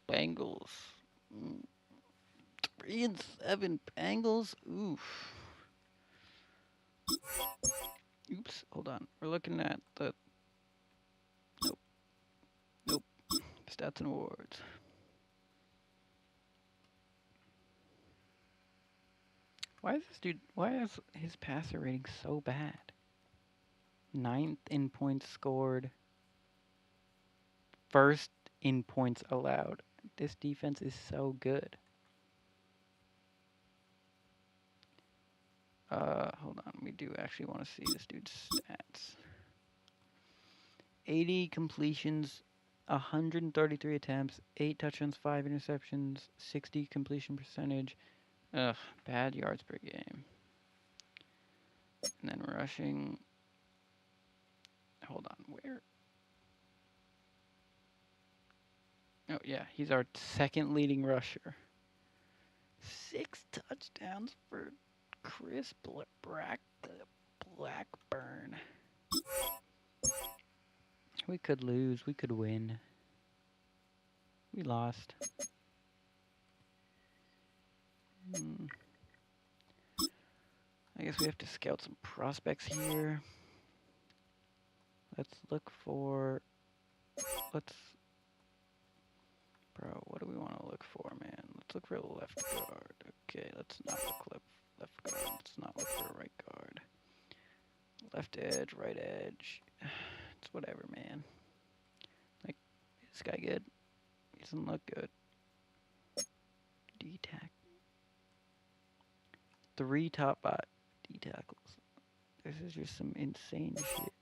Bengals. 3-7 Bengals. Oof. Oops. Hold on. We're looking at the. Nope. Stats and awards. Why is his passer rating so bad? 9th in points scored. 1st in points allowed. This defense is so good. Hold on. We do actually want to see this dude's stats. 80 completions, 133 attempts, 8 touchdowns, 5 interceptions, 60 completion percentage. Ugh, bad yards per game. And then rushing. Hold on, where? Oh, yeah, he's our 2nd leading rusher. 6 touchdowns for Chris Blackburn. We could lose. We could win. We lost. I guess we have to scout some prospects here. Let's look for... Bro, what do we want to look for, man? Let's look for a left guard. Okay, let's not look left guard. Let's not look for a right guard. Left edge, right edge. It's whatever, man. Like, is this guy good? He doesn't look good. D-tackle. 3 top 5 D-tackles. This is just some insane shit.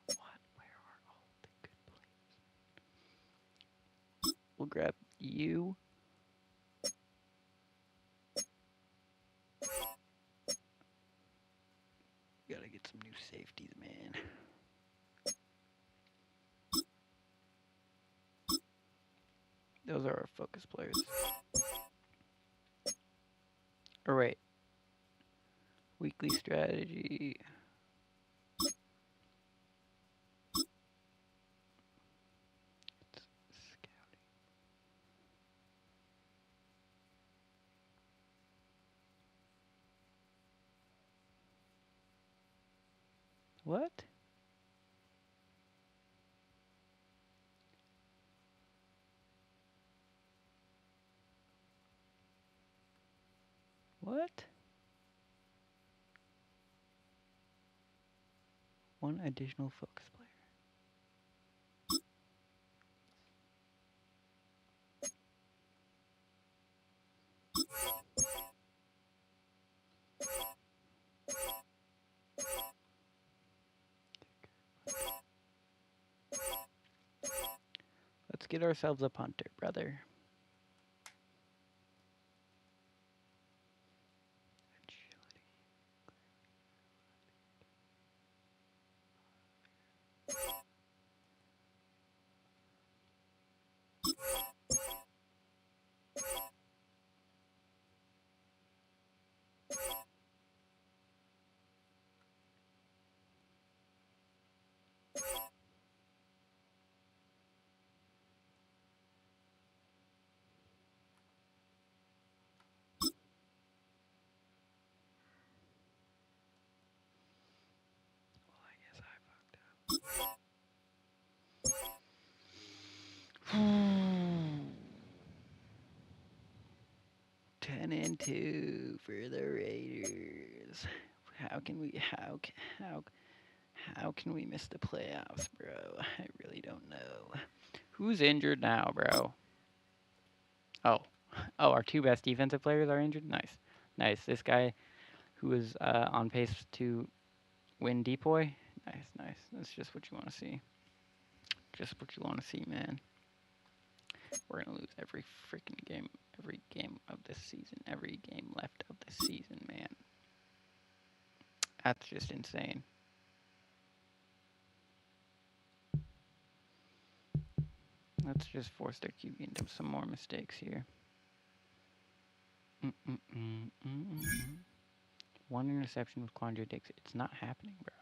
What? Where are all the good players? We'll grab you. Gotta get some new safeties, man. Those are our focus players. Or wait. Weekly strategy. Scouting. What? What? 1 additional focus player. Let's get ourselves a punter, brother. 2 for the Raiders. How can we miss the playoffs, bro? I really don't know. Who's injured now, bro? Oh, our 2 best defensive players are injured? Nice. Nice. This guy who is on pace to win Depoy? Nice. That's just what you want to see. Just what you want to see, man. We're going to lose every freaking game. Every game of this season. Every game left of this season, man. That's just insane. Let's just force their QB into some more mistakes here. One interception with Quandre Dix. It's not happening, bro.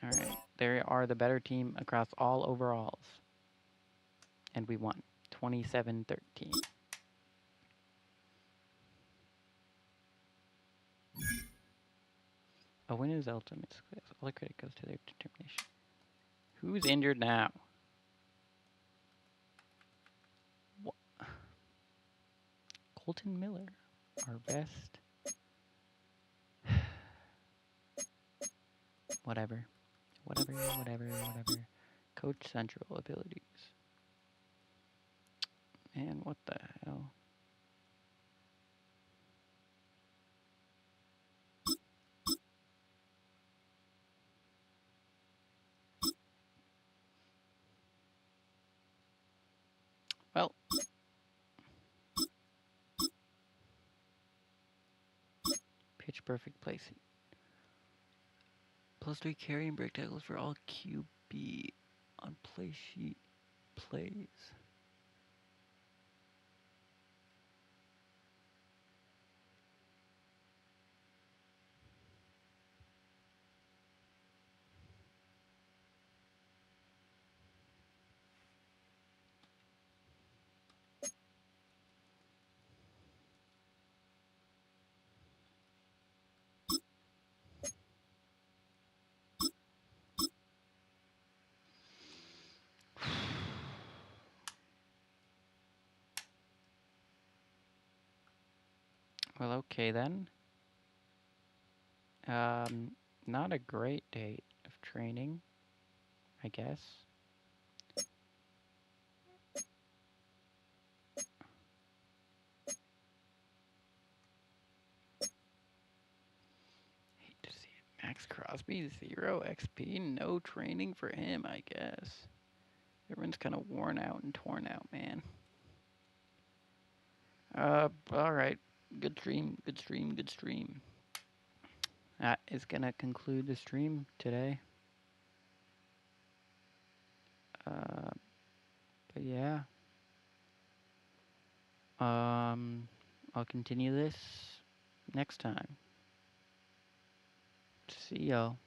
Alright. They are the better team across all overalls. And we won. 27-13. A win is ultimate success. All the credit goes to their determination. Who's injured now? What? Colton Miller, our best. Whatever. Coach Central abilities. Man, what the hell? Well, pitch perfect placing. +3 carry and break tackles for all QB on play sheet plays. Well, okay then. Not a great date of training, I guess. Hate to see it. Max Crosby, 0 XP, no training for him, I guess. Everyone's kind of worn out and torn out, man. Alright. Good stream. That is gonna conclude the stream today. But yeah. I'll continue this next time. See y'all.